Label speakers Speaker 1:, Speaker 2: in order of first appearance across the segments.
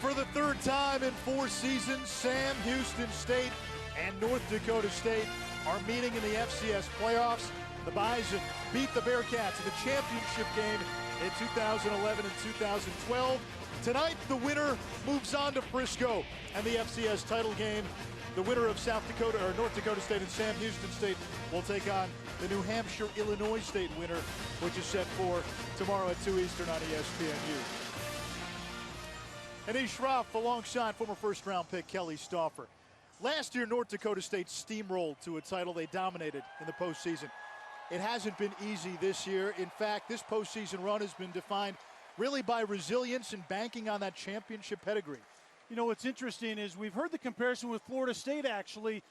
Speaker 1: For the third time in 4 seasons, Sam Houston State and North Dakota State are meeting in the FCS playoffs. The Bison beat the Bearkats in the championship game in 2011 and 2012. Tonight, the winner moves on to Frisco and the FCS title game. The winner of North Dakota State and Sam Houston State will take on the New Hampshire, Illinois State winner, which is set for tomorrow at 2 Eastern on ESPNU. Anish Shroff alongside former first-round pick Kelly Stauffer. Last year, North Dakota State steamrolled to a title. They dominated in the postseason. It hasn't been easy this year. In fact, this postseason run has been defined really by resilience and banking on that championship pedigree.
Speaker 2: You know, what's interesting is we've heard the comparison with Florida State, actually,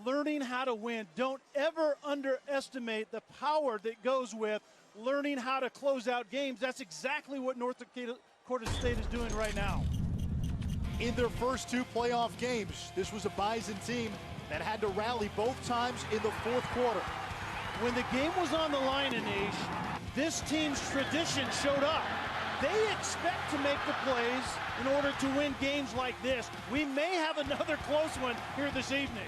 Speaker 2: learning how to win. Don't ever underestimate the power that goes with learning how to close out games. That's exactly what North Dakota State is doing right now.
Speaker 1: In their first 2 playoff games, this was a Bison team that had to rally both times in the fourth quarter.
Speaker 2: When the game was on the line, Anish, this team's tradition showed up. They expect to make the plays in order to win games like this. We may have another close one here this evening.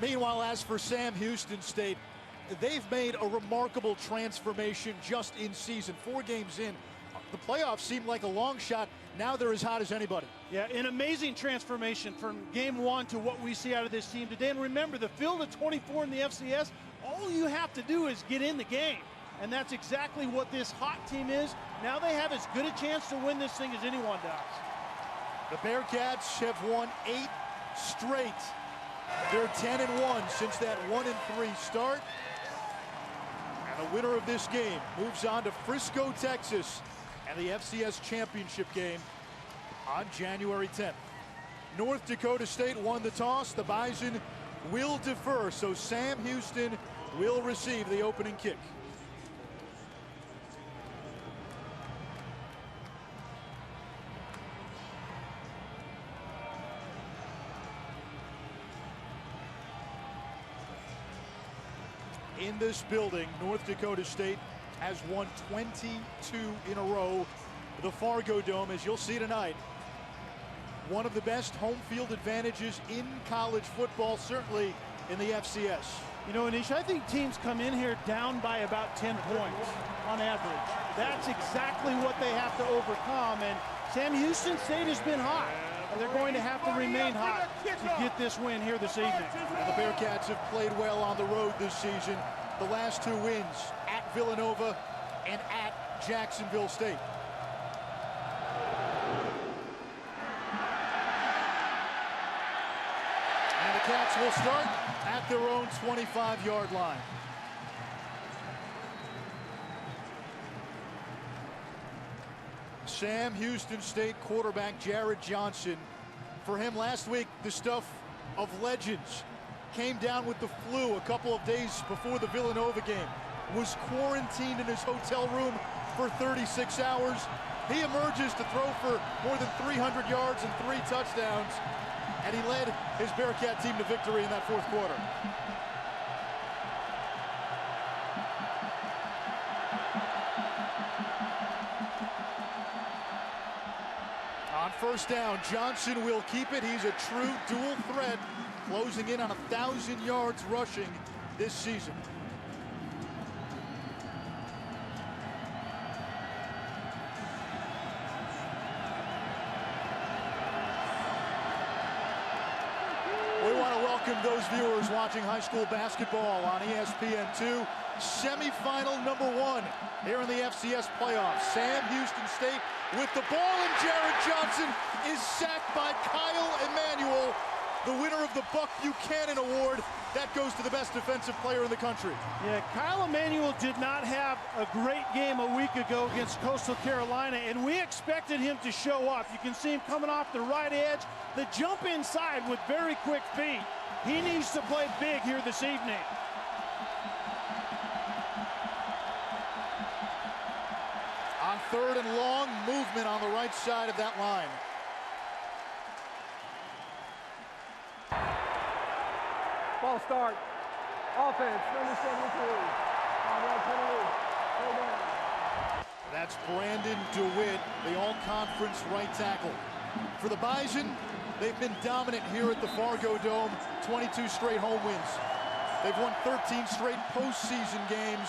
Speaker 1: Meanwhile, as for Sam Houston State, they've made a remarkable transformation just in season. 4 games in, the playoffs seem like a long shot. Now they're as hot as anybody.
Speaker 2: Yeah, an amazing transformation from game 1 to what we see out of this team today. And remember, the field of 24 in the FCS, all you have to do is get in the game. And that's exactly what this hot team is. Now they have as good a chance to win this thing as anyone does.
Speaker 1: The Bearkats have won 8 straight. They're 10-1 since that 1-3 start. And the winner of this game moves on to Frisco, Texas, and the FCS championship game on January 10th. North Dakota State won the toss. The Bison will defer, so Sam Houston will receive the opening kick. In this building, North Dakota State has won 22 in a row. The Fargo Dome, as you'll see tonight, one of the best home field advantages in college football, certainly in the FCS.
Speaker 2: You know, Anish, I think teams come in here down by about 10 points on average. That's exactly what they have to overcome, and Sam Houston State has been hot. And they're going to have to remain hot to get this win here this evening.
Speaker 1: And the Bearkats have played well on the road this season. The last 2 wins at Villanova and at Jacksonville State. And the Cats will start at their own 25-yard line. Sam Houston State quarterback Jared Johnson. For him last week, the stuff of legends. Came down with the flu a couple of days before the Villanova game. Was quarantined in his hotel room for 36 hours. He emerges to throw for more than 300 yards and 3 touchdowns. And he led his Bearcat team to victory in that fourth quarter. On first down, Johnson will keep it. He's a true dual threat, closing in on 1,000 yards rushing this season. We want to welcome those viewers watching high school basketball on ESPN2. Semifinal number 1 here in the FCS playoffs. Sam Houston State with the ball, and Jared Johnson is sacked by Kyle Emanuel, the winner of the Buck Buchanan Award. That goes to the best defensive player in the country.
Speaker 2: Yeah, Kyle Emanuel did not have a great game a week ago against Coastal Carolina, and we expected him to show up. You can see him coming off the right edge, the jump inside with very quick feet. He needs to play big here this evening.
Speaker 1: On 3rd and long, movement on the right side of that line.
Speaker 3: Ball start. Offense, number 73. On right penalty.
Speaker 1: That's Brandon DeWitt, the all-conference right tackle. For the Bison, they've been dominant here at the Fargo Dome, 22 straight home wins. They've won 13 straight postseason games.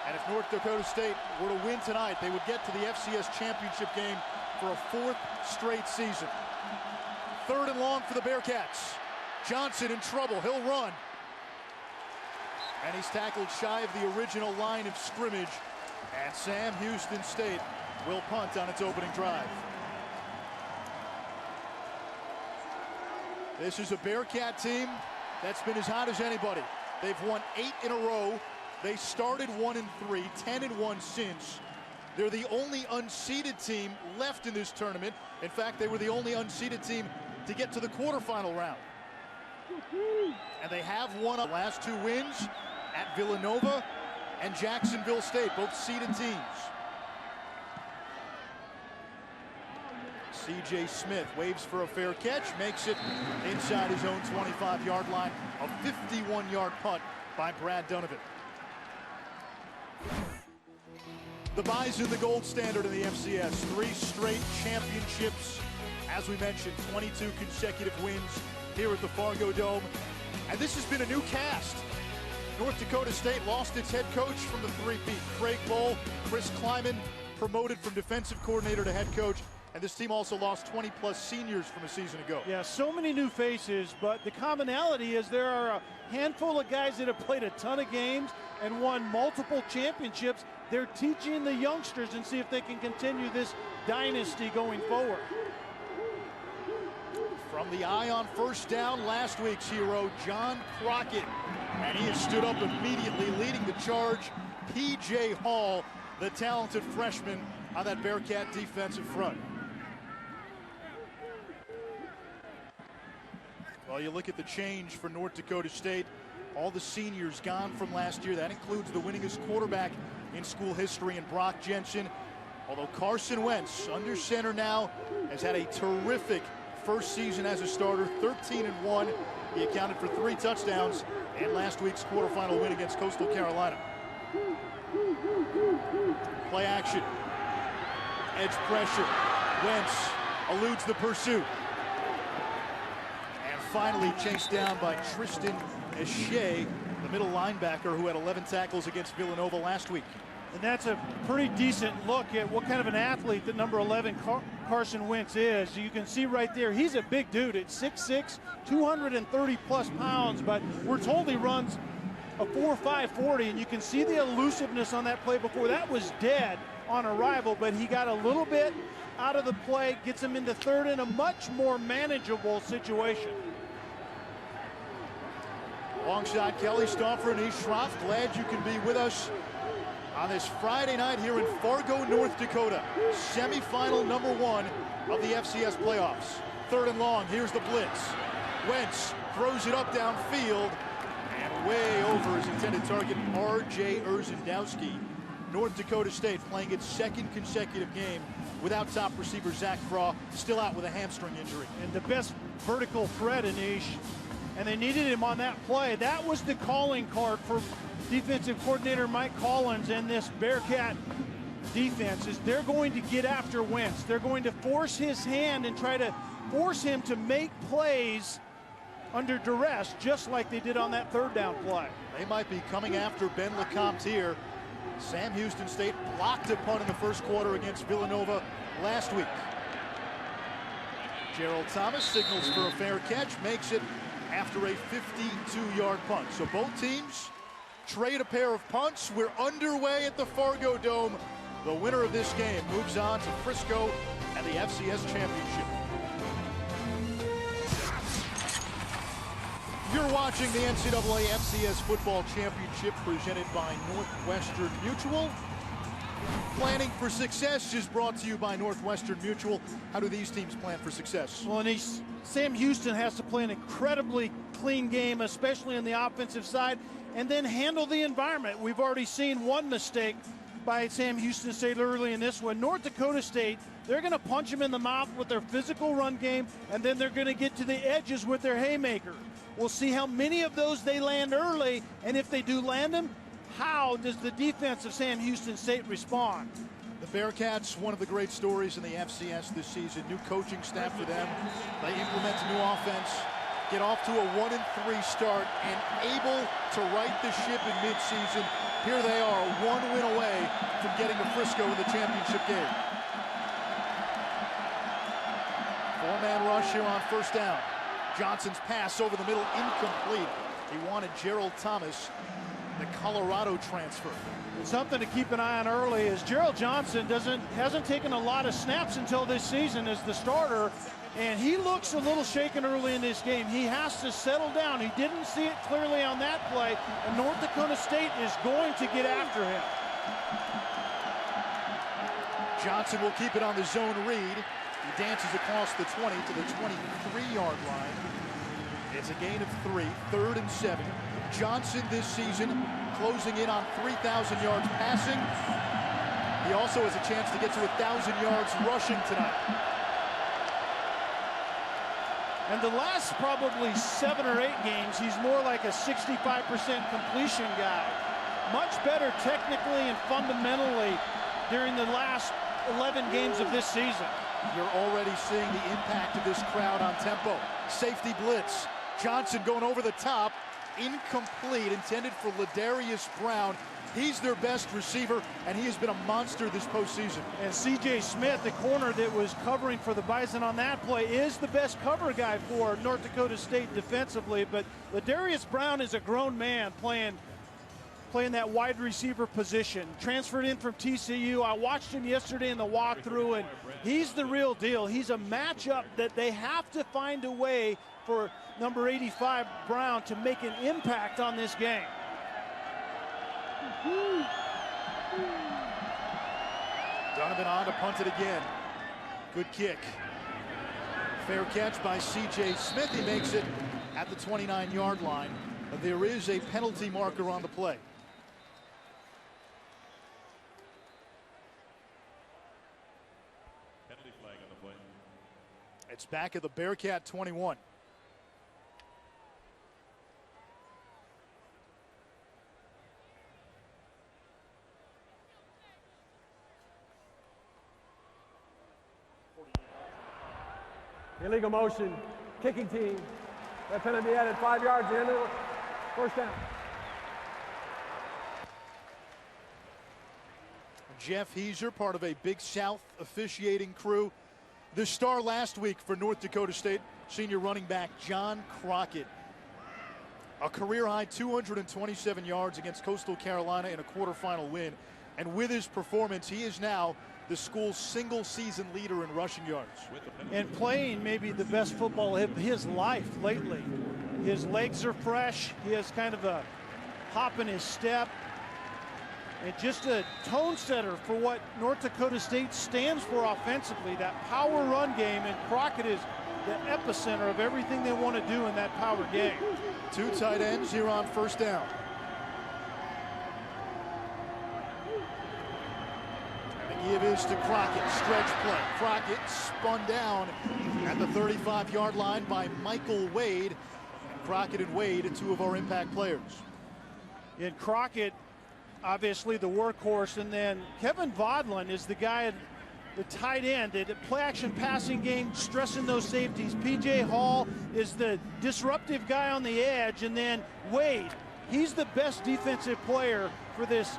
Speaker 1: And if North Dakota State were to win tonight, they would get to the FCS championship game for a 4th straight season. 3rd and long for the Bearkats. Johnson in trouble, he'll run. And he's tackled shy of the original line of scrimmage. And Sam Houston State will punt on its opening drive. This is a Bearcat team that's been as hot as anybody. They've won 8 in a row. They started 1-3, 10-1 since. They're the only unseeded team left in this tournament. In fact, they were the only unseeded team to get to the quarterfinal round. And they have won the last 2 wins at Villanova and Jacksonville State, both seeded teams. C.J. Smith waves for a fair catch, makes it inside his own 25-yard line. A 51-yard punt by Brad Donovan. The Bison, the gold standard in the FCS. 3 straight championships. As we mentioned, 22 consecutive wins here at the Fargo Dome. And this has been a new cast. North Dakota State lost its head coach from the three-peat. Craig Bohl, Chris Kleiman promoted from defensive coordinator to head coach. And this team also lost 20-plus seniors from a season ago.
Speaker 2: Yeah, so many new faces, but the commonality is there are a handful of guys that have played a ton of games and won multiple championships. They're teaching the youngsters and see if they can continue this dynasty going forward.
Speaker 1: From the eye on first down, last week's hero, John Crockett. And he has stood up immediately, leading the charge. P.J. Hall, the talented freshman on that Bearcat defensive front. Well, you look at the change for North Dakota State. All the seniors gone from last year. That includes the winningest quarterback in school history in Brock Jensen. Although Carson Wentz, under center now, has had a terrific first season as a starter, 13-1. He accounted for 3 touchdowns and last week's quarterfinal win against Coastal Carolina. Play action. Edge pressure. Wentz eludes the pursuit. And finally chased down by Tristan Eshe, the middle linebacker who had 11 tackles against Villanova last week.
Speaker 2: And that's a pretty decent look at what kind of an athlete that number 11 Carson Wentz is. You can see right there, he's a big dude at 6'6", 230-plus pounds, but we're told he runs a 4.5 40, and you can see the elusiveness on that play before. That was dead on arrival, but he got a little bit out of the play, gets him into third in a much more manageable situation.
Speaker 1: Alongside Kelly Stauffer and Ish Schroff, glad you can be with us on this Friday night here in Fargo, North Dakota. Semifinal number 1 of the FCS playoffs. 3rd and long, here's the blitz. Wentz throws it up downfield and way over his intended target, R.J. Urzendowski. North Dakota State playing its 2nd consecutive game without top receiver Zach Craw, still out with a hamstring injury.
Speaker 2: And the best vertical threat, Anish, and they needed him on that play. That was the calling card for defensive coordinator Mike Collins and this Bearcat defense. Is they're going to get after Wentz. They're going to force his hand and try to force him to make plays under duress, just like they did on that 3rd down play.
Speaker 1: They might be coming after Ben LeCompte here. Sam Houston State blocked a punt in the first quarter against Villanova last week. Gerald Thomas signals for a fair catch, makes it after a 52-yard punt. So both teams trade a pair of punts. We're underway at the Fargo Dome. The winner of this game moves on to Frisco and the FCS championship. You're watching the NCAA FCS Football Championship presented by Northwestern Mutual. Planning for Success is brought to you by Northwestern Mutual. How do these teams plan for success?
Speaker 2: Well, Sam Houston has to play an incredibly clean game, especially on the offensive side, and then handle the environment. We've already seen one mistake by Sam Houston State early in this one. North Dakota State, they're going to punch him in the mouth with their physical run game, and then they're going to get to the edges with their haymaker. We'll see how many of those they land early, and if they do land them, how does the defense of Sam Houston State respond?
Speaker 1: The Bearkats, one of the great stories in the FCS this season. New coaching staff for them. They implement a new offense, get off to a 1-3 start, and able to right the ship in midseason. Here they are, one win away from getting to Frisco in the championship game. Four-man rush here on first down. Johnson's pass over the middle, incomplete. He wanted Gerald Thomas, the Colorado transfer.
Speaker 2: Something to keep an eye on early is Gerald Johnson hasn't taken a lot of snaps until this season as the starter, and he looks a little shaken early in this game. He has to settle down. He didn't see it clearly on that play, and North Dakota State is going to get after him. Johnson will keep it on the zone read. He dances across the 20 to the 23-yard line. It's a gain of 3, 3rd and 7. Johnson this season closing in on 3,000 yards passing. He also has a chance to get to 1,000 yards rushing tonight. And the last probably 7 or 8 games, he's more like a 65% completion guy. Much better technically and fundamentally during the last 11 games of this season.
Speaker 1: You're already seeing the impact of this crowd on tempo. Safety blitz. Johnson going over the top. Incomplete, intended for Ladarius Brown. He's their best receiver, and he has been a monster this postseason.
Speaker 2: And C.J. Smith, the corner that was covering for the Bison on that play, is the best cover guy for North Dakota State defensively. But Ladarius Brown is a grown man playing that wide receiver position. Transferred in from TCU. I watched him yesterday in the walkthrough, and he's the real deal. He's a matchup that they have to find a way for number 85 Brown to make an impact on this game.
Speaker 1: Donovan on to punt it again. Good kick. Fair catch by C.J. Smith. He makes it at the 29-yard line. But there is a penalty marker on the play.
Speaker 4: Penalty flag on the play.
Speaker 1: It's back at the Bearcat 21.
Speaker 3: Illegal motion, kicking team. That penalty added 5 yards in it. First down.
Speaker 1: Jeff Heiser, part of a Big South officiating crew. The star last week for North Dakota State, senior running back John Crockett. A career-high 227 yards against Coastal Carolina in a quarterfinal win. And with his performance, he is now the school's single-season leader in rushing yards.
Speaker 2: And playing maybe the best football of his life lately. His legs are fresh. He has kind of a hop in his step. And just a tone setter for what North Dakota State stands for offensively, that power run game. And Crockett is the epicenter of everything they want to do in that power game.
Speaker 1: 2 tight ends here on first down. Give is to Crockett, stretch play. Crockett spun down at the 35-yard line by Michael Wade. Crockett and Wade, 2 of our impact players.
Speaker 2: And Crockett, obviously the workhorse, and then Kevin Vodlin is the guy, the tight end, the play-action passing game, stressing those safeties. P.J. Hall is the disruptive guy on the edge, and then Wade, he's the best defensive player for this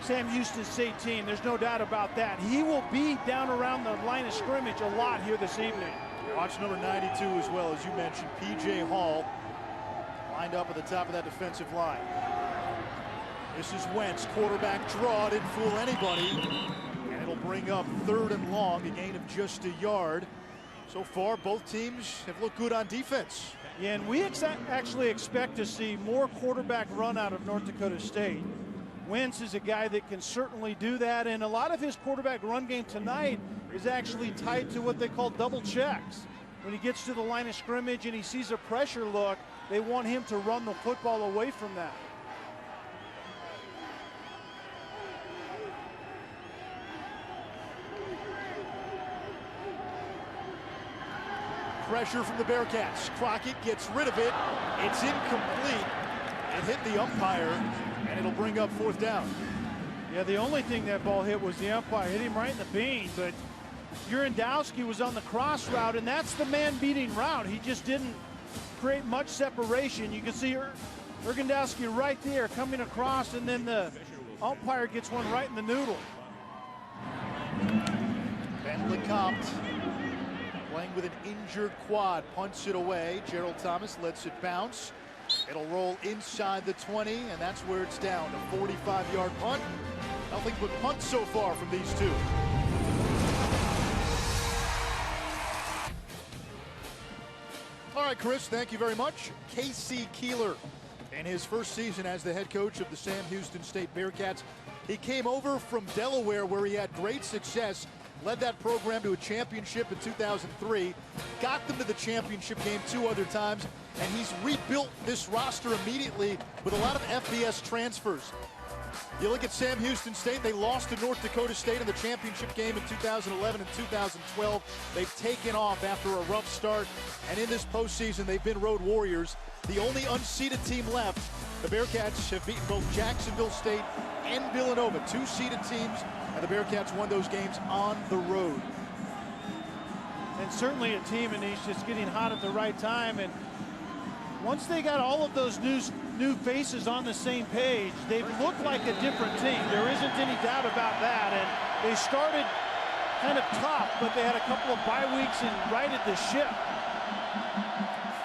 Speaker 2: Sam Houston State team. There's no doubt about that. He will be down around the line of scrimmage a lot here this evening.
Speaker 1: Watch number 92 as well, as you mentioned, P.J. Hall, lined up at the top of that defensive line. This is Wentz, quarterback draw, didn't fool anybody, and it'll bring up 3rd and long, a gain of just a yard. So far, both teams have looked good on defense.
Speaker 2: Yeah, and we actually expect to see more quarterback run out of North Dakota State. Wentz is a guy that can certainly do that, and a lot of his quarterback run game tonight is actually tied to what they call double checks. When he gets to the line of scrimmage and he sees a pressure look, they want him to run the football away from that.
Speaker 1: Pressure from the Bearcats. Crockett gets rid of it. It's incomplete. It hit the umpire, and it'll bring up 4th down.
Speaker 2: Yeah, the only thing that ball hit was the umpire. Hit him right in the bean, but Urandowski was on the cross route, and that's the man-beating route. He just didn't create much separation. You can see Urandowski right there coming across, and then the umpire gets one right in the noodle.
Speaker 1: Ben Lecomte playing with an injured quad, punts it away. Gerald Thomas lets it bounce. It'll roll inside the 20, and that's where it's down. A 45-yard punt. Nothing but punts so far from these two. All right, Chris, thank you very much. Casey Keeler, in his first season as the head coach of the Sam Houston State Bearkats, he came over from Delaware where he had great success, led that program to a championship in 2003, got them to the championship game 2 other times, and he's rebuilt this roster immediately with a lot of FBS transfers. You look at Sam Houston State, they lost to North Dakota State in the championship game in 2011 and 2012. They've taken off after a rough start, and in this postseason, they've been road warriors. The only unseeded team left, the Bearkats have beaten both Jacksonville State and Villanova, 2 seeded teams, and the Bearkats won those games on the road.
Speaker 2: And certainly a team, and he's just getting hot at the right time. And once they got all of those new faces on the same page, they've looked like a different team. There isn't any doubt about that. And they started kind of tough, but they had a couple of bye weeks and righted the ship.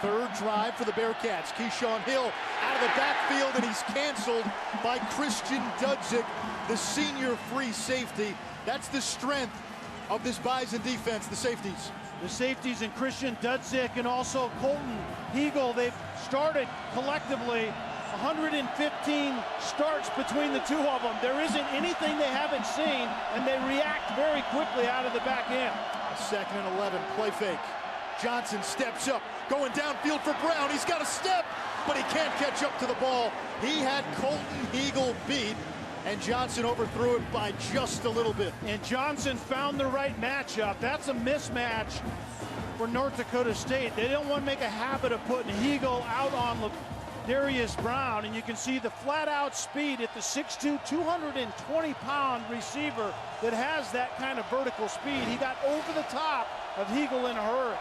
Speaker 1: Third drive for the Bearkats. Keyshawn Hill out of the backfield, and he's canceled by Christian Dudzik, the senior free safety. That's the strength of this Bison defense, the safeties.
Speaker 2: The safeties and Christian Dudzik and also Colton Hegel, they've started collectively 115 starts between the two of them. There isn't anything they haven't seen, and they react very quickly out of the back end.
Speaker 1: 2nd and 11, play fake. Johnson steps up, going downfield for Brown. He's got a step, but he can't catch up to the ball. He had Colton Hegel beat, and Johnson overthrew it by just a little bit.
Speaker 2: And Johnson found the right matchup. That's a mismatch for North Dakota State. They don't want to make a habit of putting Hegel out on Darius Brown, and you can see the flat-out speed at the 6'2", 220-pound receiver that has that kind of vertical speed. He got over the top of Hegel in a hurry.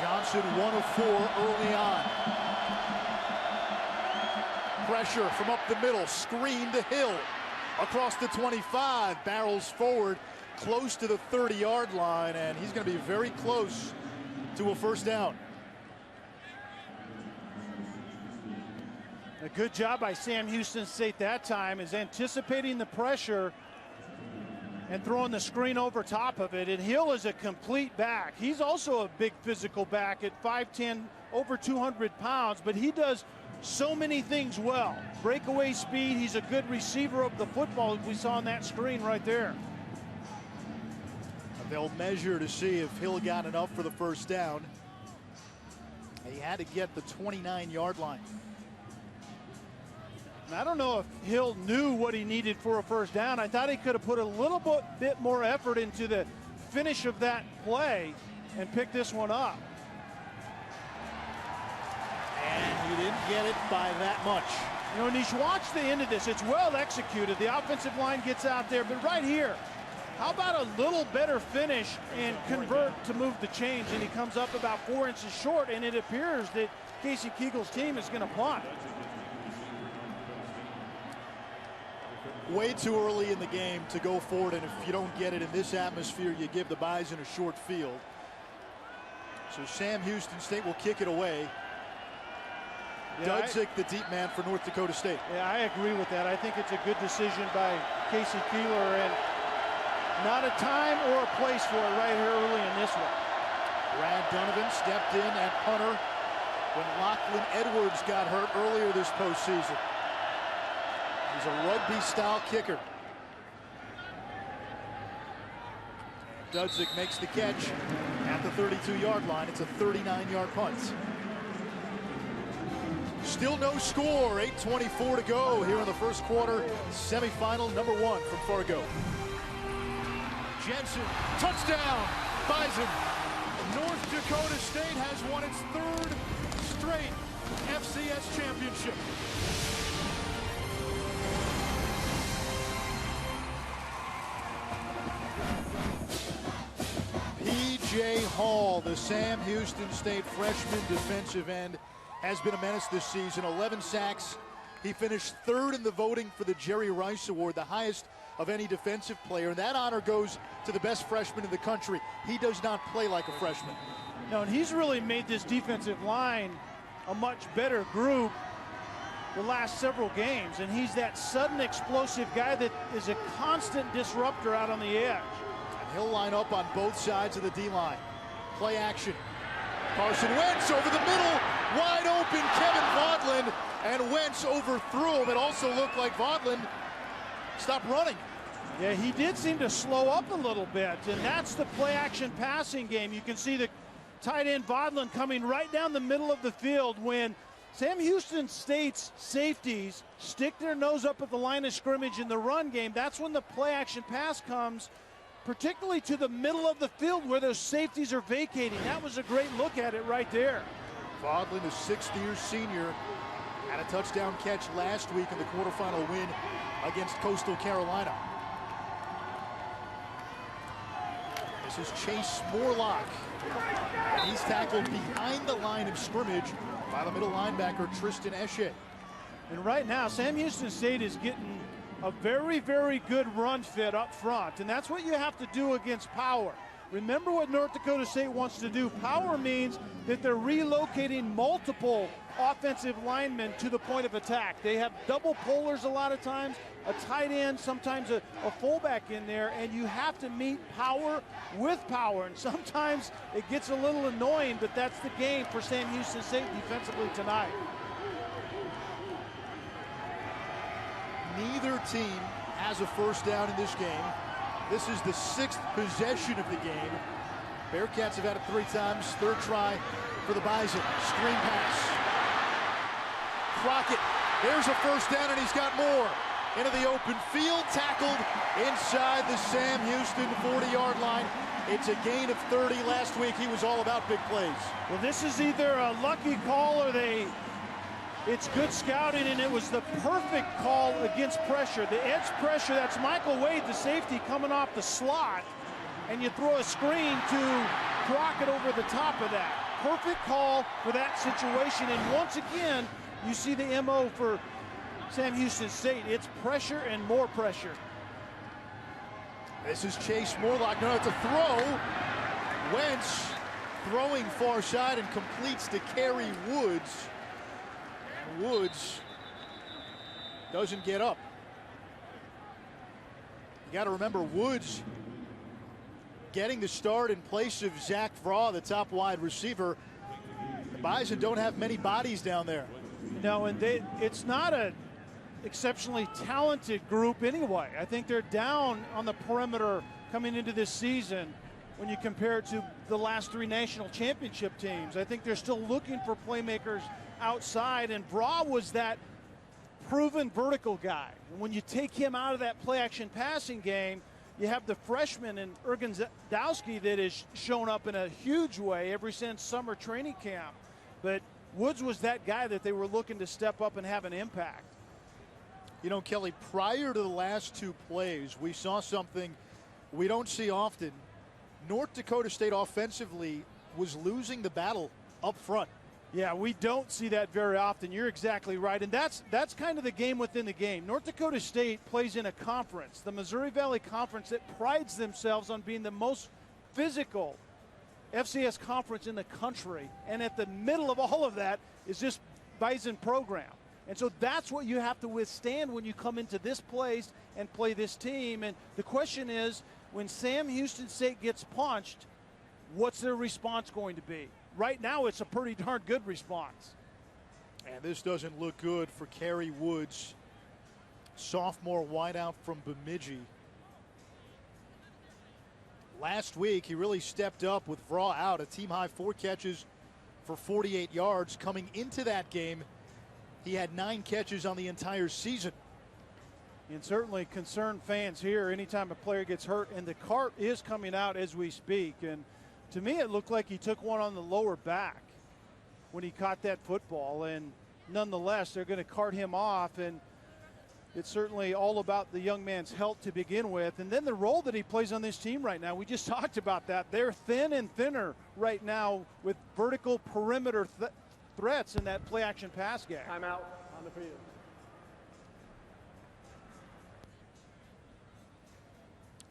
Speaker 1: Johnson 1 of 4 early on. Pressure from up the middle, screen to Hill. Across the 25, barrels forward, close to the 30-yard line, and he's going to be very close to a first down.
Speaker 2: A good job by Sam Houston State that time is anticipating the pressure and throwing the screen over top of it. And Hill is a complete back. He's also a big physical back at 5'10", over 200 pounds, but he does so many things well. Breakaway speed, he's a good receiver of the football, as we saw on that screen right there.
Speaker 1: They'll measure to see if Hill got enough for the first down. He had to get the 29-yard line.
Speaker 2: I don't know if Hill knew what he needed for a first down. I thought he could have put a little bit more effort into the finish of that play and picked this one up.
Speaker 1: And he didn't get it by that much.
Speaker 2: You know, Nish, watch the end of this. It's well executed. The offensive line gets out there, but right here, how about a little better finish and convert to move the chains? And he comes up about 4 inches short, and it appears that Casey Kegel's team is going to punt.
Speaker 1: Way too early in the game to go forward, and if you don't get it in this atmosphere, you give the Bison a short field. So Sam Houston State will kick it away. Dudzik, the deep man for North Dakota State.
Speaker 2: Yeah, I agree with that. I think it's a good decision by Casey Keeler, and not a time or a place for it right here early in this one.
Speaker 1: Brad Donovan stepped in at punter when Lachlan Edwards got hurt earlier this postseason. He's a rugby-style kicker. Dudzik makes the catch at the 32-yard line. It's a 39-yard punt. Still no score. 8:24 to go here in the first quarter. Semifinal number 1 from Fargo. Jensen, touchdown, Bison. North Dakota State has won its 3rd straight FCS championship. A.J. Hall, the Sam Houston State freshman defensive end, has been a menace this season. 11 sacks. He finished third in the voting for the Jerry Rice Award, the highest of any defensive player. And that honor goes to the best freshman in the country. He does not play like a freshman.
Speaker 2: No, and he's really made this defensive line a much better group the last several games. And he's that sudden explosive guy that is a constant disruptor out on the edge.
Speaker 1: And he'll line up on both sides of the D-line. Play action. Carson Wentz over the middle. Wide open Kevin Vaughtlin. And Wentz overthrew him. It also looked like Vaughtlin stopped running.
Speaker 2: Yeah, he did seem to slow up a little bit, and that's the play-action passing game. You can see the tight end Vaughtlin coming right down the middle of the field when Sam Houston State's safeties stick their nose up at the line of scrimmage in the run game. That's when the play-action pass comes, particularly to the middle of the field where those safeties are vacating. That was a great look at it right there.
Speaker 1: Vaughtlin, a sixth-year senior, had a touchdown catch last week in the quarterfinal win against Coastal Carolina. This is Chase Morlock. And he's tackled behind the line of scrimmage by the middle linebacker Tristan Esche.
Speaker 2: And right now, Sam Houston State is getting a very, very good run fit up front. And that's what you have to do against power. Remember what North Dakota State wants to do. Power means that they're relocating multiple offensive linemen to the point of attack. They have double pullers a lot of times, a tight end, sometimes a fullback in there, and you have to meet power with power. And sometimes it gets a little annoying, but that's the game for Sam Houston State defensively tonight.
Speaker 1: Neither team has a first down in this game. This is the 6th possession of the game. Bearkats have had it 3 times. Third try for the Bison. Screen pass. Crockett, there's a first down, and he's got more. Into the open field, tackled inside the Sam Houston 40-yard line. It's a gain of 30. Last week, he was all about big plays.
Speaker 2: Well, this is either a lucky call or it's good scouting, and it was the perfect call against pressure. The edge pressure, that's Michael Wade, the safety, coming off the slot, and you throw a screen to Crockett over the top of that. Perfect call for that situation, and once again, you see the MO for Sam Houston State. It's pressure and more pressure.
Speaker 1: This is Chase Morlock. No, it's a throw. Wentz throwing far side and completes to Kerry Woods. Woods doesn't get up. You got to remember, Woods getting the start in place of Zach Vraw, the top wide receiver. The Bison don't have many bodies down there.
Speaker 2: No, and it's not an exceptionally talented group anyway. I think they're down on the perimeter coming into this season when you compare it to the last 3 national championship teams. I think they're still looking for playmakers outside, and Vraw was that proven vertical guy. And when you take him out of that play-action passing game, you have the freshman in Urgandowski that has shown up in a huge way ever since summer training camp. But Woods was that guy that they were looking to step up and have an impact.
Speaker 1: You know, Kelly, prior to the last 2 plays, we saw something we don't see often. North Dakota State offensively was losing the battle up front.
Speaker 2: Yeah, we don't see that very often. You're exactly right. And that's kind of the game within the game. North Dakota State plays in a conference, the Missouri Valley Conference, that prides themselves on being the most physical FCS conference in the country. And at the middle of all of that is this Bison program. And so that's what you have to withstand when you come into this place and play this team. And the question is, when Sam Houston State gets punched, what's their response going to be? Right now, it's a pretty darn good response.
Speaker 1: And this doesn't look good for Kerry Woods, sophomore wideout from Bemidji. Last week, he really stepped up with Vraw out, a team-high 4 catches for 48 yards. Coming into that game, he had 9 catches on the entire season.
Speaker 2: And certainly concerned fans here anytime a player gets hurt, and the cart is coming out as we speak. And to me, it looked like he took one on the lower back when he caught that football. And nonetheless, they're going to cart him off. And it's certainly all about the young man's health to begin with. And then the role that he plays on this team right now, we just talked about that. They're thin and thinner right now with vertical perimeter threats in that play action pass game.
Speaker 3: Timeout on the field.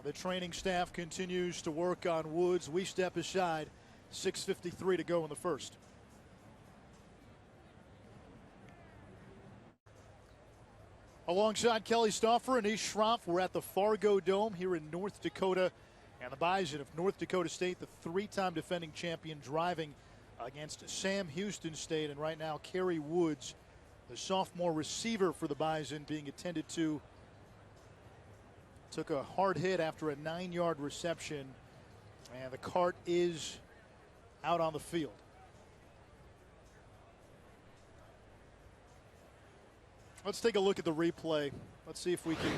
Speaker 1: The training staff continues to work on Woods. We step aside. 6:53 to go in the first. Alongside Kelly Stauffer and Ish Schroff, we're at the Fargo Dome here in North Dakota. And the Bison of North Dakota State, the three-time defending champion, driving against Sam Houston State. And right now, Kerry Woods, the sophomore receiver for the Bison, being attended to. Took a hard hit after a 9-yard reception. And the cart is out on the field. Let's take a look at the replay. Let's see if we can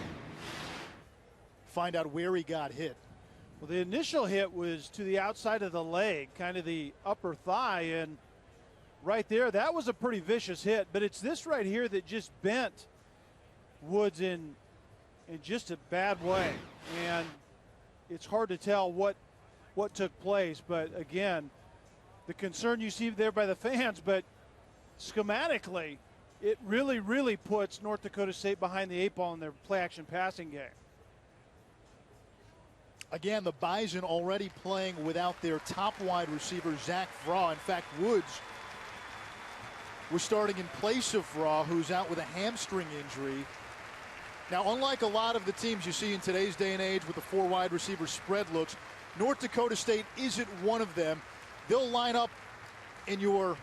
Speaker 1: find out where he got hit.
Speaker 2: Well, the initial hit was to the outside of the leg, kind of the upper thigh, and right there, that was a pretty vicious hit. But it's this right here that just bent Woods in just a bad way. And it's hard to tell what took place. But again, the concern you see there by the fans, but schematically, it really, really puts North Dakota State behind the 8 ball in their play-action passing game.
Speaker 1: Again, the Bison already playing without their top wide receiver, Zach Vraw. In fact, Woods was starting in place of Vraw, who's out with a hamstring injury. Now, unlike a lot of the teams you see in today's day and age with the 4 wide receiver spread looks, North Dakota State isn't one of them. They'll line up in your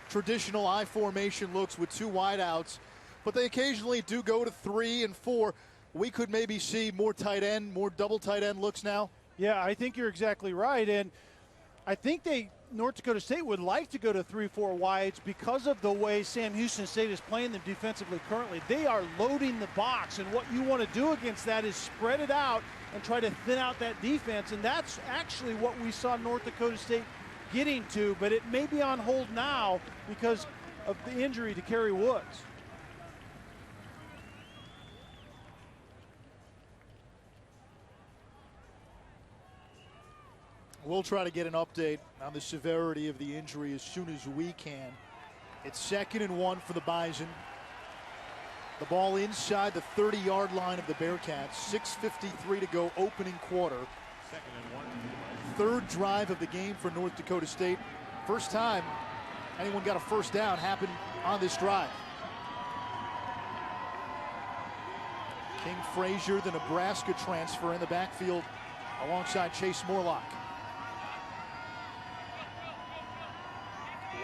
Speaker 1: traditional I formation looks with 2 wideouts, but they occasionally do go to 3 and 4. We could maybe see more tight end, more double tight end looks now.
Speaker 2: Yeah, I think you're exactly right. And I think North Dakota State would like to go to 3-4 wides because of the way Sam Houston State is playing them defensively currently. They are loading the box, and what you want to do against that is spread it out and try to thin out that defense. And that's actually what we saw North Dakota State getting to, but it may be on hold now because of the injury to Kerry Woods.
Speaker 1: We'll try to get an update on the severity of the injury as soon as we can. It's 2nd and 1 for the Bison. The ball inside the 30-yard line of the Bearkats. 6:53 to go, opening quarter.
Speaker 4: 2nd and 1.
Speaker 1: 3rd drive of the game for North Dakota State. First time anyone got a first down happened on this drive. King Frazier, the Nebraska transfer, in the backfield alongside Chase Morlock.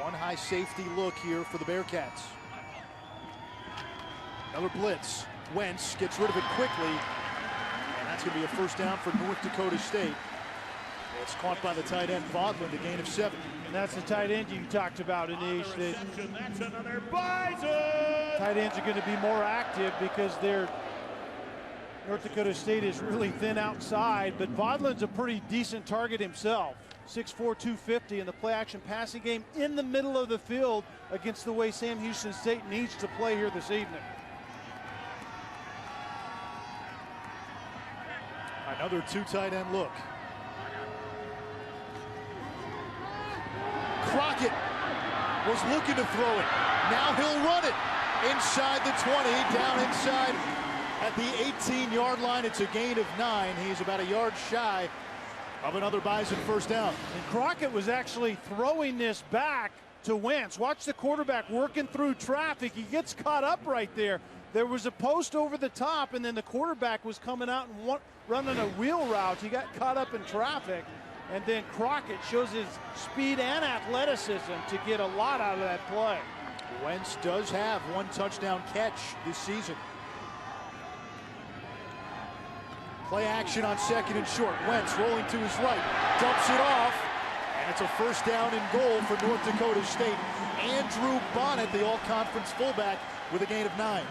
Speaker 1: One high safety look here for the Bearkats. Another blitz. Wentz gets rid of it quickly, and that's going to be a first down for North Dakota State. It's caught by the tight end, Vodland, a gain of 7.
Speaker 2: And that's the tight end you talked about, Anish.
Speaker 4: That's another Bison!
Speaker 2: Tight ends are going to be more active because North Dakota State is really thin outside, but Vodland's a pretty decent target himself. 6'4", 250 in the play-action passing game in the middle of the field against the way Sam Houston State needs to play here this evening.
Speaker 1: Another 2 tight end look. Crockett was looking to throw it. Now he'll run it inside the 20, down inside at the 18-yard line. It's a gain of 9. He's about a yard shy of another Bison first down.
Speaker 2: And Crockett was actually throwing this back to Wentz. Watch the quarterback working through traffic. He gets caught up right there. There was a post over the top, and then the quarterback was coming out and running a wheel route. He got caught up in traffic, and then Crockett shows his speed and athleticism to get a lot out of that play.
Speaker 1: Wentz does have 1 touchdown catch this season. Play action on 2nd and short. Wentz rolling to his right, dumps it off, and it's a first down and goal for North Dakota State. Andrew Bonnet, the all-conference fullback, with a gain of 9.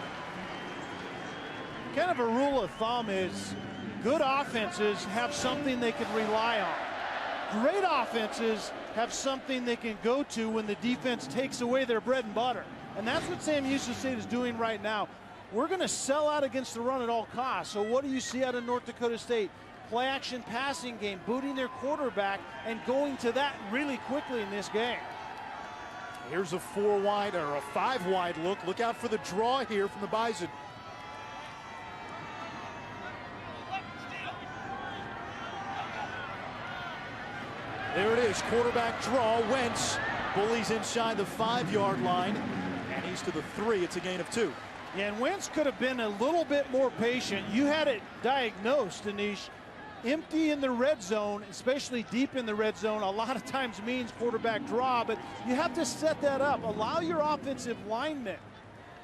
Speaker 2: Kind of a rule of thumb is good offenses have something they can rely on. Great offenses have something they can go to when the defense takes away their bread and butter. And that's what Sam Houston State is doing right now. we're going to sell out against the run at all costs. So what do you see out of North Dakota State? Play action passing game, booting their quarterback and going to that really quickly in this game.
Speaker 1: Here's a 4-wide or a 5-wide look. Look out for the draw here from the Bison. There it is, quarterback draw. Wentz bullies inside the 5-yard line, and he's to the 3. It's a gain of 2.
Speaker 2: Yeah, and Wentz could have been a little bit more patient. You had it diagnosed, Anish. Empty in the red zone, especially deep in the red zone, a lot of times means quarterback draw, but you have to set that up. Allow your offensive linemen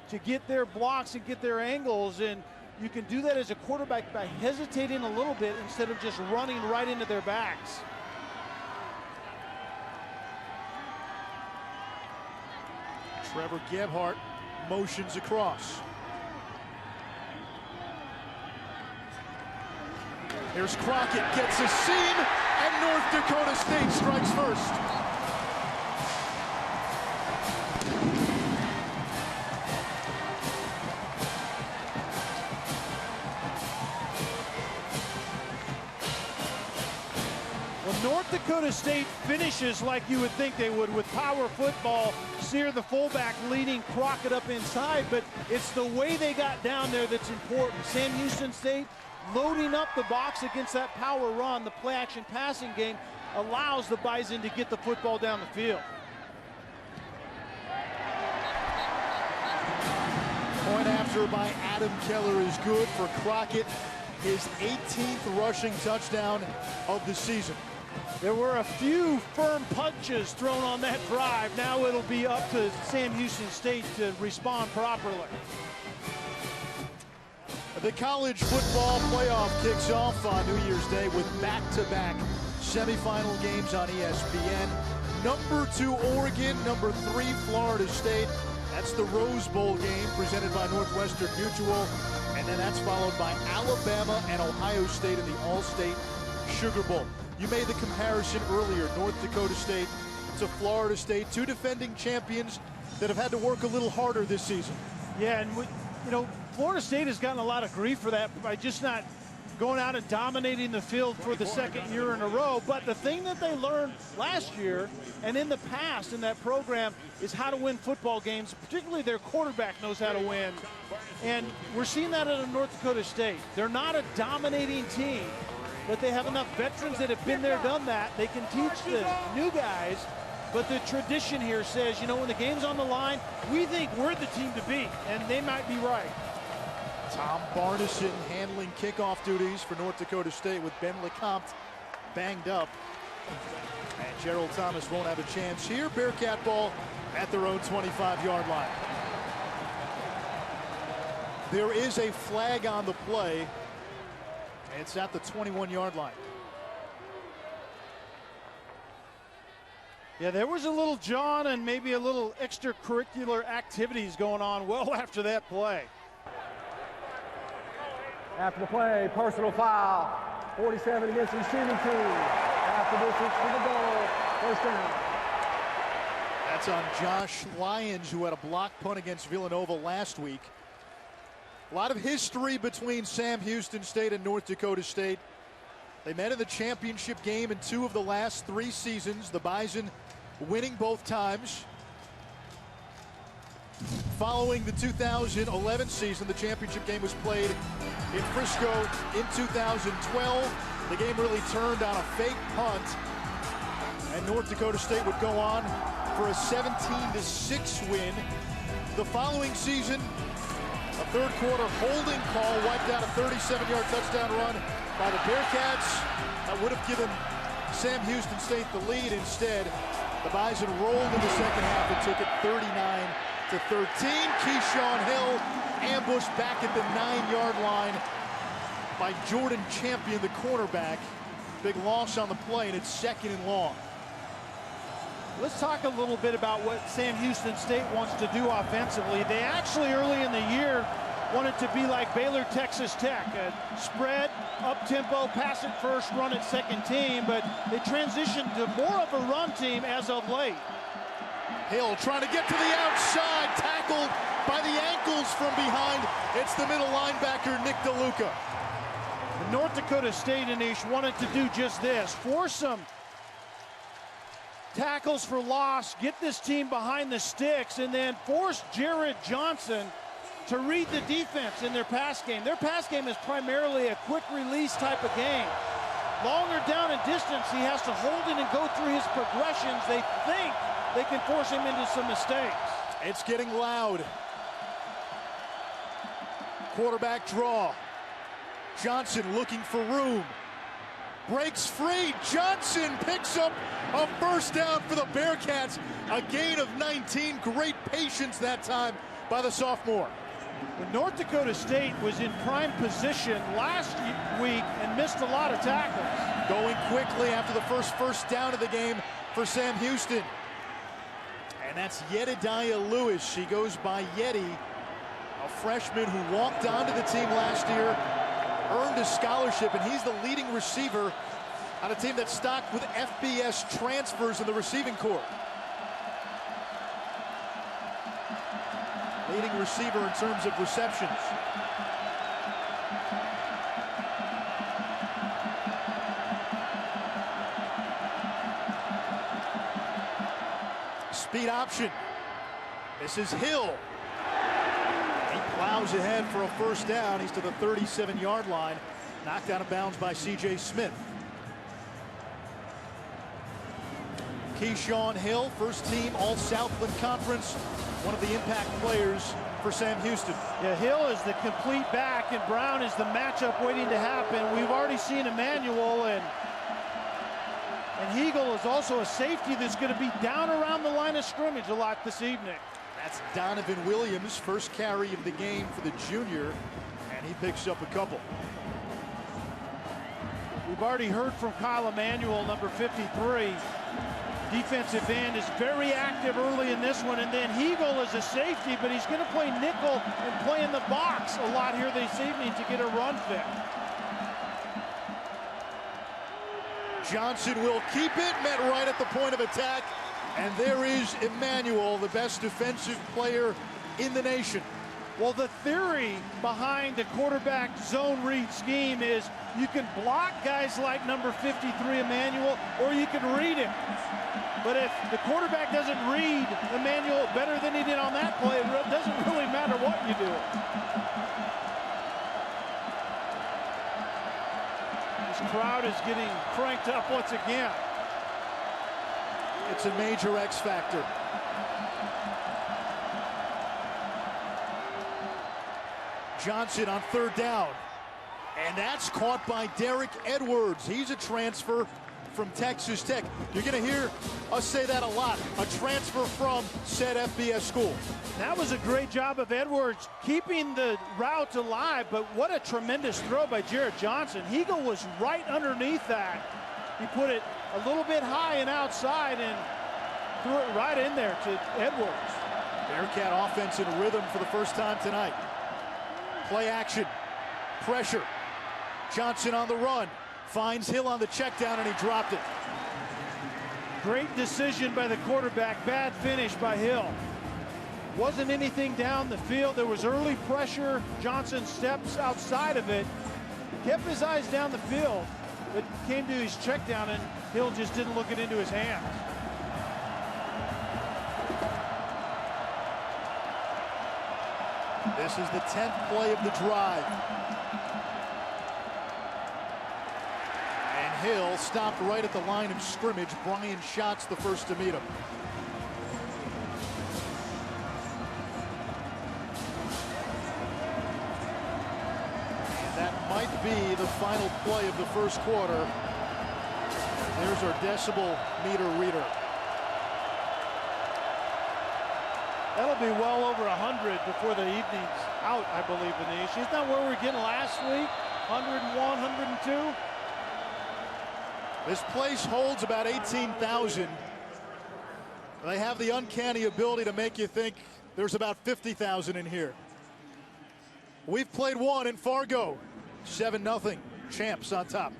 Speaker 2: to get their blocks and get their angles, and you can do that as a quarterback by hesitating a little bit instead of just running right into their backs.
Speaker 1: Trevor Gebhardt motions across. Here's Crockett, gets a seam, and North Dakota State strikes first.
Speaker 2: Well, North Dakota State finishes like you would think they would with power football. Sear, the fullback, leading Crockett up inside, but it's the way they got down there that's important. Sam Houston State loading up the box against that power run. The play action passing game allows the Bison to get the football down the field.
Speaker 1: Point after by Adam Keller is good for Crockett, his 18th rushing touchdown of the season.
Speaker 2: There were a few firm punches thrown on that drive. Now it'll be up to Sam Houston State to respond properly.
Speaker 1: The college football playoff kicks off on New Year's Day with back-to-back semifinal games on ESPN. Number 2 Oregon, number 3 Florida State. That's the Rose Bowl game presented by Northwestern Mutual. And then that's followed by Alabama and Ohio State in the All-State Sugar Bowl. You made the comparison earlier, North Dakota State to Florida State, 2 defending champions that have had to work a little harder this season.
Speaker 2: Yeah, and you know, Florida State has gotten a lot of grief for that by just not going out and dominating the field for the second year in a row. But the thing that they learned last year and in the past in that program is how to win football games, particularly their quarterback knows how to win. And we're seeing that at North Dakota State. They're not a dominating team, but they have enough veterans that have been there, done that. They can teach the new guys, but the tradition here says, you know, when the game's on the line, we think we're the team to beat, and they might be right.
Speaker 1: Tom Barneson handling kickoff duties for North Dakota State with Ben LeCompte banged up. And Gerald Thomas won't have a chance here. Bearcat ball at their own 25-yard line. There is a flag on the play. It's at the 21-yard line.
Speaker 2: Yeah, there was a little John and maybe a little extracurricular activities going on well after that play.
Speaker 3: After the play, personal foul. 47 against the receiving team. After this, it's for the goal. First down.
Speaker 1: That's on Josh Lyons, who had a block punt against Villanova last week. A lot of history between Sam Houston State and North Dakota State. They met in the championship game in 2 of the last 3 seasons. The Bison winning both times. Following the 2011 season, the championship game was played in Frisco in 2012. The game really turned on a fake punt, and North Dakota State would go on for a 17-6 win. The following season, a third quarter holding call wiped out a 37-yard touchdown run by the Bearkats. That would have given Sam Houston State the lead. Instead, the Bison rolled in the second half and took it 39-13. Keyshawn Hill ambushed back at the 9-yard line by Jordan Champion, the cornerback. Big loss on the play, and it's 2nd and long.
Speaker 2: Let's talk a little bit about what Sam Houston State wants to do offensively. They actually early in the year wanted to be like Baylor, Texas Tech, a spread, up-tempo, pass it first, run it second team, but they transitioned to more of a run team as of late.
Speaker 1: Hill trying to get to the outside, tackled by the ankles from behind. It's the middle linebacker, Nick DeLuca.
Speaker 2: North Dakota State, Anish, wanted to do just this. Force some tackles for loss, get this team behind the sticks, and then force Jared Johnson to read the defense in their pass game. Their pass game is primarily a quick release type of game. Longer down in distance, he has to hold it and go through his progressions. They think they can force him into some mistakes.
Speaker 1: It's getting loud. Quarterback draw. Johnson looking for room. Breaks free. Johnson picks up a first down for the Bearkats. A gain of 19. Great patience that time by the sophomore.
Speaker 2: When North Dakota State was in prime position last week and missed a lot of tackles.
Speaker 1: Going quickly after the first down of the game for Sam Houston. And that's Jedediah Lewis. She goes by Yeti, a freshman who walked onto the team last year, earned a scholarship, and he's the leading receiver on a team that's stocked with FBS transfers in the receiving corps. Leading receiver in terms of receptions. Speed option. This is Hill. He plows ahead for a first down. He's to the 37-yard line. Knocked out of bounds by C.J. Smith. Keyshawn Hill, first team All-Southland Conference. One of the impact players for Sam Houston.
Speaker 2: Yeah, Hill is the complete back, and Brown is the matchup waiting to happen. We've already seen Emmanuel, and Hegel is also a safety that's going to be down around the line of scrimmage a lot this evening.
Speaker 1: That's Donovan Williams, first carry of the game for the junior, and he picks up a couple.
Speaker 2: We've already heard from Kyle Emmanuel, number 53. Defensive end is very active early in this one, and then Hegel is a safety, but he's going to play nickel and play in the box a lot here this evening to get a run fit.
Speaker 1: Johnson will keep it, met right at the point of attack, and there is Emmanuel, the best defensive player in the nation.
Speaker 2: Well, the theory behind the quarterback zone read scheme is you can block guys like number 53 Emmanuel, or you can read him. But if the quarterback doesn't read Emmanuel better than he did on that play, it doesn't really matter what you do. This crowd is getting cranked up once again.
Speaker 1: It's a major X factor. Johnson on third down. And that's caught by Derek Edwards. He's a transfer from Texas Tech. You're going to hear us say that a lot. A transfer from said FBS school.
Speaker 2: That was a great job of Edwards keeping the route alive, but what a tremendous throw by Jared Johnson. Hegel was right underneath that. He put it a little bit high and outside and threw it right in there to Edwards.
Speaker 1: Bearcat offense in rhythm for the first time tonight. Play action. Pressure. Johnson on the run. Finds Hill on the check down, and he dropped it.
Speaker 2: Great decision by the quarterback. Bad finish by Hill. Wasn't anything down the field. There was early pressure. Johnson steps outside of it. Kept his eyes down the field, but came to his check down, and Hill just didn't look it into his hands.
Speaker 1: This is the 10th play of the drive. And Hill stopped right at the line of scrimmage. Brian Schatz the first to meet him. And that might be the final play of the first quarter. There's our decibel meter reader.
Speaker 2: That'll be well over 100 before the evening's out, I believe, Anish. Isn't that where we were getting last week? 101, 102?
Speaker 1: This place holds about 18,000. They have the uncanny ability to make you think there's about 50,000 in here. We've played one in Fargo. 7-0. Champs on top.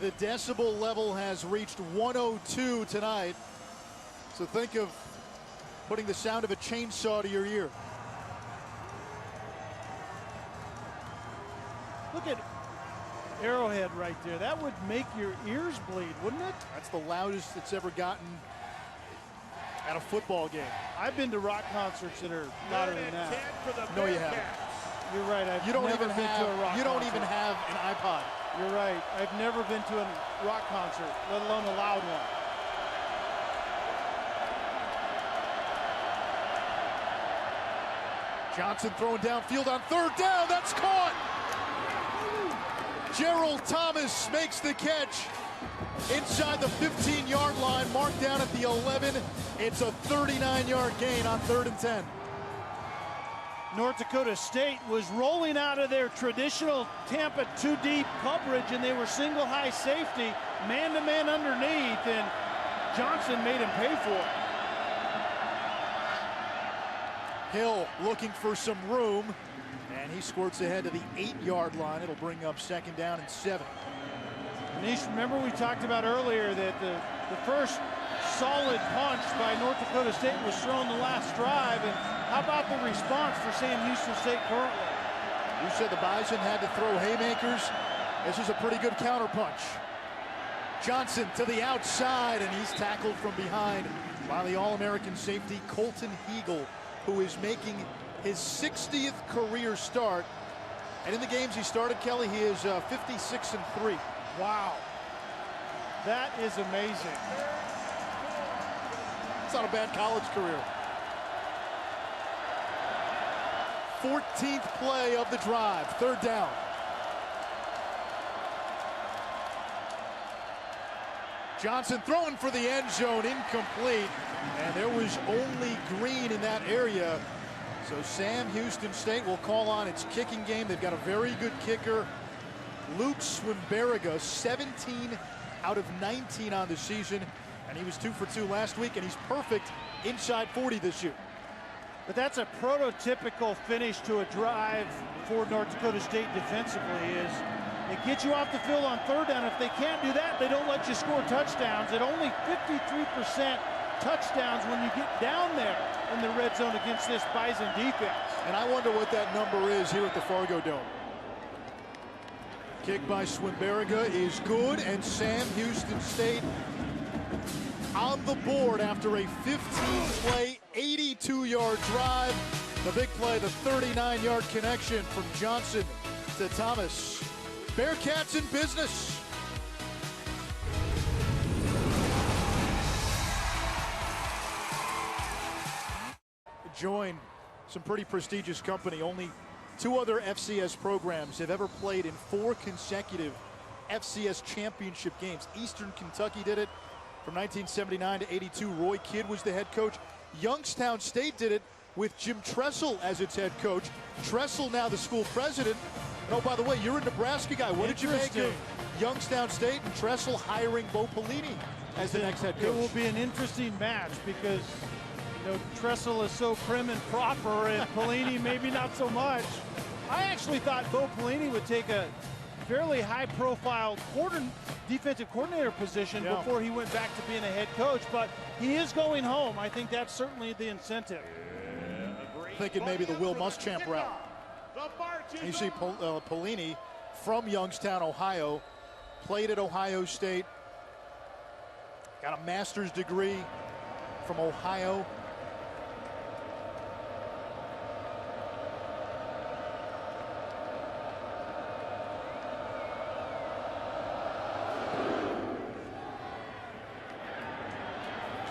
Speaker 1: The decibel level has reached 102 tonight. So think of putting the sound of a chainsaw to your ear.
Speaker 2: Look at Arrowhead right there. That would make your ears bleed, wouldn't it?
Speaker 1: That's the loudest it's ever gotten at a football game.
Speaker 2: I've been to rock concerts that are louder than that.
Speaker 1: No, you haven't.
Speaker 2: You're right. I've
Speaker 1: You don't
Speaker 2: never
Speaker 1: even
Speaker 2: been
Speaker 1: have.
Speaker 2: to a rock
Speaker 1: You don't
Speaker 2: concert.
Speaker 1: even have an iPod.
Speaker 2: You're right. I've never been to a rock concert, let alone a loud one.
Speaker 1: Johnson throwing downfield on third down. That's caught. Gerald Thomas makes the catch inside the 15-yard line, marked down at the 11. It's a 39-yard gain on 3rd and 10.
Speaker 2: North Dakota State was rolling out of their traditional Tampa two-deep coverage, and they were single high safety, man-to-man underneath, and Johnson made him pay for it.
Speaker 1: Hill looking for some room, and he squirts ahead to the 8-yard line. It'll bring up 2nd down and 7.
Speaker 2: Manish, remember we talked about earlier that the first solid punch by North Dakota State was thrown the last drive, and how about the response for Sam Houston State currently?
Speaker 1: You said the Bison had to throw haymakers. This is a pretty good counterpunch. Johnson to the outside, and he's tackled from behind by the All-American safety Colton Heagle, who is making his 60th career start. And in the games he started, Kelly, he is 56-3.
Speaker 2: Wow. That is amazing.
Speaker 1: It's not a bad college career. 14th play of the drive, 3rd down. Johnson throwing for the end zone, incomplete. And there was only green in that area. So Sam Houston State will call on its kicking game. They've got a very good kicker, Luke Swimberga, 17 out of 19 on the season. And he was 2 for 2 last week, and he's perfect inside 40 this year.
Speaker 2: But that's a prototypical finish to a drive for North Dakota State defensively. Is they get you off the field on 3rd down. If they can't do that, they don't let you score touchdowns. At only 53% touchdowns when you get down there in the red zone against this Bison defense.
Speaker 1: And I wonder what that number is here at the Fargo Dome. Kick by Swimberga is good, and Sam Houston State on the board after a 15-play, 82-yard drive. The big play, the 39-yard connection from Johnson to Thomas. Bearkats in business. Join some pretty prestigious company. Only 2 other FCS programs have ever played in 4 consecutive FCS championship games. Eastern Kentucky did it from 1979 to 82. Roy Kidd was the head coach. Youngstown State did it with Jim Tressel as its head coach. Tressel now the school president. And oh, by the way, you're a Nebraska guy. What did you make of Youngstown State and Tressel hiring Bo Pelini as the next head coach?
Speaker 2: It will be an interesting match because, you know, Tressel is so prim and proper, and Pelini maybe not so much. I actually thought Bo Pelini would take a fairly high-profile defensive coordinator position before he went back to being a head coach, but he is going home. I think that's certainly the incentive.
Speaker 1: Thinking maybe the Will Muschamp route. You see Pelini from Youngstown, Ohio, played at Ohio State, got a master's degree from Ohio.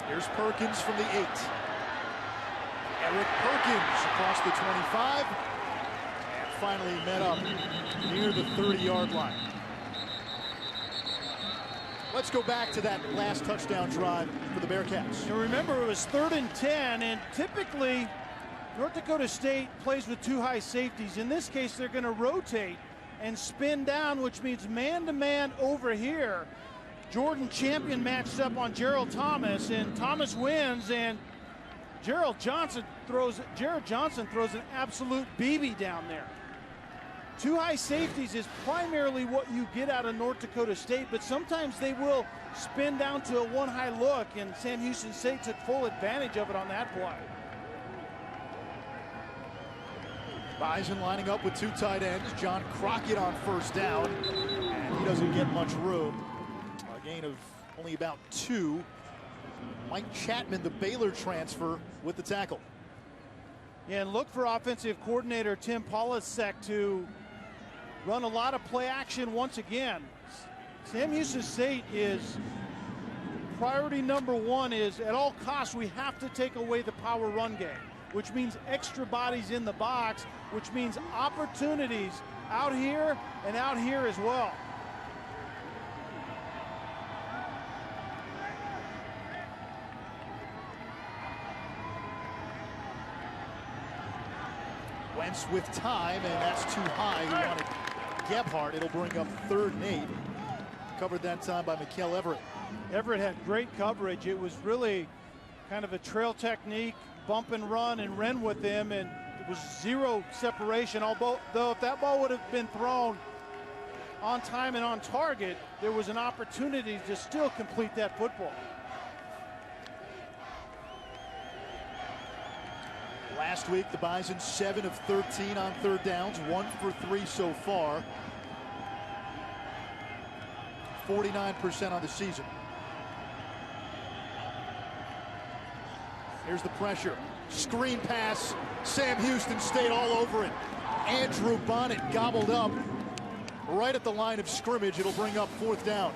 Speaker 1: Here's Perkins from the 8. Eric Perkins across the 25. And finally met up near the 30-yard line. Let's go back to that last touchdown drive for the Bearkats.
Speaker 2: You remember, it was 3rd and 10, and typically North Dakota State plays with 2 high safeties. In this case, they're going to rotate and spin down, which means man-to-man over here. Jordan Champion matched up on Gerald Thomas, and Thomas wins, and Jared Johnson throws an absolute BB down there. Two high safeties is primarily what you get out of North Dakota State, but sometimes they will spin down to a one high look, and Sam Houston State took full advantage of it on that play.
Speaker 1: Bison lining up with two tight ends. John Crockett on first down, and he doesn't get much room. A gain of only about 2. Mike Chapman, the Baylor transfer, with the tackle.
Speaker 2: Yeah, and look for offensive coordinator Tim Polasek to run a lot of play action once again. Sam Houston State is priority number 1 is at all costs we have to take away the power run game, which means extra bodies in the box, which means opportunities out here and out here as well.
Speaker 1: Wentz with time, and that's too high. He wanted Gebhardt. It'll bring up 3rd and 8. Covered that time by Mikael Everett.
Speaker 2: Everett had great coverage. It was really kind of a trail technique, bump and run, and ran with him, and it was 0 separation. Although if that ball would have been thrown on time and on target, there was an opportunity to still complete that football.
Speaker 1: Last week, the Bison 7 of 13 on 3rd downs, 1 for 3 so far. 49% on the season. Here's the pressure. Screen pass. Sam Houston State all over it. Andrew Bonnet gobbled up right at the line of scrimmage. It'll bring up 4th down.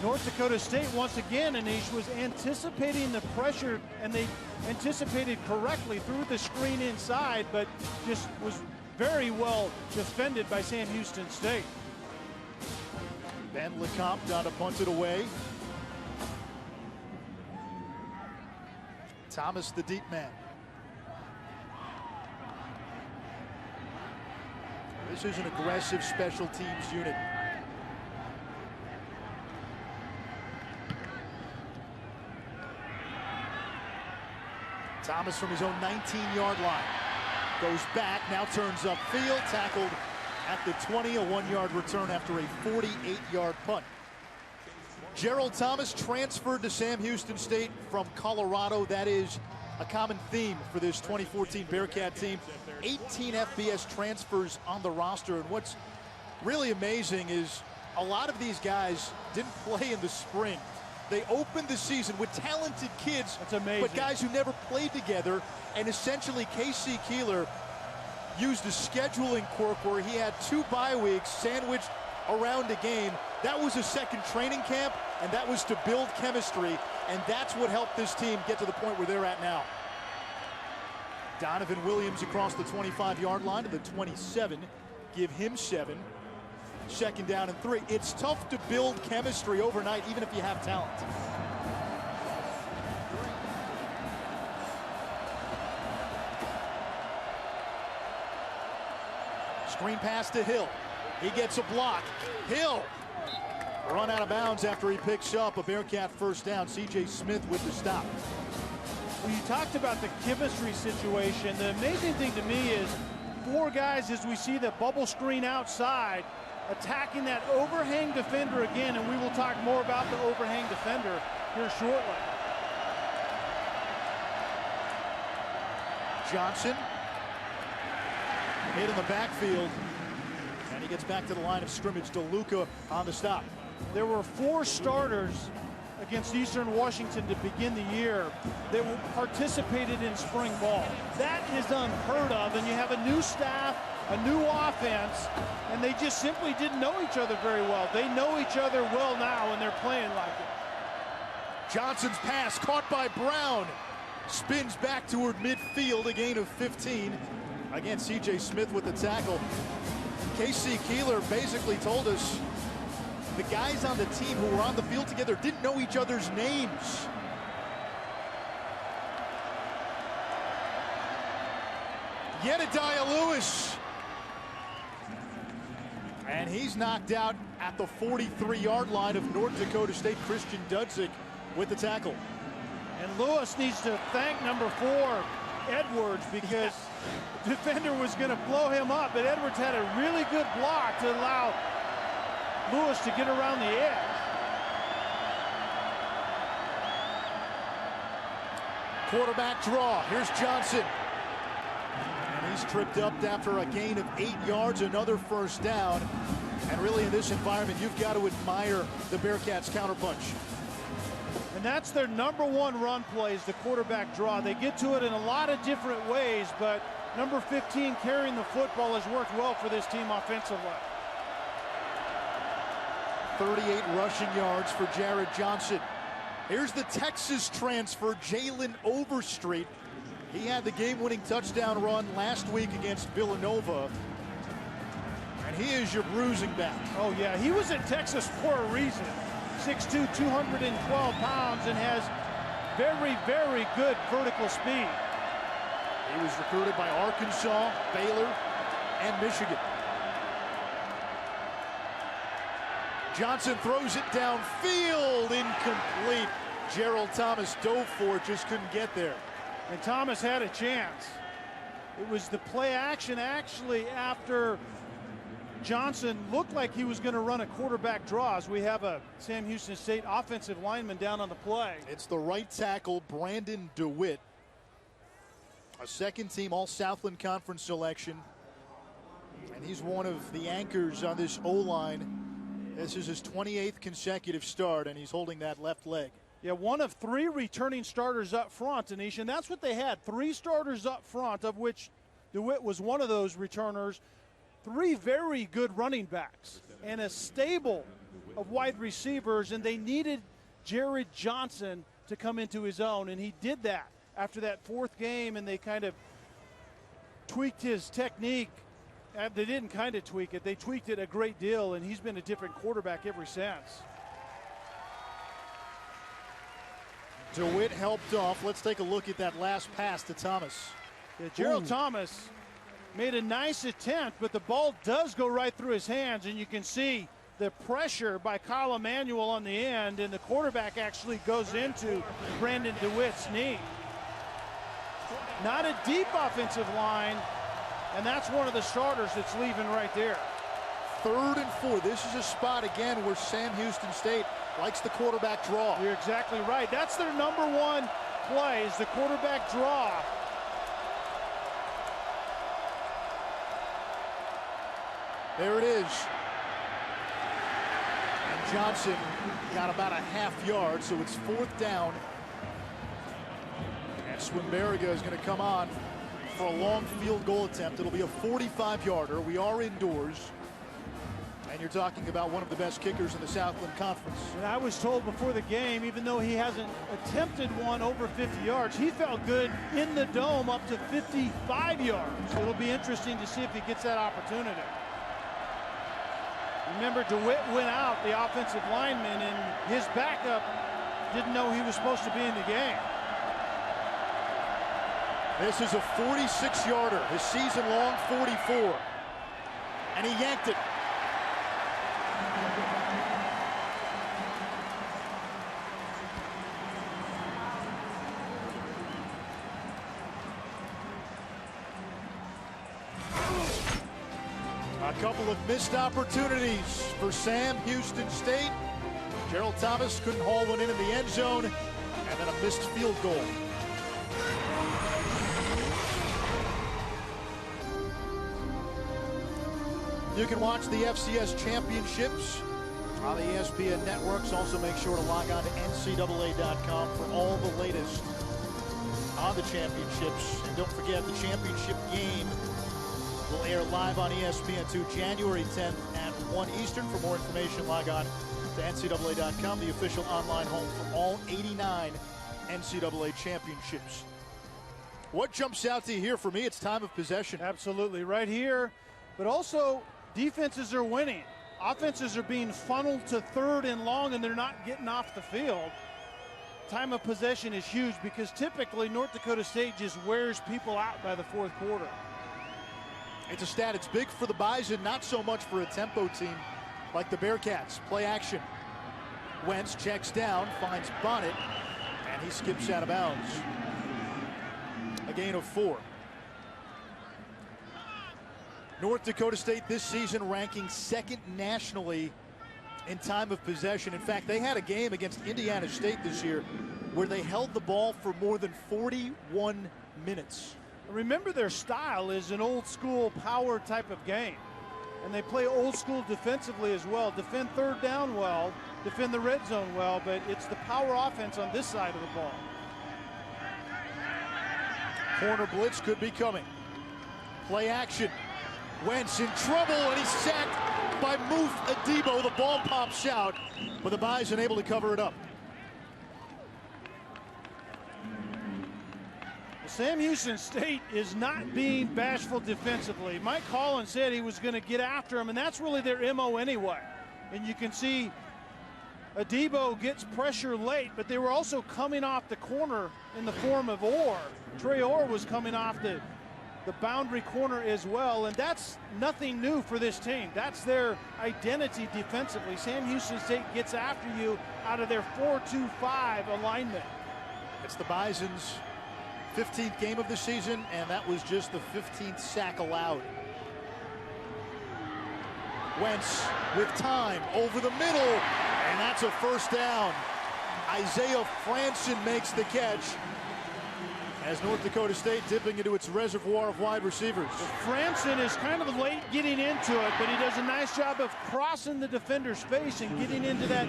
Speaker 2: North Dakota State, once again, Anish, was anticipating the pressure, and they anticipated correctly through the screen inside, but just was very well defended by Sam Houston State.
Speaker 1: Ben Lecomte down to punt it away. Thomas, the deep man. This is an aggressive special teams unit. Thomas from his own 19-yard line. Goes back, now turns upfield, tackled at the 20, a 1-yard return after a 48-yard punt. Gerald Thomas transferred to Sam Houston State from Colorado. That is a common theme for this 2014 Bearcat team. 18 FBS transfers on the roster, and what's really amazing is a lot of these guys didn't play in the spring. They opened the season with talented kids,
Speaker 2: that's amazing,
Speaker 1: but guys who never played together, and essentially K.C. Keeler used a scheduling quirk where he had 2 bye weeks sandwiched around a game. That was a second training camp, and that was to build chemistry, and that's what helped this team get to the point where they're at now. Donovan Williams across the 25-yard line to the 27. Give him 7. 2nd down and 3. It's tough to build chemistry overnight, even if you have talent. Screen pass to Hill. He gets a block. Hill run out of bounds after he picks up a Bearcat 1st down. C.J. Smith with the stop.
Speaker 2: Well, you talked about the chemistry situation. The amazing thing to me is 4 guys, as we see the bubble screen outside, attacking that overhang defender again, and we will talk more about the overhang defender here shortly. Johnson
Speaker 1: hit in the backfield, and he gets back to the line of scrimmage. DeLuca on the stop.
Speaker 2: There were 4 starters against Eastern Washington to begin the year that participated in spring ball. That is unheard of, and you have a new staff, a new offense, and they just simply didn't know each other very well. They know each other well now, and they're playing like it.
Speaker 1: Johnson's pass caught by Brown. Spins back toward midfield, a gain of 15. Again, C.J. Smith with the tackle. K.C. Keeler basically told us the guys on the team who were on the field together didn't know each other's names. Jedediah Lewis. And he's knocked out at the 43-yard line of North Dakota State. Christian Dudzik with the tackle.
Speaker 2: And Lewis needs to thank number 4, Edwards, because defender was going to blow him up, but Edwards had a really good block to allow Lewis to get around the edge.
Speaker 1: Quarterback draw. Here's Johnson. And he's tripped up after a gain of 8 yards, another first down. And really in this environment, you've got to admire the Bearkats counterpunch.
Speaker 2: And that's their #1 run play, is the quarterback draw. They get to it in a lot of different ways, but number 15 carrying the football has worked well for this team offensively.
Speaker 1: 38 rushing yards for Jared Johnson. Here's the Texas transfer, Jalen Overstreet. He had the game-winning touchdown run last week against Villanova. And he is your bruising back.
Speaker 2: Oh, yeah, he was in Texas for a reason. 6'2", 212 pounds, and has very, very good vertical speed.
Speaker 1: He was recruited by Arkansas, Baylor, and Michigan. Johnson throws it downfield, incomplete. Gerald Thomas dove for it, just couldn't get there.
Speaker 2: And Thomas had a chance. It was the play action actually after Johnson looked like he was going to run a quarterback draw, as we have a Sam Houston State offensive lineman down on the play.
Speaker 1: It's the right tackle, Brandon DeWitt. A second-team All-Southland Conference selection. And he's one of the anchors on this O-line. This is his 28th consecutive start, and he's holding that left leg.
Speaker 2: Yeah, one of 3 returning starters up front, Anish, and that's what they had. 3 starters up front, of which DeWitt was one of those returners. 3 very good running backs and a stable of wide receivers, and they needed Jared Johnson to come into his own, and he did that after that 4th game, and they kind of tweaked his technique. They didn't kind of tweak it. They tweaked it a great deal, and he's been a different quarterback ever since.
Speaker 1: DeWitt helped off. Let's take a look at that last pass to Thomas.
Speaker 2: Yeah, Gerald Thomas made a nice attempt, but the ball does go right through his hands, and you can see the pressure by Kyle Emanuel on the end, and the quarterback actually goes into Brandon DeWitt's knee. Not a deep offensive line, and that's one of the starters that's leaving right there.
Speaker 1: 3rd and 4. This is a spot, again, where Sam Houston State likes the quarterback draw.
Speaker 2: You're exactly right. That's their #1 play, is the quarterback draw.
Speaker 1: There it is. And Johnson got about a ½ yard, so it's 4th down. And Swinberga is going to come on for a long field goal attempt. It'll be a 45-yarder. We are indoors. And you're talking about one of the best kickers in the Southland Conference.
Speaker 2: And I was told before the game, even though he hasn't attempted one over 50 yards, he felt good in the dome up to 55 yards. It'll be interesting to see if he gets that opportunity. Remember, DeWitt went out, the offensive lineman, and his backup didn't know he was supposed to be in the game.
Speaker 1: This is a 46-yarder, his season-long 44. And he yanked it. A couple of missed opportunities for Sam Houston State. Gerald Thomas couldn't haul one in the end zone, and then a missed field goal. You can watch the FCS championships on the ESPN networks. Also make sure to log on to NCAA.com for all the latest on the championships. And don't forget, the championship game will air live on ESPN2 January 10th at 1 Eastern. For more information, log on to NCAA.com, the official online home for all 89 NCAA championships. What jumps out to you here for me? It's time of possession.
Speaker 2: Absolutely, right here. But also, defenses are winning. Offenses are being funneled to 3rd and long, and they're not getting off the field. Time of possession is huge because typically North Dakota State just wears people out by the 4th quarter.
Speaker 1: It's a stat. It's big for the Bison, not so much for a tempo team like the Bearkats. Play action. Wentz checks down, finds Bonnet, and he skips out of bounds. A gain of 4. North Dakota State this season ranking second nationally in time of possession. In fact, they had a game against Indiana State this year where they held the ball for more than 41 minutes.
Speaker 2: Remember, their style is an old school power type of game. And they play old school defensively as well. Defend third down well, defend the red zone well, but it's the power offense on this side of the ball.
Speaker 1: Corner blitz could be coming. Play action. Wentz in trouble, and he's sacked by Muth Adebo. The ball pops out, but the Bison able to cover it up.
Speaker 2: Sam Houston State is not being bashful defensively. Mike Collins said he was going to get after him, and that's really their MO anyway. And you can see Adebo gets pressure late, but they were also coming off the corner in the form of Orr. Trey Orr was coming off the boundary corner as well, and that's nothing new for this team. That's their identity defensively. Sam Houston State gets after you out of their 4-2-5 alignment.
Speaker 1: It's the Bison's 15th game of the season, and that was just the 15th sack allowed. Wentz with time over the middle, and that's a first down. Isaiah Franson makes the catch as North Dakota State dipping into its reservoir of wide receivers.
Speaker 2: Franson is kind of late getting into it, but he does a nice job of crossing the defender's face and getting into that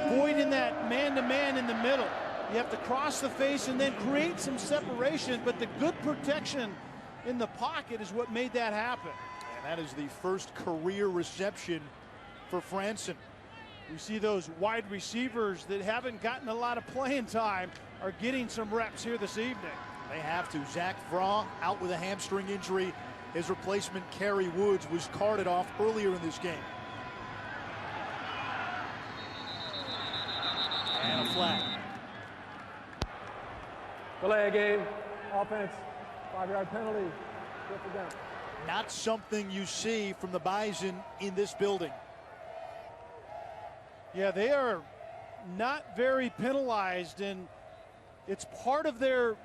Speaker 2: void in that man-to-man in the middle. You have to cross the face and then create some separation, but the good protection in the pocket is what made that happen.
Speaker 1: And that is the first career reception for Franson.
Speaker 2: You see those wide receivers that haven't gotten a lot of playing time are getting some reps here this evening.
Speaker 1: They have to. Zach Vraw out with a hamstring injury. His replacement, Kerry Woods, was carted off earlier in this game. And a flag.
Speaker 3: Delay game. Offense. 5-yard penalty. Fifth down.
Speaker 1: Not something you see from the Bison in this building.
Speaker 2: Yeah, they are not very penalized, and it's part of their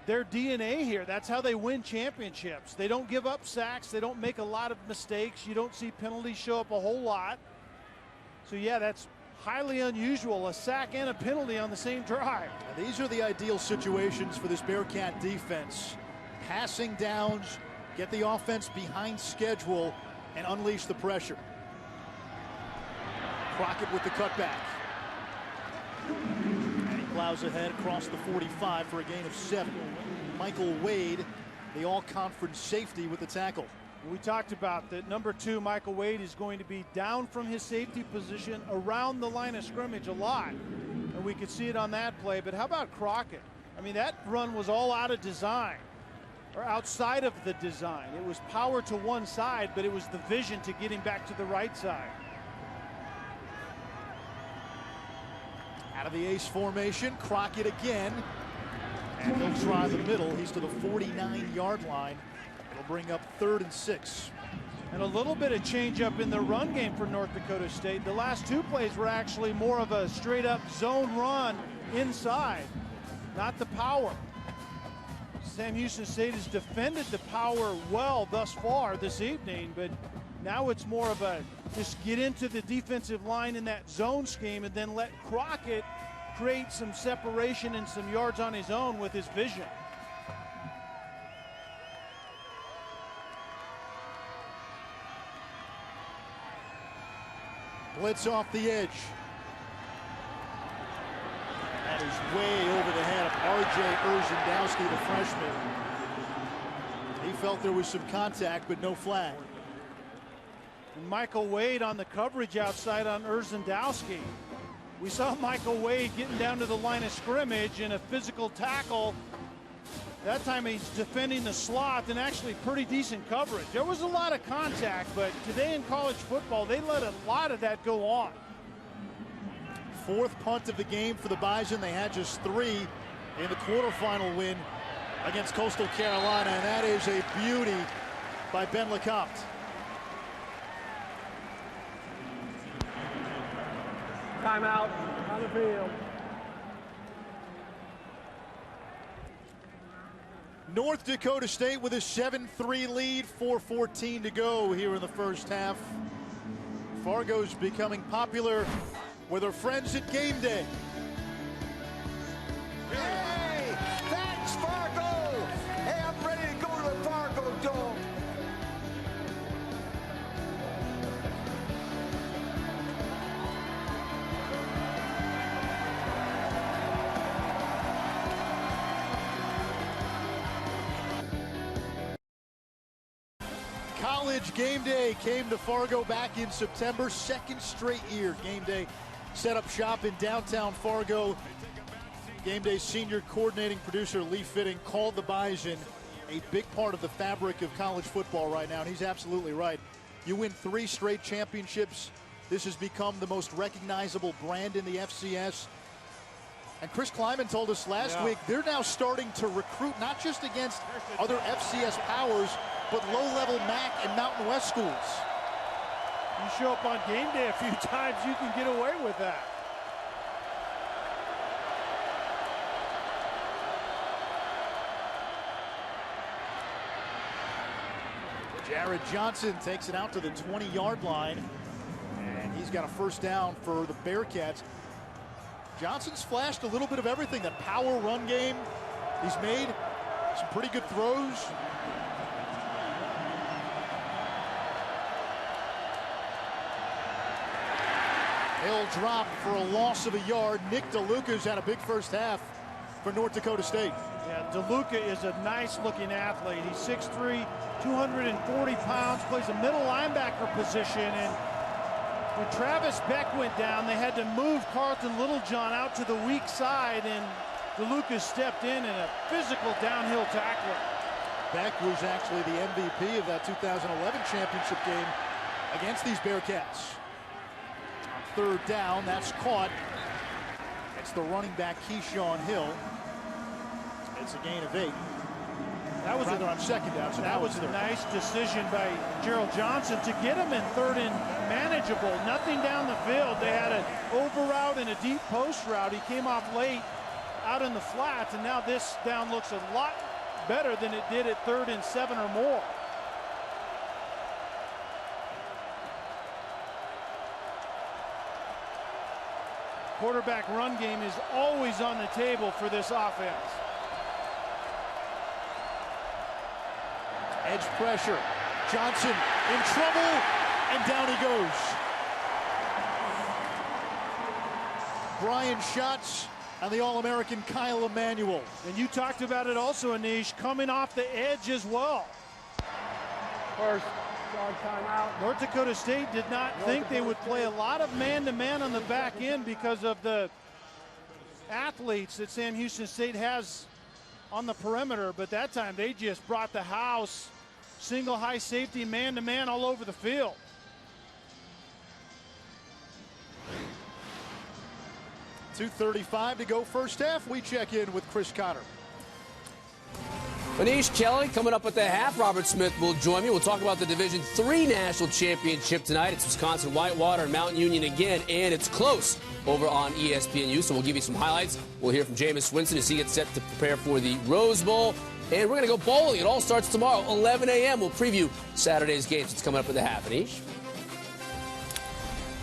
Speaker 2: DNA here. That's how they win championships. They don't give up sacks. They don't make a lot of mistakes. You don't see penalties show up a whole lot. So, yeah, that's highly unusual, a sack and a penalty on the same drive.
Speaker 1: Now, these are the ideal situations for this Bearcat defense. Passing downs, get the offense behind schedule, and unleash the pressure. Crockett with the cutback. And he plows ahead across the 45 for a gain of 7. Michael Wade, the all-conference safety, with the tackle.
Speaker 2: We talked about that number 2, Michael Wade, is going to be down from his safety position around the line of scrimmage a lot. And we could see it on that play. But how about Crockett? I mean, that run was all out of design, or outside of the design. It was power to one side, but it was the vision to get him back to the right side.
Speaker 1: Out of the ace formation, Crockett again. And he'll try the middle. He's to the 49-yard line. It'll bring up 3rd and 6.
Speaker 2: And a little bit of change up in the run game for North Dakota State. The last 2 plays were actually more of a straight up zone run inside, not the power. Sam Houston State has defended the power well thus far this evening, but now it's more of a just get into the defensive line in that zone scheme and then let Crockett create some separation and some yards on his own with his vision.
Speaker 1: Blitz off the edge. That is way over the head of R.J. Urzendowski, the freshman. He felt there was some contact, but no flag.
Speaker 2: And Michael Wade on the coverage outside on Urzendowski. We saw Michael Wade getting down to the line of scrimmage in a physical tackle. That time he's defending the slot and actually pretty decent coverage. There was a lot of contact, but today in college football, they let a lot of that go on.
Speaker 1: 4th punt of the game for the Bison. They had just 3 in the quarterfinal win against Coastal Carolina, and that is a beauty by Ben LeCompte.
Speaker 3: Timeout on the field.
Speaker 1: North Dakota State with a 7-3 lead, 4:14 to go here in the first half. Fargo's becoming popular with her friends at game day.
Speaker 5: Hey, thanks, Fargo! Hey, I'm ready to go to the Fargo Dome.
Speaker 1: College game day came to Fargo back in September, second straight year. Game day set up shop in downtown Fargo. Game day senior coordinating producer Lee Fitting called the Bison a big part of the fabric of college football right now, and he's absolutely right. You win 3 straight championships. This has become the most recognizable brand in the FCS. And Chris Kleiman told us last week they're now starting to recruit not just against other FCS powers, but low-level MAC and Mountain West schools.
Speaker 2: You show up on game day a few times, you can get away with that.
Speaker 1: Jared Johnson takes it out to the 20-yard line, and he's got a first down for the Bearkats. Johnson's flashed a little bit of everything. That power run game. He's made some pretty good throws. He'll drop for a loss of a yard. Nick DeLuca's had a big first half for North Dakota State.
Speaker 2: Yeah, DeLuca is a nice-looking athlete. He's 6'3", 240 pounds, plays a middle linebacker position, and when Travis Beck went down, they had to move Carlton Littlejohn out to the weak side, and DeLuca stepped in a physical downhill tackler.
Speaker 1: Beck was actually the MVP of that 2011 championship game against these Bearcats. On third down, that's caught. It's the running back Keyshawn Hill. It's a gain of 8. That was on second down. So
Speaker 2: that was a nice decision by Gerald Johnson to get him in third and manageable. Nothing down the field. They had an over route and a deep post route. He came off late out in the flats, and now this down looks a lot better than it did at 3rd and 7 or more. Quarterback run game is always on the table for this offense.
Speaker 1: Edge pressure. Johnson in trouble, and down he goes. Brian Schatz and the All-American Kyle Emanuel.
Speaker 2: And you talked about it also, Anish, coming off the edge as well.
Speaker 3: First yard timeout.
Speaker 2: North Dakota State did not think they would play a lot of man-to-man on the back end because of the athletes that Sam Houston State has on the perimeter, but that time they just brought the house, single high safety, man-to-man all over the field.
Speaker 1: .235 to go first half. We check in with Chris Cotter.
Speaker 6: Anish, Kelly, coming up at the half. Robert Smith will join me. We'll talk about the Division III National Championship tonight. It's Wisconsin Whitewater and Mountain Union again, and it's close over on ESPNU, so we'll give you some highlights. We'll hear from Jameis Winston as he gets set to prepare for the Rose Bowl, and we're going to go bowling. It all starts tomorrow, 11 a.m. We'll preview Saturday's games. It's coming up at the half. Anish?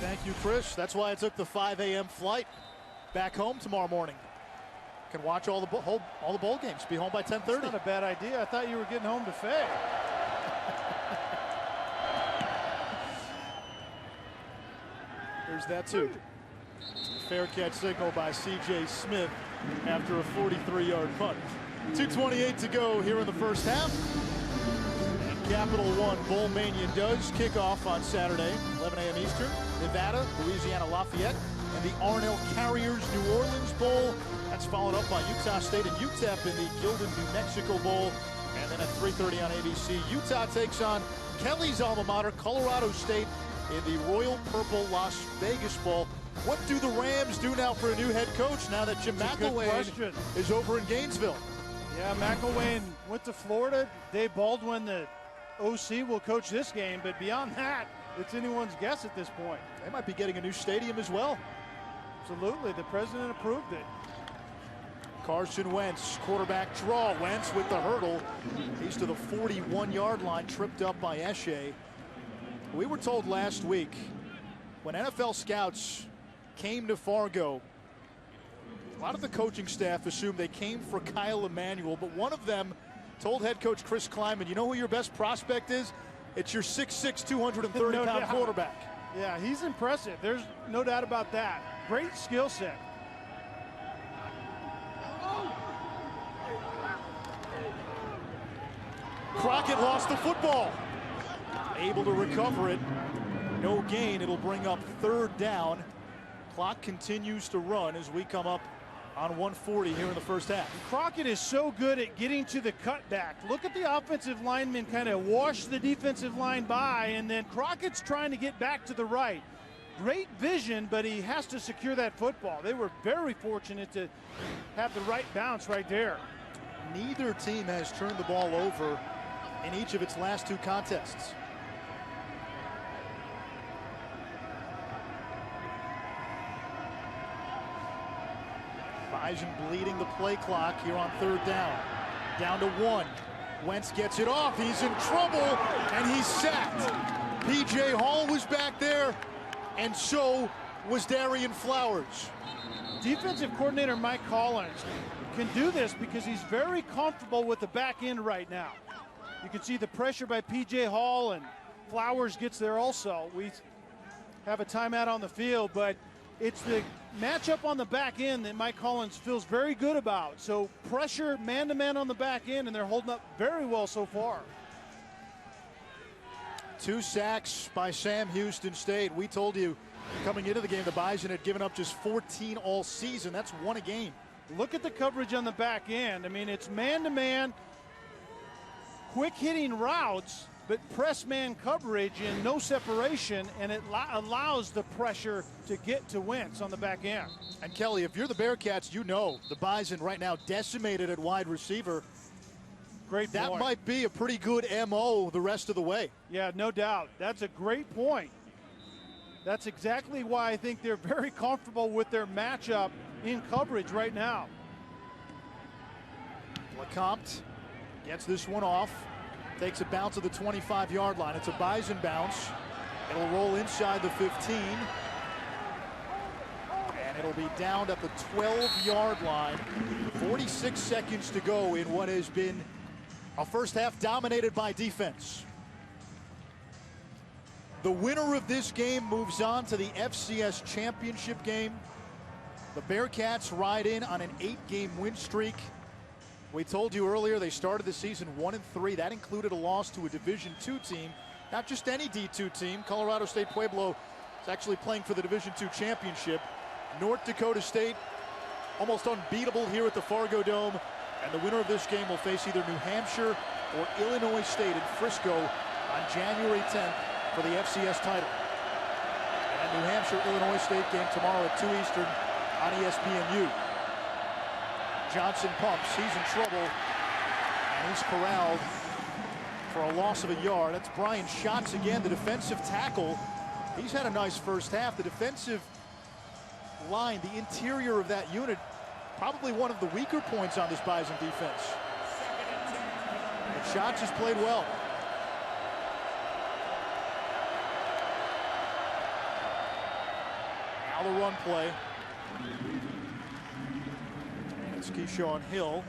Speaker 1: Thank you, Chris. That's why I took the 5 a.m. flight back home tomorrow morning. Can watch all the bowl games. Be home by 10:30.
Speaker 2: That's not a bad idea. I thought you were getting home to Faye.
Speaker 1: There's that too. Fair catch signal by C.J. Smith after a 43-yard punt. 2:28 to go here in the first half. And Capital One Bowl Mania does kick off on Saturday, 11 a.m. Eastern. Nevada, Louisiana Lafayette, and the Arnell Carriers New Orleans Bowl. That's followed up by Utah State and UTEP in the Gildan, New Mexico Bowl. And then at 3:30 on ABC, Utah takes on Kelly's alma mater, Colorado State, in the Royal Purple Las Vegas Bowl. What do the Rams do now for a new head coach now that Jim McElwain is over in Gainesville?
Speaker 2: Yeah, McElwain went to Florida. Dave Baldwin, the OC, will coach this game, but beyond that, it's anyone's guess at this point.
Speaker 1: They might be getting a new stadium as well.
Speaker 2: Absolutely, the president approved it.
Speaker 1: Carson Wentz, quarterback draw. Wentz with the hurdle. He's to the 41-yard line, tripped up by Eshe. We were told last week when NFL scouts came to Fargo, a lot of the coaching staff assumed they came for Kyle Emanuel, but one of them told head coach Chris Kleiman, you know who your best prospect is? It's your 6'6", 230-pound quarterback.
Speaker 2: Yeah, he's impressive. There's no doubt about that. Great skill set.
Speaker 1: Crockett lost the football. Able to recover it. No gain. It'll bring up 3rd down. Clock continues to run as we come up on 1:40 here in the first half.
Speaker 2: Crockett is so good at getting to the cutback. Look at the offensive lineman kind of wash the defensive line by, and then Crockett's trying to get back to the right. Great vision, but he has to secure that football. They were very fortunate to have the right bounce right there.
Speaker 1: Neither team has turned the ball over in each of its last 2 contests. Bison bleeding the play clock here on 3rd down. Down to 1. Wentz gets it off. He's in trouble, and he's sacked. P.J. Hall was back there, and so was Darian Flowers.
Speaker 2: Defensive coordinator Mike Collins can do this because he's very comfortable with the back end right now. You can see the pressure by P.J. Hall, and Flowers gets there also. We have a timeout on the field, but it's the matchup on the back end that Mike Collins feels very good about. So pressure man-to-man on the back end, and they're holding up very well so far.
Speaker 1: 2 sacks by Sam Houston State. We told you coming into the game the Bison had given up just 14 all season. That's 1 a game.
Speaker 2: Look at the coverage on the back end. I mean, it's man-to-man, quick hitting routes, but press man coverage and no separation, and it allows the pressure to get to Wentz on the back end.
Speaker 1: And Kelly, if you're the Bearkats, you know the Bison right now decimated at wide receiver.
Speaker 2: Great point.
Speaker 1: That might be a pretty good MO the rest of the way.
Speaker 2: Yeah, no doubt. That's a great point. That's exactly why I think they're very comfortable with their matchup in coverage right now.
Speaker 1: LeCompte gets this one off. Takes a bounce at the 25-yard line. It's a Bison bounce. It'll roll inside the 15. And it'll be down at the 12-yard line. 46 seconds to go in what has been a first half dominated by defense. The winner of this game moves on to the FCS championship game. The Bearkats ride in on an 8-game win streak. We told you earlier they started the season 1-3. That included a loss to a Division II team, not just any D2 team. Colorado State Pueblo is actually playing for the Division II championship. North Dakota State almost unbeatable here at the Fargo Dome, and the winner of this game will face either New Hampshire or Illinois State in Frisco on January 10th for the FCS title. And New Hampshire Illinois State game tomorrow at 2 Eastern on ESPNU. Johnson pumps, he's in trouble, and he's corralled for a loss of a yard. That's Brian Schatz again, the defensive tackle. He's had a nice first half. The defensive line, the interior of that unit, probably one of the weaker points on this Bison defense. But Schatz has played well. Now the run play. It's Keyshawn Hill.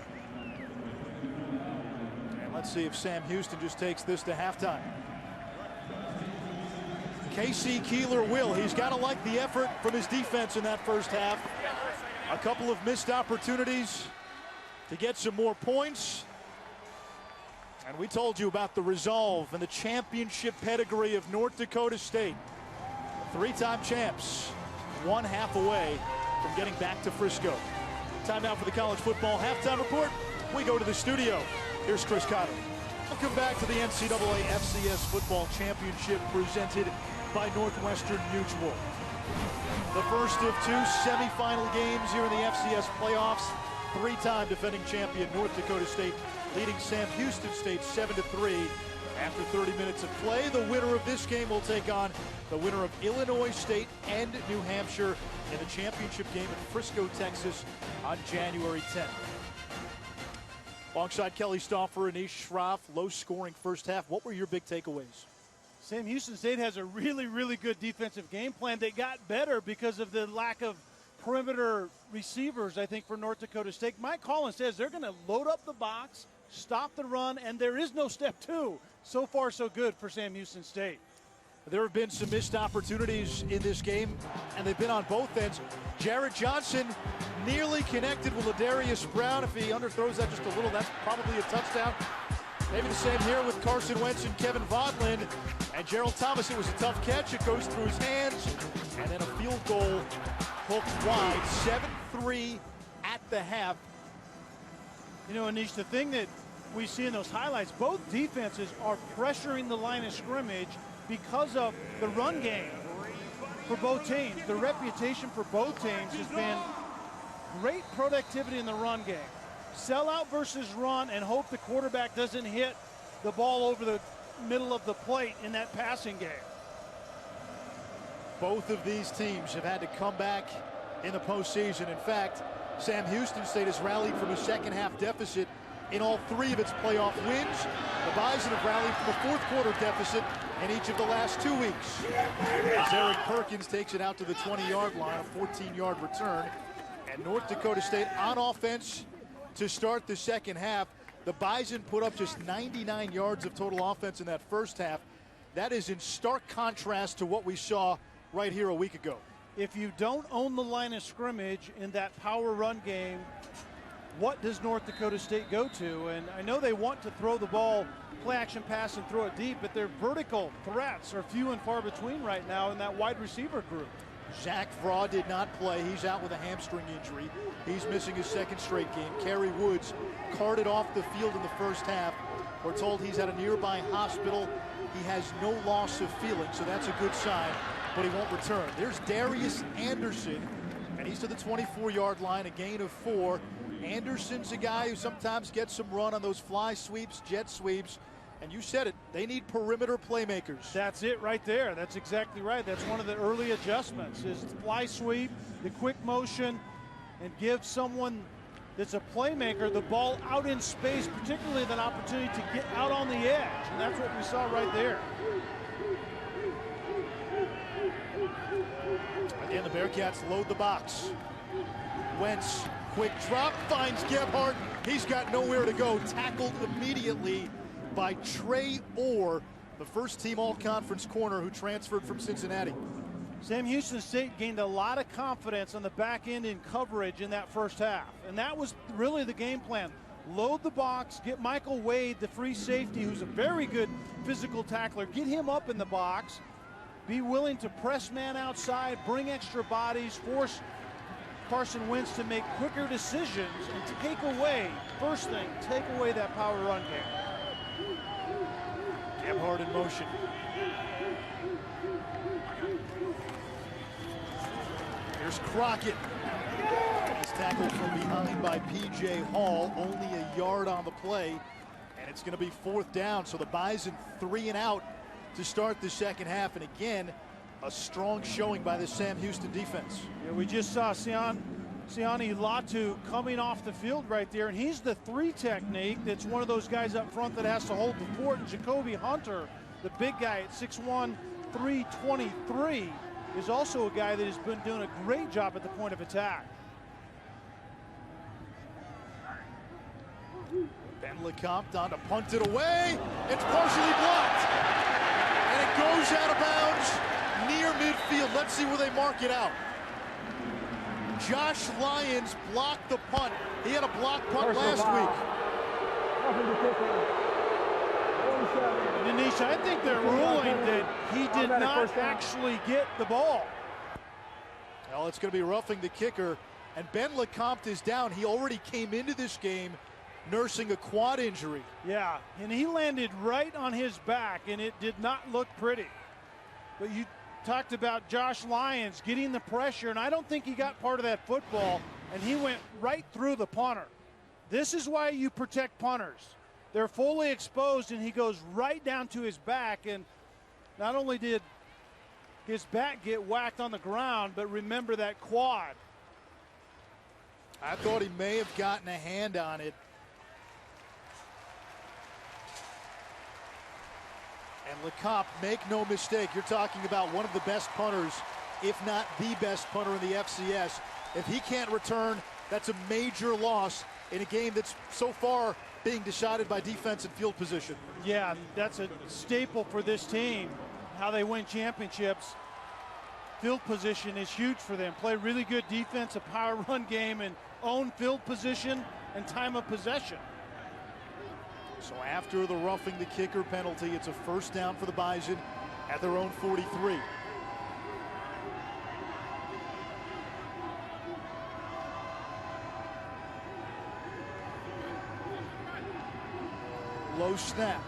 Speaker 1: And let's see if Sam Houston just takes this to halftime. Casey Keeler will. He's got to like the effort from his defense in that first half. A couple of missed opportunities to get some more points. And we told you about the resolve and the championship pedigree of North Dakota State. 3-time champs, 1 half away from getting back to Frisco. Time now for the college football halftime report. We go to the studio. Here's Chris Cotter. Welcome back to the NCAA FCS Football Championship presented by Northwestern Mutual. The first of 2 semifinal games here in the FCS playoffs. 3-time defending champion North Dakota State leading Sam Houston State 7-3 After 30 minutes of play, the winner of this game will take on the winner of Illinois State and New Hampshire in the championship game in Frisco, Texas on January 10th. Alongside Kelly Stauffer and Ish Schroff, low-scoring first half. What were your big takeaways?
Speaker 2: Sam Houston State has a really good defensive game plan. They got better because of the lack of perimeter receivers, I think, for North Dakota State. Mike Collins says they're going to load up the box, stop the run, and there is no step two. So far, so good for Sam Houston State.
Speaker 1: There have been some missed opportunities in this game, and they've been on both ends. Jared Johnson nearly connected with Ladarius Brown. If he underthrows that just a little, that's probably a touchdown. Maybe the same here with Carson Wentz and Kevin Vodlin. And Gerald Thomas, it was a tough catch. It goes through his hands. And then a field goal hooked wide. 7-3 at the half.
Speaker 2: You know, Anish, the thing that we see in those highlights, both defenses are pressuring the line of scrimmage because of the run game for both teams. The reputation for both teams has been great productivity in the run game. Sell out versus run and hope the quarterback doesn't hit the ball over the middle of the plate in that passing game.
Speaker 1: Both of these teams have had to come back in the postseason. In fact, Sam Houston State has rallied from a second half deficit in all three of its playoff wins. The Bison have rallied from a fourth quarter deficit in each of the last 2 weeks. As Eric Perkins takes it out to the 20-yard line, a 14-yard return. And North Dakota State on offense to start the second half. The Bison put up just 99 yards of total offense in that first half. That is in stark contrast to what we saw right here a week ago.
Speaker 2: If you don't own the line of scrimmage in that power run game, what does North Dakota State go to? And I know they want to throw the ball, play action pass and throw it deep, but their vertical threats are few and far between right now in that wide receiver group.
Speaker 1: Zach Vraw did not play. He's out with a hamstring injury. He's missing his second straight game. Kerry Woods carted off the field in the first half. We're told he's at a nearby hospital. He has no loss of feeling, so that's a good sign, but he won't return. There's Darius Anderson, and he's to the 24-yard line, a gain of 4. Anderson's a guy who sometimes gets some run on those fly sweeps, jet sweeps, and you said it, they need perimeter playmakers.
Speaker 2: That's it right there. That's exactly right. That's one of the early adjustments is the fly sweep, the quick motion, and give someone that's a playmaker the ball out in space, particularly that opportunity to get out on the edge. And that's what we saw right there.
Speaker 1: Again, the Bearkats load the box. Wentz, quick drop, finds Gebhardt. He's got nowhere to go. Tackled immediately by Trey Orr, the first-team all-conference corner who transferred from Cincinnati.
Speaker 2: Sam Houston State gained a lot of confidence on the back end in coverage in that first half. And that was really the game plan. Load the box, get Michael Wade, the free safety, who's a very good physical tackler, get him up in the box, be willing to press man outside, bring extra bodies, force Carson Wentz to make quicker decisions and take away, first thing, take away that power run game.
Speaker 1: Gebhardt in motion. Here's Crockett. It's tackled from behind by P.J. Hall. Only a yard on the play. And it's going to be 4th down. So the Bison 3 and out to start the second half. And again, a strong showing by the Sam Houston defense.
Speaker 2: Yeah, we just saw Siani Latu coming off the field right there, and he's the 3 technique. That's one of those guys up front that has to hold the fort. And Jacoby Hunter, the big guy at 6'1", 323, is also a guy that has been doing a great job at the point of attack.
Speaker 1: Ben LeCompte on to punt it away. It's partially blocked. And it goes out of bounds near midfield. Let's see where they mark it out. Josh Lyons blocked the punt. He had a block punt last week.
Speaker 2: Denise, I think they're ruling that he did not actually get the ball.
Speaker 1: Well, it's going to be roughing the kicker. And Ben LeCompte is down. He already came into this game nursing a quad injury.
Speaker 2: Yeah, and he landed right on his back, and it did not look pretty. But you talked about Josh Lyons getting the pressure, and I don't think he got part of that football, and he went right through the punter. This is why you protect punters. they're fully exposed, and he goes right down to his back. And not only did his back get whacked on the ground, but remember that quad.
Speaker 1: I thought he may have gotten a hand on it. And LeCompte, make no mistake, you're talking about one of the best punters, if not the best punter in the FCS. If he can't return, that's a major loss in a game that's so far being decided by defense and field position.
Speaker 2: Yeah, that's a staple for this team, how they win championships. Field position is huge for them. Play really good defense, a power run game, and own field position and time of possession.
Speaker 1: So after the roughing the kicker penalty, it's a first down for the Bison at their own 43. Low snap.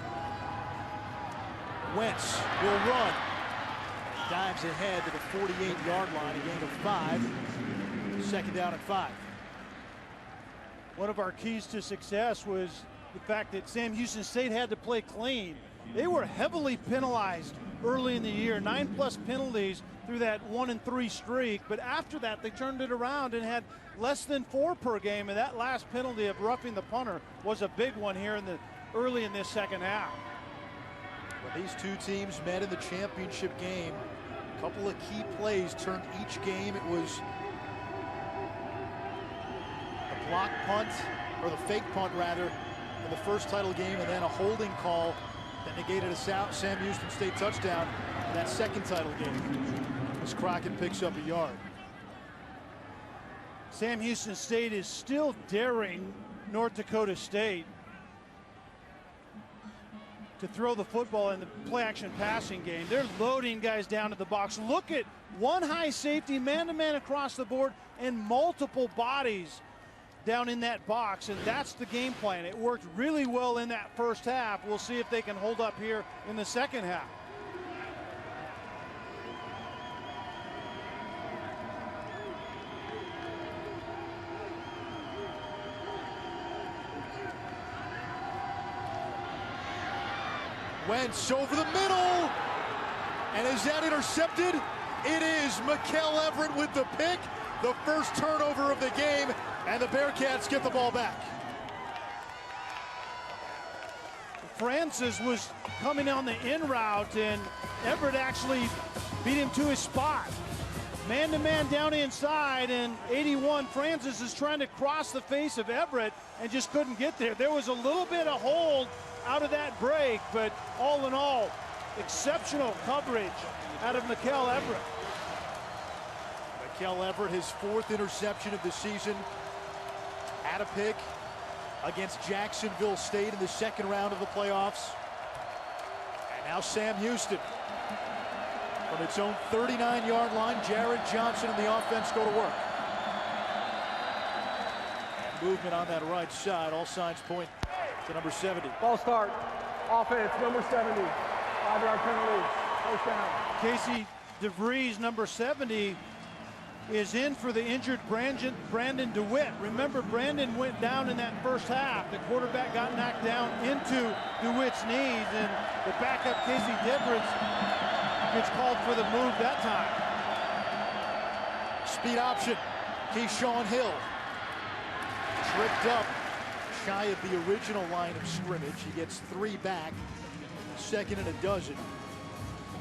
Speaker 1: Wentz will run. Dives ahead to the 48-yard line, a gain of 5. Second down and 5.
Speaker 2: One of our keys to success was the fact that Sam Houston State had to play clean. They were heavily penalized early in the year, 9+ penalties through that 1-3 streak. But after that, they turned it around and had less than 4 per game. And that last penalty of roughing the punter was a big one here early in this second half.
Speaker 1: When these two teams met in the championship game, a couple of key plays turned each game. It was the block punt, or the fake punt rather, in the first title game, and then a holding call that negated a Sam Houston State touchdown in that second title game, as Crockett picks up a yard.
Speaker 2: Sam Houston State is still daring North Dakota State to throw the football in the play-action passing game. They're loading guys down to the box. Look at one high safety, man-to-man across the board, and multiple bodies down in that box, and that's the game plan. It worked really well in that first half. We'll see if they can hold up here in the second half.
Speaker 1: Wentz over the middle, and is that intercepted? It is. Mikel Everett with the pick, the first turnover of the game, and the Bearkats get the ball back.
Speaker 2: Francis was coming on the in route, and Everett actually beat him to his spot. Man-to-man down inside, and 81 Francis is trying to cross the face of Everett and just couldn't get there. There was a little bit of hold out of that break, but all in all, exceptional coverage out of Mikel Everett.
Speaker 1: Mikel Everett, his 4th interception of the season, had a pick against Jacksonville State in the second round of the playoffs. And now Sam Houston, from its own 39-yard line, Jared Johnson and the offense go to work. And movement on that right side, all signs point to number 70.
Speaker 3: Ball start. Offense, number 70. 5-yard penalty. First down.
Speaker 2: Casey DeVries, number 70, is in for the injured Brandon DeWitt. Remember, Brandon went down in that first half. The quarterback got knocked down into DeWitt's knees, and the backup Casey DeVries gets called for the move that time.
Speaker 1: Speed option. Keyshawn Hill tripped up shy of the original line of scrimmage. He gets 3 back, 2nd and a dozen.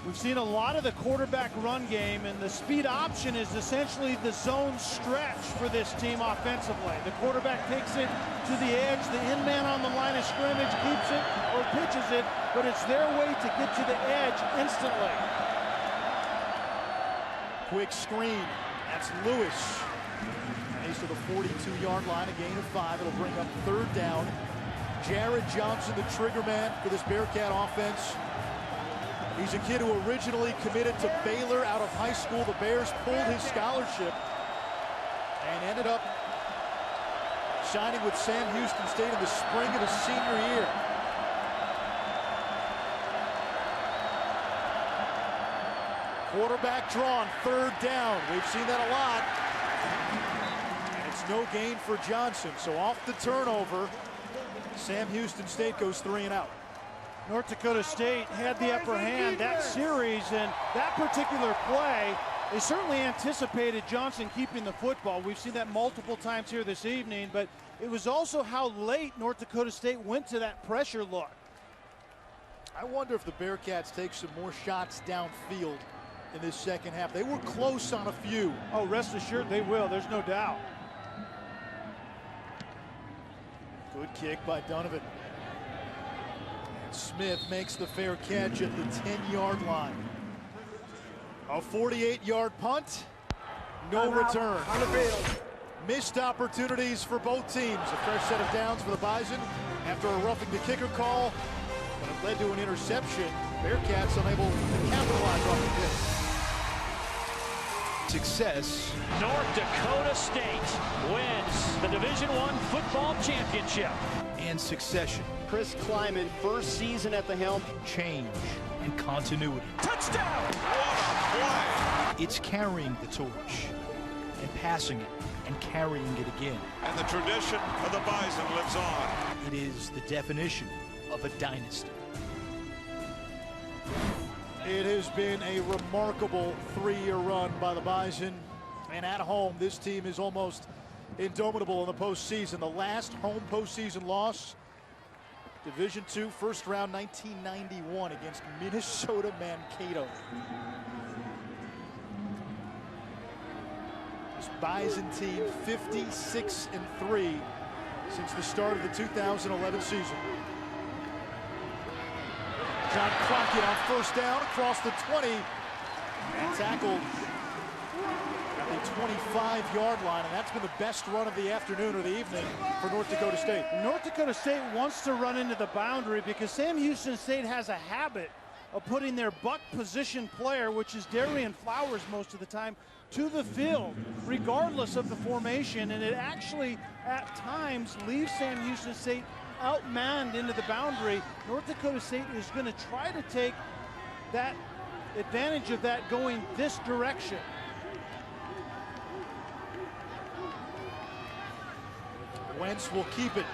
Speaker 2: We've seen a lot of the quarterback run game, and the speed option is essentially the zone stretch for this team offensively. The quarterback takes it to the edge, the in man on the line of scrimmage keeps it or pitches it, but it's their way to get to the edge instantly.
Speaker 1: Quick screen, that's Lewis. And he's to the 42-yard line, a gain of 5. It'll bring up 3rd down. Jared Johnson, the trigger man for this Bearcat offense. He's a kid who originally committed to Baylor out of high school. The Bears pulled his scholarship and ended up signing with Sam Houston State in the spring of his senior year. Quarterback drawn, 3rd down. We've seen that a lot. And it's no gain for Johnson. So off the turnover, Sam Houston State goes 3 and out.
Speaker 2: North Dakota State had the upper hand that series, and that particular play, they certainly anticipated Johnson keeping the football. We've seen that multiple times here this evening, but it was also how late North Dakota State went to that pressure look.
Speaker 1: I wonder if the Bearcats take some more shots downfield in this second half. They were close on a few.
Speaker 2: Oh, rest assured they will. There's no doubt.
Speaker 1: Good kick by Donovan. And Smith makes the fair catch at the 10-yard line. A 48-yard punt. No return.
Speaker 3: On the field.
Speaker 1: Missed opportunities for both teams. A fresh set of downs for the Bison after a roughing the kicker call, but it led to an interception. Bearcats unable to capitalize on the hit. Success.
Speaker 4: North Dakota State wins the Division I football championship.
Speaker 1: And succession.
Speaker 7: Chris Kleiman, first season at the helm.
Speaker 1: Change and continuity.
Speaker 4: Touchdown! What a play!
Speaker 1: It's carrying the torch and passing it and carrying it again.
Speaker 8: And the tradition of the Bison lives on.
Speaker 1: It is the definition of a dynasty. It has been a remarkable 3-year run by the Bison. And at home, this team is almost indomitable in the postseason. The last home postseason loss, Division II, first round 1991 against Minnesota Mankato. This Bison team 56-3 since the start of the 2011 season. John Crockett on first down across the 20 and tackled at the 25-yard line, and that's been the best run of the afternoon or the evening for North Dakota State.
Speaker 2: North Dakota State wants to run into the boundary because Sam Houston State has a habit of putting their buck position player, which is Darian Flowers most of the time, to the field, regardless of the formation, and it actually, at times, leaves Sam Houston State outmanned into the boundary. North Dakota State is going to try to take that advantage of that going this direction.
Speaker 1: Wentz will keep it.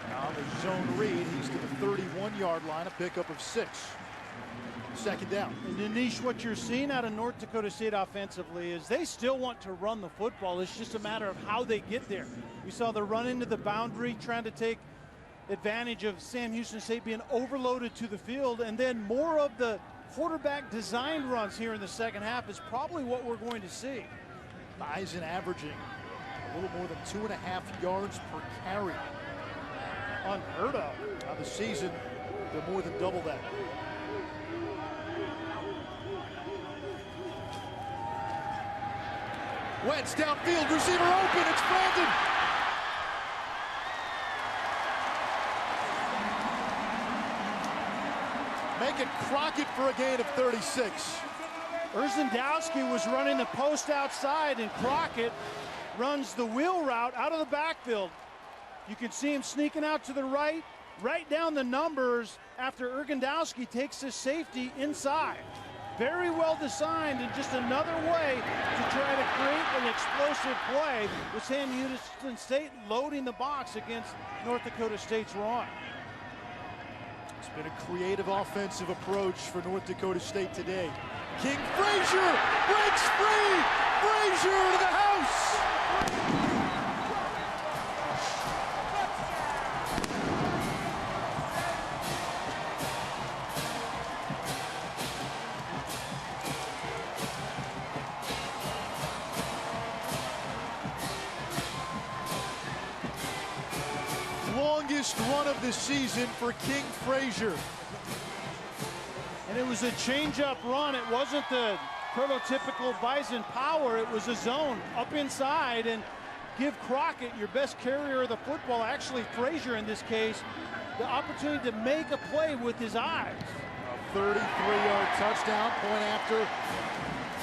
Speaker 1: Now the zone read, he's to the 31-yard line, a pickup of 6. Second down.
Speaker 2: And Denish, what you're seeing out of North Dakota State offensively is they still want to run the football. It's just a matter of how they get there. We saw the run into the boundary, trying to take advantage of Sam Houston State being overloaded to the field, and then more of the quarterback designed runs here in the second half is probably what we're going to see.
Speaker 1: Bison averaging a little more than 2.5 yards per carry.
Speaker 2: Unheard of.
Speaker 1: Now the season, they're more than double that. Wentz downfield, receiver open, it's Brandon. Make it Crockett for a gain of 36.
Speaker 2: Urzendowski was running the post outside, and Crockett runs the wheel route out of the backfield. You can see him sneaking out to the right down the numbers after Urzendowski takes his safety inside. Very well designed, and just another way to try to create an explosive play with Sam Houston State loading the box against North Dakota State's run.
Speaker 1: It's been a creative offensive approach for North Dakota State today. King Frazier breaks free! Frazier to the house! Longest run of the season for King Frazier.
Speaker 2: And it was a change-up run. It wasn't the prototypical Bison power. It was a zone up inside, and give Crockett, your best carrier of the football, actually Frazier in this case, the opportunity to make a play with his eyes.
Speaker 1: A 33-yard touchdown, point after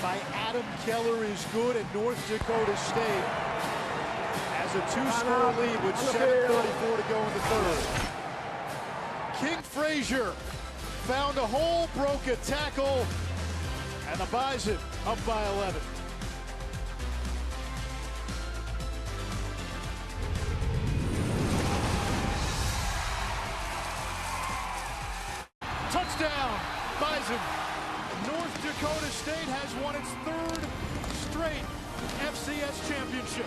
Speaker 1: by Adam Keller is good, and North Dakota State has a 2-score lead with 7:34 to go in the third. King Frazier found a hole, broke a tackle, and the Bison up by 11. touchdown, Bison. North Dakota State has won its 3rd straight FCS championship.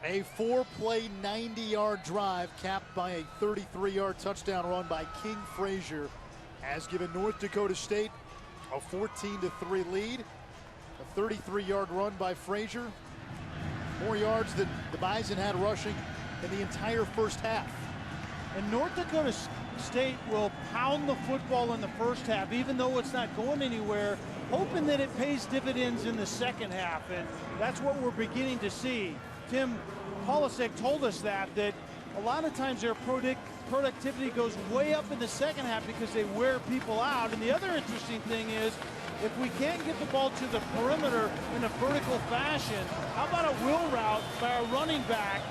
Speaker 1: A 4-play, 90-yard drive capped by a 33-yard touchdown run by King Frazier has given North Dakota State a 14-3 lead. A 33-yard run by Frazier. More yards than the Bison had rushing in the entire first half.
Speaker 2: And North Dakota State will pound the football in the first half, even though it's not going anywhere, hoping that it pays dividends in the second half. And that's what we're beginning to see. Tim Polasek told us that a lot of times their productivity goes way up in the second half because they wear people out. And the other interesting thing is, if we can't get the ball to the perimeter in a vertical fashion, how about a wheel route by a running back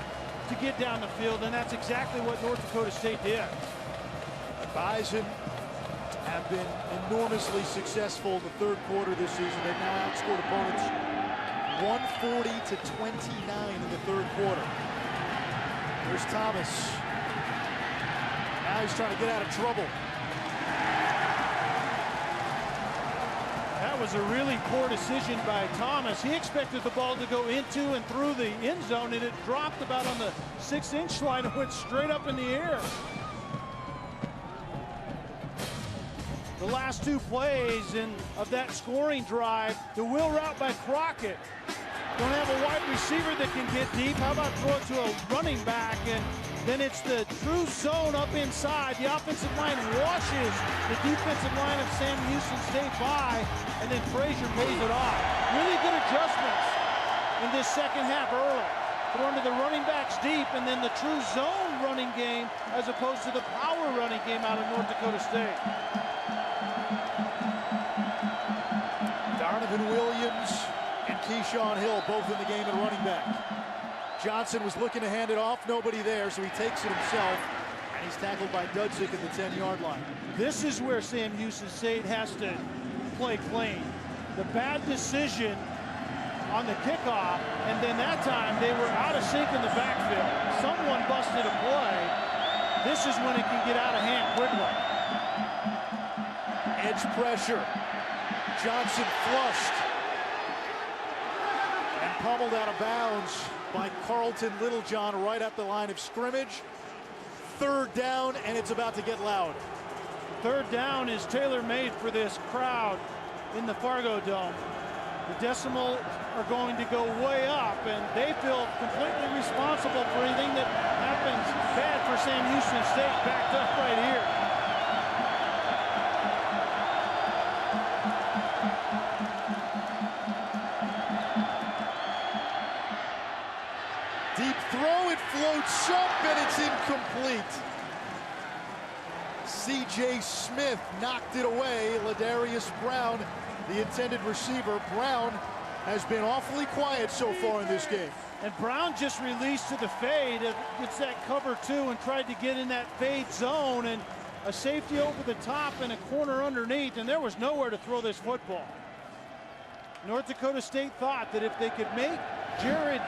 Speaker 2: to get down the field? And that's exactly what North Dakota State did.
Speaker 1: The Bison have been enormously successful in the 3rd quarter this season. They've now outscored opponents 140-29 in the 3rd quarter. There's Thomas. Now he's trying to get out of trouble.
Speaker 2: That was a really poor decision by Thomas. He expected the ball to go into and through the end zone, and it dropped about on the 6-inch line and went straight up in the air. The last 2 plays of that scoring drive, the wheel route by Crockett. Don't have a wide receiver that can get deep. How about throw it to a running back? And then it's the true zone up inside. The offensive line washes the defensive line of Sam Houston State by, and then Frazier pays it off. Really good adjustments in this second half early. Throwing to the running backs deep, and then the true zone running game as opposed to the power running game out of North Dakota State.
Speaker 1: Donovan Williams and Keyshawn Hill both in the game at running back. Johnson was looking to hand it off, nobody there, so he takes it himself, and he's tackled by Dudzik at the 10-yard line.
Speaker 2: This is where Sam Houston State has to play clean. The bad decision on the kickoff, and then that time they were out of sync in the backfield. Someone busted a play. This is when it can get out of hand quickly.
Speaker 1: Edge pressure. Johnson flushed and pummeled out of bounds by Carlton Littlejohn right at the line of scrimmage. 3rd down, and it's about to get loud.
Speaker 2: 3rd down is tailor-made for this crowd in the Fargo Dome. The decimals are going to go way up, and they feel completely responsible for anything that happens bad for Sam Houston State, backed up right here.
Speaker 1: Deep throw, it floats up, and it's incomplete. C.J. Smith knocked it away. Ladarius Brown, the intended receiver. Brown has been awfully quiet so far in this game.
Speaker 2: And Brown just released to the fade. It's that cover 2 and tried to get in that fade zone, and a safety over the top and a corner underneath, and there was nowhere to throw this football. North Dakota State thought that if they could make Jared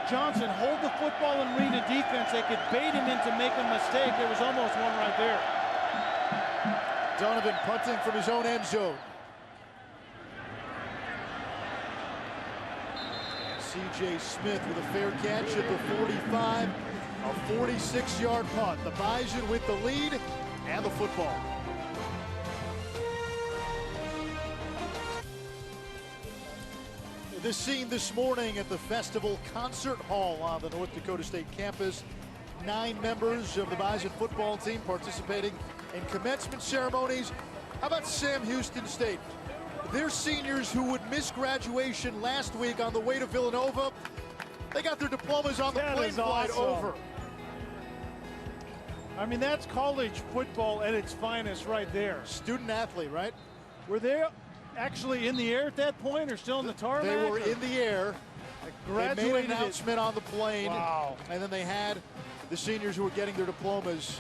Speaker 2: Johnson hold the football and read a defense, they could bait him into making a mistake. There was almost one right there.
Speaker 1: Donovan punting from his own end zone. C.J. Smith with a fair catch at the 45. A 46-yard punt. The Bison with the lead and the football. This scene this morning at the Festival Concert Hall on the North Dakota State campus. 9 members of the Bison football team participating in commencement ceremonies. How about Sam Houston State? Their seniors who would miss graduation last week on the way to Villanova, they got their diplomas on the plane flight over.
Speaker 2: I mean, that's college football at its finest right there.
Speaker 1: Student athlete, right?
Speaker 2: Were they actually in the air at that point or still in the tarmac?
Speaker 1: They were in the air. They made an announcement on the plane.
Speaker 2: Wow.
Speaker 1: And then they had the seniors who were getting their diplomas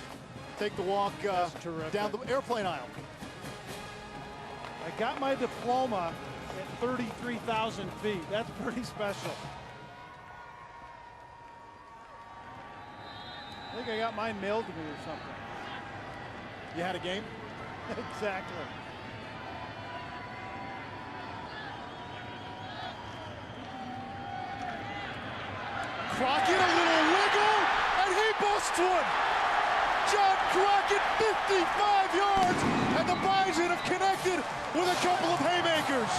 Speaker 1: take the walk down the airplane aisle.
Speaker 2: I got my diploma at 33,000 feet. That's pretty special. think I got mine mailed to me or something.
Speaker 1: You had a game?
Speaker 2: Exactly.
Speaker 1: Crockett, a little wiggle, and he busts one. John Crockett, 55 yards, and the Bison have connected with a couple of haymakers.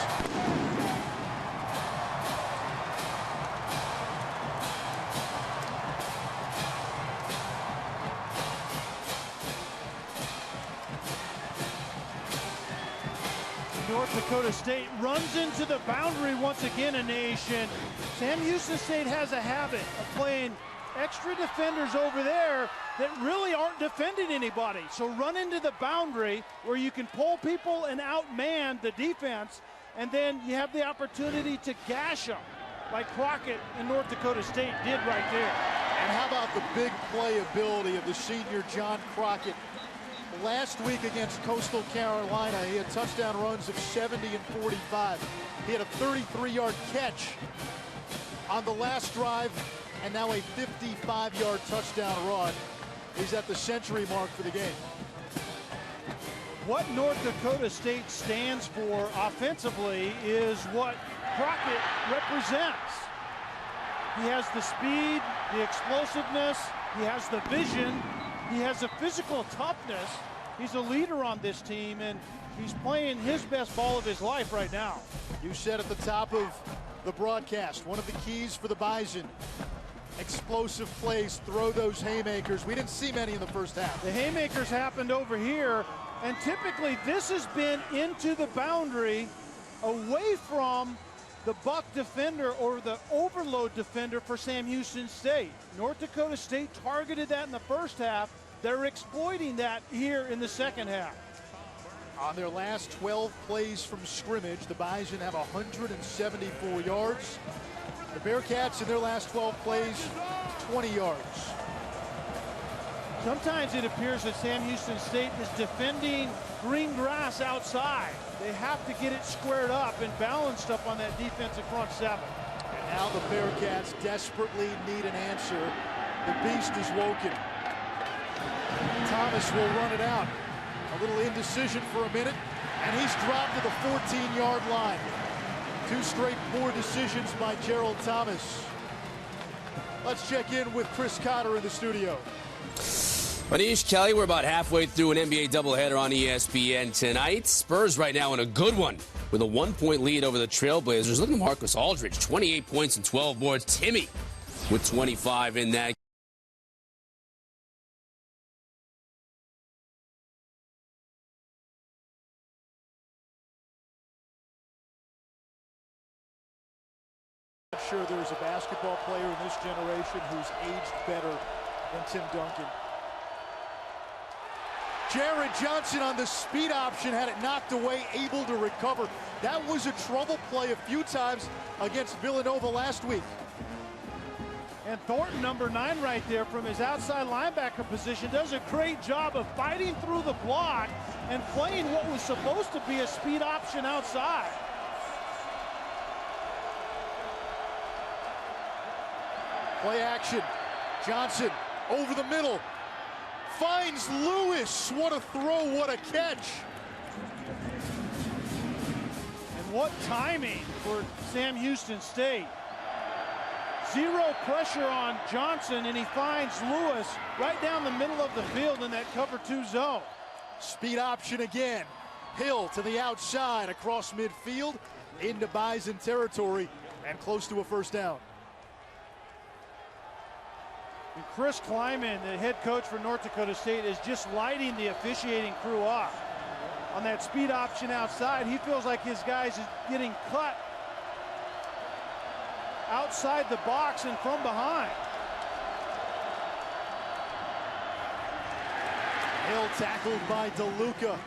Speaker 2: North Dakota State runs into the boundary once again, a nation. Sam Houston State has a habit of playing extra defenders over there that really aren't defending anybody. So run into the boundary where you can pull people and outman the defense, and then you have the opportunity to gash them, like Crockett and North Dakota State did right there.
Speaker 1: And how about the big play ability of the senior John Crockett? Last week against Coastal Carolina, he had touchdown runs of 70 and 45. He had a 33-yard catch on the last drive, and now a 55-yard touchdown run. He's at the century mark for the game.
Speaker 2: What North Dakota State stands for offensively is what Crockett represents. He has the speed, the explosiveness, he has the vision, he has the physical toughness. He's a leader on this team, and he's playing his best ball of his life right now.
Speaker 1: You said at the top of the broadcast, one of the keys for the Bison, explosive plays, throw those haymakers. We didn't see many in the first half.
Speaker 2: The haymakers happened over here, and typically this has been into the boundary, away from the buck defender or the overload defender for Sam Houston State. North Dakota State targeted that in the first half. They're exploiting that here in the second half.
Speaker 1: On their last 12 plays from scrimmage, the Bison have 174 yards. The Bearkats in their last 12 plays, 20 yards.
Speaker 2: Sometimes it appears that Sam Houston State is defending green grass outside. They have to get it squared up and balanced up on that defensive front seven.
Speaker 1: And now the Bearkats desperately need an answer. The beast is woken. Thomas will run it out. A little indecision for a minute, and he's dropped to the 14-yard line. Two straight poor decisions by Gerald Thomas. Let's check in with Chris Cotter in the studio.
Speaker 6: Manish, Kelly, we're about halfway through an NBA doubleheader on ESPN tonight. Spurs right now in a good one with a 1-point lead over the Trailblazers. Look at Marcus Aldridge, 28 points and 12 boards. Timmy with 25 in that.
Speaker 1: I'm sure there's a basketball player in this generation who's aged better than Tim Duncan. Jared Johnson on the speed option had it knocked away, able to recover. That was a trouble play a few times against Villanova last week.
Speaker 2: And Thornton, number 9 right there from his outside linebacker position, does a great job of fighting through the block and playing what was supposed to be a speed option outside.
Speaker 1: Play action. Johnson over the middle. Finds Lewis. What a throw, what a catch.
Speaker 2: And what timing for Sam Houston State. Zero pressure on Johnson, and he finds Lewis right down the middle of the field in that cover 2 zone.
Speaker 1: Speed option again. Hill to the outside across midfield into Bison territory and close to a first down.
Speaker 2: And Chris Kleiman, the head coach for North Dakota State, is just lighting the officiating crew up. On that speed option outside, he feels like his guys is getting cut outside the box and from behind.
Speaker 1: Hill tackled by DeLuca.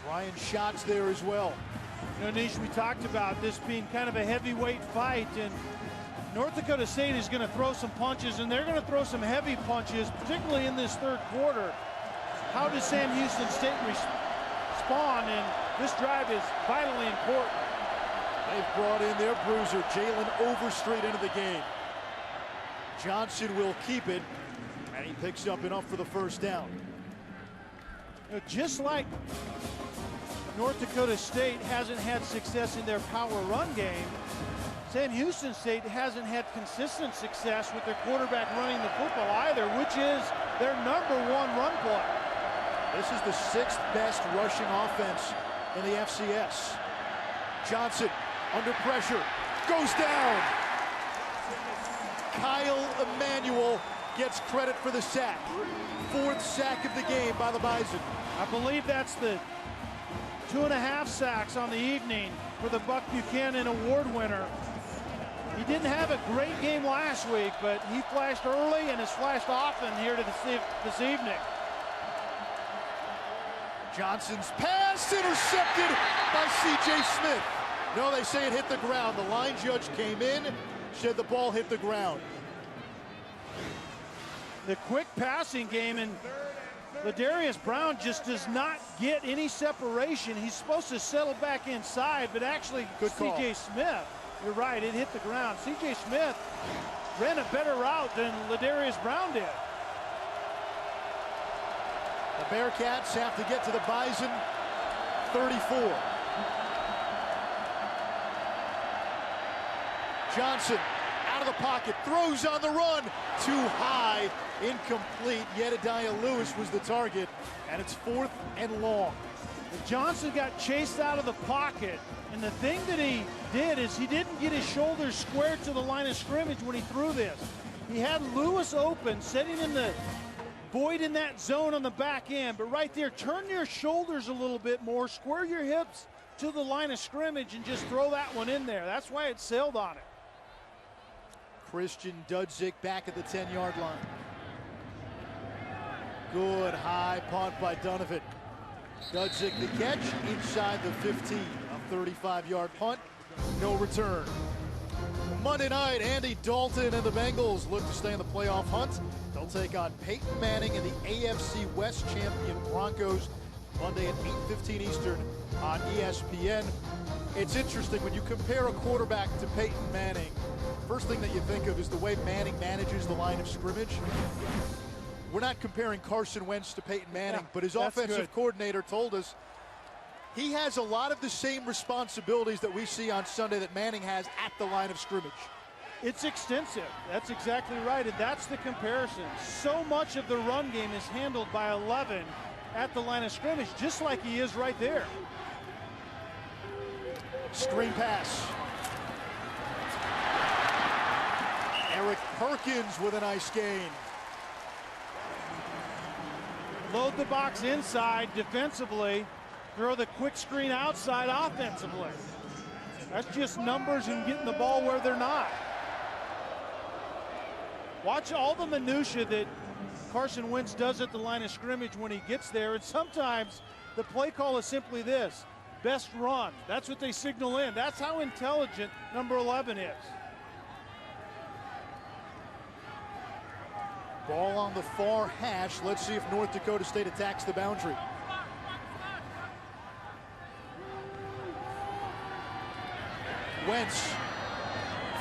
Speaker 1: Ryan Schatz there as well.
Speaker 2: You know, Nish, we talked about this being kind of a heavyweight fight, and North Dakota State is going to throw some punches, and they're going to throw some heavy punches, particularly in this third quarter. How does Sam Houston State respond? And this drive is vitally important.
Speaker 1: They've brought in their bruiser, Jalen Overstreet, into the game. Johnson will keep it. And he picks up enough for the first down.
Speaker 2: You know, just like North Dakota State hasn't had success in their power run game, Sam Houston State hasn't had consistent success with their quarterback running the football either, which is their #1 run play.
Speaker 1: This is the 6th best rushing offense in the FCS. Johnson under pressure, goes down. Kyle Emanuel gets credit for the sack. 4th sack of the game by the Bison.
Speaker 2: I believe that's the 2.5 sacks on the evening for the Buck Buchanan Award winner. He didn't have a great game last week, but he flashed early and has flashed often here to this evening.
Speaker 1: Johnson's pass intercepted by C.J. Smith. No, they say it hit the ground. The line judge came in, said the ball hit the ground.
Speaker 2: The quick passing game, and Ladarius Brown just does not get any separation. He's supposed to settle back inside, but actually C.J. Smith, you're right, it hit the ground. C.J. Smith ran a better route than Ladarius Brown did.
Speaker 1: The Bearcats have to get to the Bison 34. Johnson out of the pocket, throws on the run, too high, incomplete. Jedediah Lewis was the target, and it's 4th and long.
Speaker 2: Johnson got chased out of the pocket, and the thing that he did is he didn't get his shoulders squared to the line of scrimmage when he threw this. He had Lewis open, setting in the void in that zone on the back end, but right there, turn your shoulders a little bit more, square your hips to the line of scrimmage, and just throw that one in there. That's why it sailed on it.
Speaker 1: Christian Dudzik back at the 10-yard line. Good high punt by Donovan. Dudzik the catch inside the 15. A 35-yard punt, no return. Monday night, Andy Dalton and the Bengals look to stay in the playoff hunt. They'll take on Peyton Manning and the AFC West champion Broncos Monday at 8:15 Eastern on ESPN. It's interesting when you compare a quarterback to Peyton Manning, first thing that you think of is the way Manning manages the line of scrimmage. We're not comparing Carson Wentz to Peyton Manning, but his offensive coordinator told us he has a lot of the same responsibilities that we see on Sunday that Manning has at the line of scrimmage.
Speaker 2: It's extensive. That's exactly right, and that's the comparison. So much of the run game is handled by 11 at the line of scrimmage, just like he is right there.
Speaker 1: Screen pass. Eric Perkins with a nice gain.
Speaker 2: Load the box inside defensively, throw the quick screen outside offensively. That's just numbers and getting the ball where they're not. Watch all the minutia that Carson Wentz does at the line of scrimmage when he gets there, and sometimes the play call is simply this: best run. That's what they signal in. That's how intelligent number 11 is.
Speaker 1: Ball on the far hash. Let's see if North Dakota State attacks the boundary. Wentz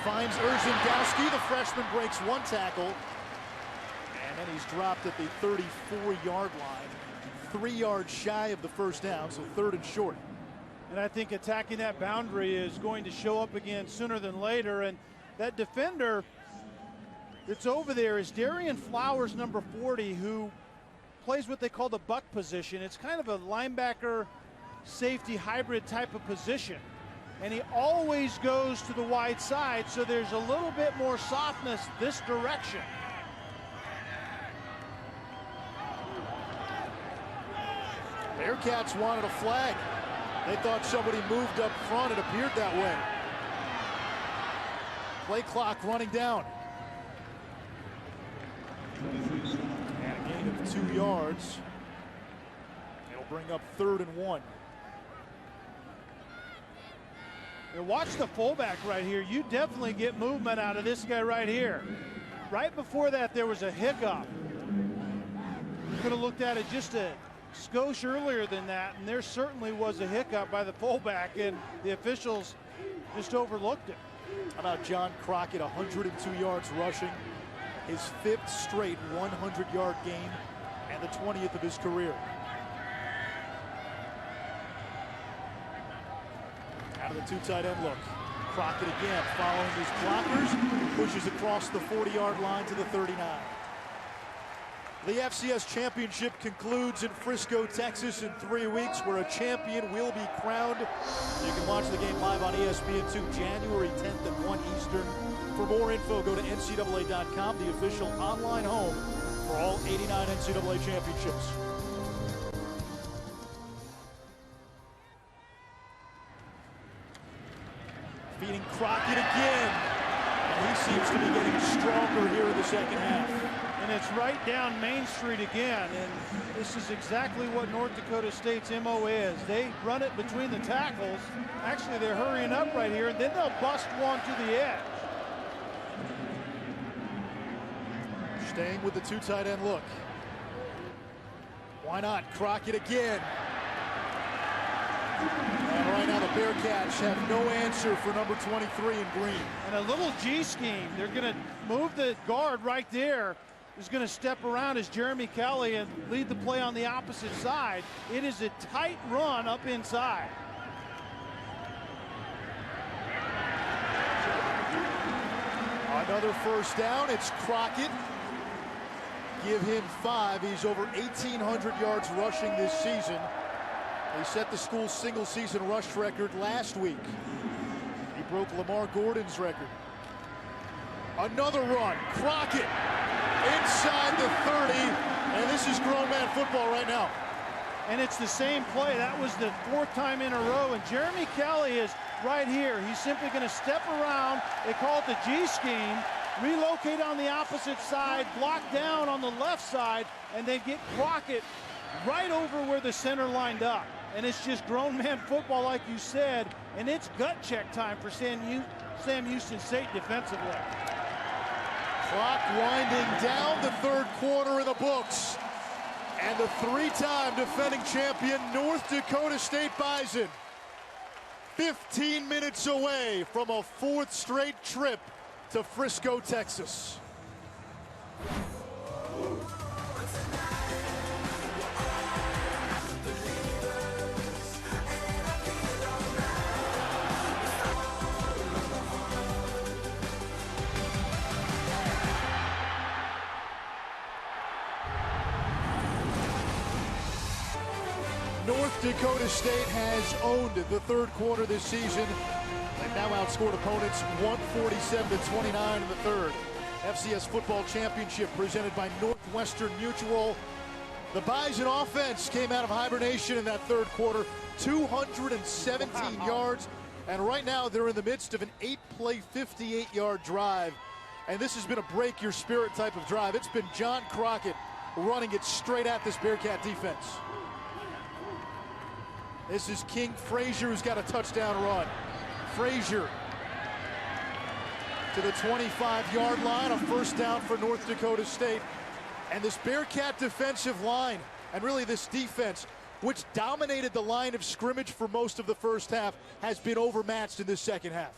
Speaker 1: finds Urzendowski. The freshman breaks one tackle. And then he's dropped at the 34-yard line. 3 yards shy of the first down, so 3rd and short.
Speaker 2: And I think attacking that boundary is going to show up again sooner than later. And that defender that's over there is Darian Flowers, number 40, who plays what they call the buck position. It's kind of a linebacker safety hybrid type of position. And he always goes to the wide side, so there's a little bit more softness this direction.
Speaker 1: Bearcats wanted a flag. They thought somebody moved up front. It appeared that way. Play clock running down. And a gain of 2 yards. It'll bring up 3rd and 1.
Speaker 2: And watch the fullback right here. You definitely get movement out of this guy right here. Right before that, there was a hiccup. You could have looked at it just a skosh earlier than that, and there certainly was a hiccup by the fullback, and the officials just overlooked it.
Speaker 1: How about John Crockett, 102 yards rushing, his 5th straight 100-yard game and the 20th of his career. Out of the 2 tight end look. Crockett again following his blockers, pushes across the 40-yard line to the 39. The FCS championship concludes in Frisco, Texas in 3 weeks, where a champion will be crowned. You can watch the game live on ESPN2 January 10th at 1 Eastern. For more info, go to NCAA.com, the official online home for all 89 NCAA championships. Feeding Crockett again. And he seems to be getting stronger here in the second half.
Speaker 2: And it's right down Main Street again. And this is exactly what North Dakota State's MO is. They run it between the tackles. Actually, they're hurrying up right here, and then they'll bust one to the edge.
Speaker 1: Staying with the 2 tight end look. Why not? Crockett again. And right now the Bearkats have no answer for number 23 in green.
Speaker 2: And a little G scheme. They're going to move the guard right there. Is going to step around as Jeremy Kelly and lead the play on the opposite side. It is a tight run up inside.
Speaker 1: Another first down. It's Crockett. Give him 5. He's over 1,800 yards rushing this season. He set the school's single-season rush record last week. He broke Lamar Gordon's record. Another run. Crockett inside the 30. And this is grown man football right now.
Speaker 2: And it's the same play. That was the 4th time in a row. And Jeremy Kelly is right here. He's simply going to step around. They call it the G scheme. Relocate on the opposite side, block down on the left side, and they get Crockett right over where the center lined up. And it's just grown man football, like you said, and it's gut check time for Sam Houston State defensively.
Speaker 1: Clock winding down, the 3rd quarter in the books. And the 3-time defending champion North Dakota State Bison, 15 minutes away from a 4th straight trip to Frisco, Texas. North Dakota State has owned the 3rd quarter this season. They've now outscored opponents 147-29 in the 3rd. FCS Football Championship presented by Northwestern Mutual. The Bison offense came out of hibernation in that 3rd quarter, 217 yards. And right now they're in the midst of an 8-play, 58-yard drive. And this has been a break-your-spirit type of drive. It's been John Crockett running it straight at this Bearcat defense. This is King Frazier, who's got a touchdown run. Frazier to the 25-yard line, a first down for North Dakota State. And this Bearcat defensive line, and really this defense, which dominated the line of scrimmage for most of the first half, has been overmatched in this second half.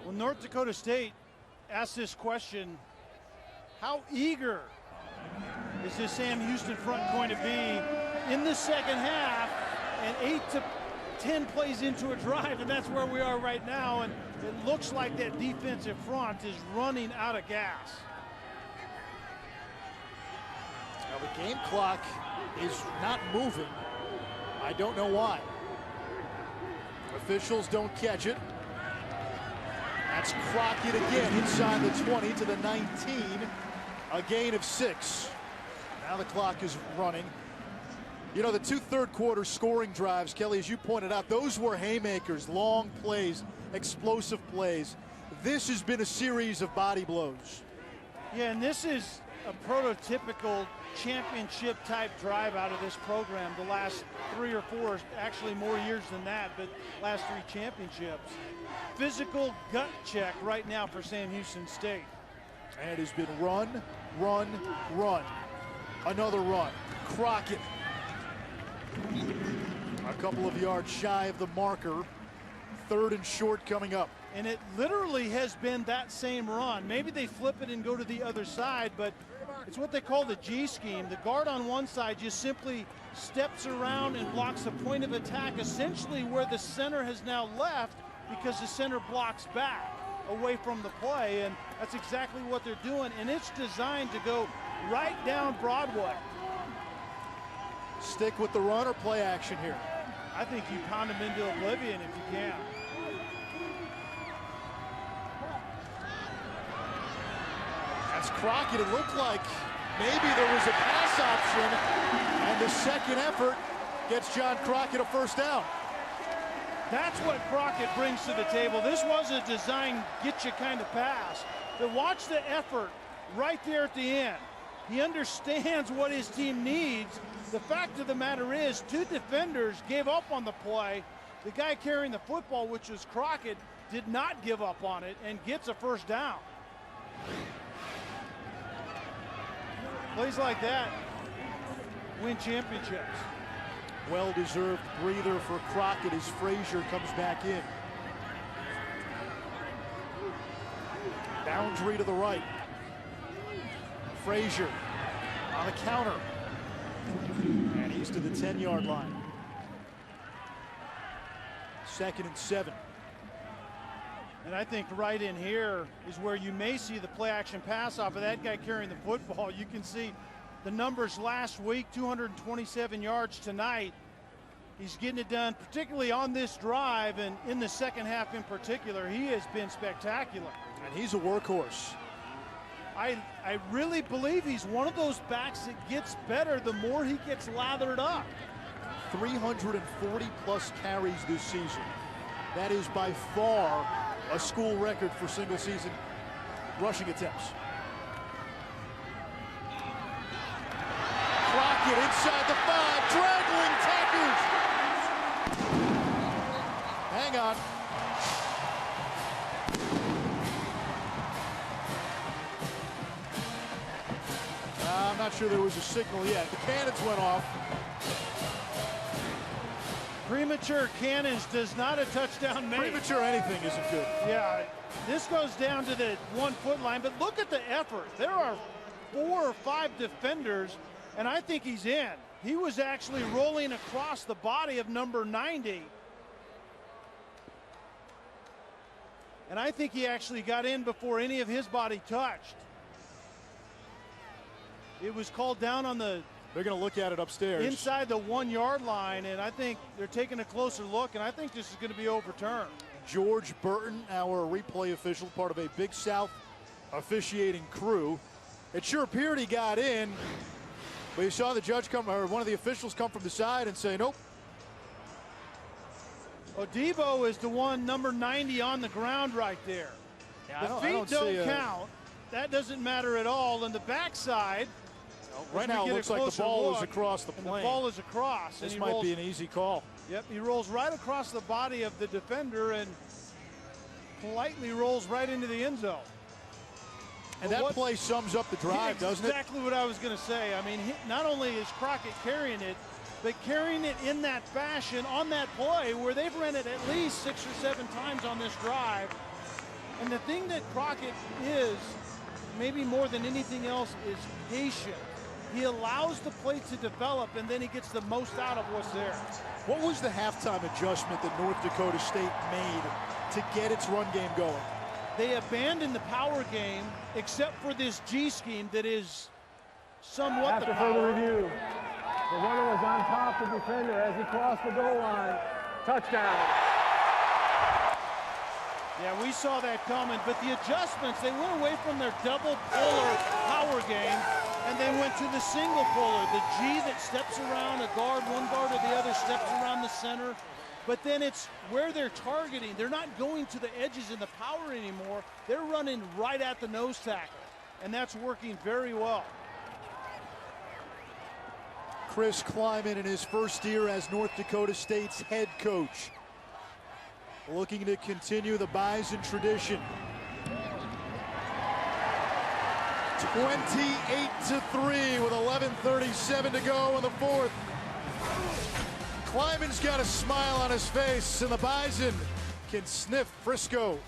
Speaker 2: Well, North Dakota State asked this question: how eager is this Sam Houston front going to be in the second half? And 8 to 10 plays into a drive, and that's where we are right now. And it looks like that defensive front is running out of gas.
Speaker 1: Now the game clock is not moving. I don't know why. Officials don't catch it. That's Crockett again inside the 20 to the 19. A gain of 6. Now the clock is running. You know, the 2 third-quarter scoring drives, Kelly, as you pointed out, those were haymakers, long plays, explosive plays. This has been a series of body blows.
Speaker 2: Yeah, and this is a prototypical championship-type drive out of this program the last 3 or 4, actually more years than that, but last 3 championships. Physical gut check right now for Sam Houston State.
Speaker 1: And it has been run, run, run. Another run. Crockett. A couple of yards shy of the marker. 3rd and short coming up.
Speaker 2: And it literally has been that same run. Maybe they flip it and go to the other side, but it's what they call the G scheme. The guard on one side just simply steps around and blocks the point of attack, essentially where the center has now left, because the center blocks back away from the play, and that's exactly what they're doing, and it's designed to go right down Broadway.
Speaker 1: Stick with the run or play action here?
Speaker 2: I think you pound them into oblivion if you can.
Speaker 1: That's Crockett. It looked like maybe there was a pass option, and the second effort gets John Crockett a first down.
Speaker 2: That's what Crockett brings to the table. This was a design get you kind of pass. But watch the effort right there at the end. He understands what his team needs. The fact of the matter is, two defenders gave up on the play. The guy carrying the football, which was Crockett, did not give up on it and gets a first down. Plays like that win championships.
Speaker 1: Well-deserved breather for Crockett as Frazier comes back in. Boundary to the right. Frazier on the counter. And he's to the 10-yard line. 2nd and 7.
Speaker 2: And I think right in here is where you may see the play action pass off of that guy carrying the football. You can see the numbers last week, 227 yards tonight. He's getting it done, particularly on this drive, and in the second half in particular, he has been spectacular.
Speaker 1: And he's a workhorse.
Speaker 2: I really believe he's one of those backs that gets better the more he gets lathered up.
Speaker 1: 340 plus carries this season. That is by far a school record for single season rushing attempts. Crockett inside the 5, draggling tackles. Hang on. I'm not sure there was a signal yet. The cannons went off.
Speaker 2: Premature cannons does not a touchdown make.
Speaker 1: Premature anything isn't good.
Speaker 2: Yeah, this goes down to the 1 foot line, but look at the effort. There are 4 or 5 defenders, and I think he's in. He was actually rolling across the body of number 90. And I think he actually got in before any of his body touched. It was called down on the
Speaker 1: They're going to look at it upstairs.
Speaker 2: inside the 1 yard line, and I think they're taking a closer look, and I think this is going to be overturned.
Speaker 1: George Burton, our replay official, part of a Big South officiating crew. It sure appeared he got in, but you saw the judge come, or one of the officials come from the side and say, nope.
Speaker 2: Odebo is the one, number 90, on the ground right there.
Speaker 1: Yeah,
Speaker 2: the feet don't count. That doesn't matter at all. And the backside,
Speaker 1: right now it looks like the ball is across the plane.
Speaker 2: The ball is across.
Speaker 1: This might be an easy call.
Speaker 2: Yep, he rolls right across the body of the defender and politely rolls right into the end zone.
Speaker 1: And that play sums up the drive, doesn't it?
Speaker 2: Exactly what I was going to say. I mean, not only is Crockett carrying it, but carrying it in that fashion on that play where they've run it at least 6 or 7 times on this drive. And the thing that Crockett is, maybe more than anything else, is patient. He allows the play to develop, and then he gets the most out of what's there.
Speaker 1: What was the halftime adjustment that North Dakota State made to get its run game going?
Speaker 2: They abandoned the power game, except for this G scheme that is somewhat
Speaker 3: After
Speaker 2: the power.
Speaker 3: further review, the runner was on top of the defender as he crossed the goal line. Touchdown.
Speaker 2: Yeah, we saw that coming, but the adjustments, they went away from their double puller power game, and they went to the single puller, the G that steps around a guard, one guard or the other steps around the center. But then it's where they're targeting. They're not going to the edges in the power anymore. They're running right at the nose tackle, and that's working very well.
Speaker 1: Chris Kleiman in his first year as North Dakota State's head coach, looking to continue the Bison tradition. 28-3 with 11:37 to go in the 4th. Kleiman's got a smile on his face, and the Bison can sniff Frisco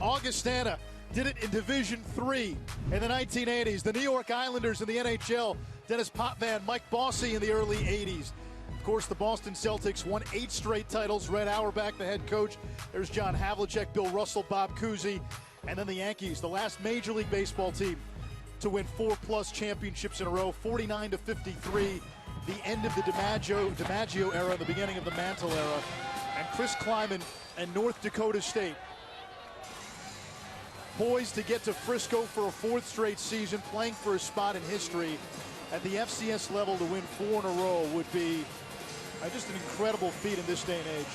Speaker 1: Augustana did it in Division III in the 1980s. The New York Islanders in the NHL, Dennis Potvin, Mike Bossy in the early 80s. Of course, the Boston Celtics won 8 straight titles. Red Auerbach, the head coach. There's John Havlicek, Bill Russell, Bob Cousy. And then the Yankees, the last Major League Baseball team to win 4+ championships in a row, 49-53. The end of the DiMaggio era, the beginning of the Mantle era. And Chris Kleiman and North Dakota State poised to get to Frisco for a 4th straight season, playing for a spot in history. At the FCS level, to win 4 in a row would be just an incredible feat in this day and age.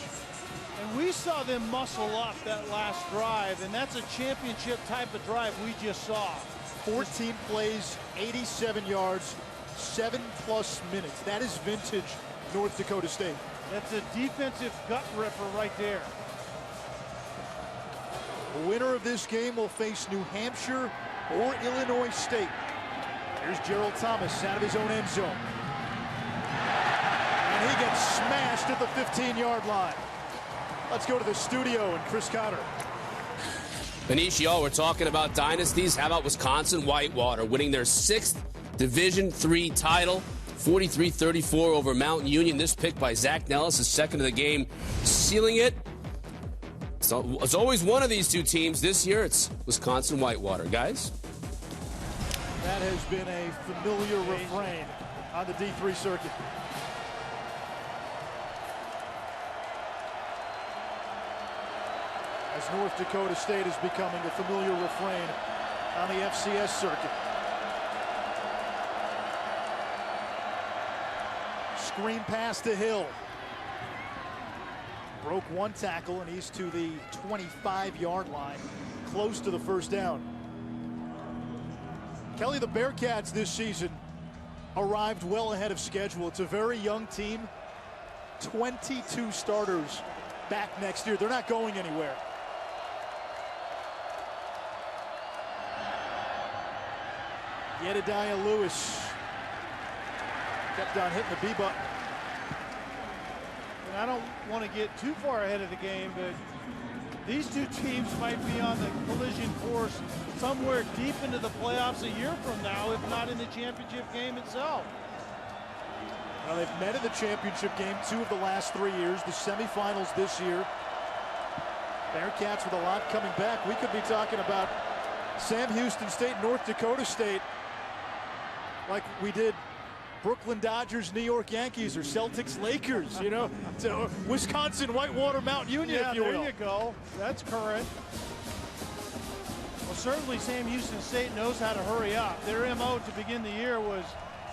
Speaker 2: And we saw them muscle up that last drive, and that's a championship type of drive we just saw.
Speaker 1: 14 plays, 87 yards, 7+ minutes. That is vintage North Dakota State.
Speaker 2: That's a defensive gut ripper right there.
Speaker 1: The winner of this game will face New Hampshire or Illinois State. Here's Gerald Thomas out of his own end zone. And he gets smashed at the 15-yard line. Let's go to the studio and Chris Cotter.
Speaker 6: Benicio, we're talking about dynasties. How about Wisconsin Whitewater winning their 6th Division III title, 43-34 over Mountain Union. This pick by Zach Nellis is second of the game, sealing it. So it's always one of these two teams. This year, it's Wisconsin Whitewater. Guys?
Speaker 1: That has been a familiar refrain on the D3 circuit. As North Dakota State is becoming a familiar refrain on the FCS circuit. Screen pass to Hill. Broke 1 tackle, and he's to the 25-yard line, close to the first down. Kelly, the Bearkats this season arrived well ahead of schedule. It's a very young team. 22 starters back next year. They're not going anywhere. Jedediah Lewis kept on hitting the B button.
Speaker 2: And I don't want to get too far ahead of the game, but these two teams might be on the collision course somewhere deep into the playoffs a year from now, if not in the championship game itself.
Speaker 1: Well, they've met in the championship game 2 of the last 3 years, the semifinals this year. Bearcats with a lot coming back. We could be talking about Sam Houston State, North Dakota State, like we did Brooklyn Dodgers, New York Yankees, or Celtics Lakers, you know, to Wisconsin Whitewater Mountain Union,
Speaker 2: yeah,
Speaker 1: if you will.
Speaker 2: There you go. That's current. Well, certainly Sam Houston State knows how to hurry up. Their MO to begin the year was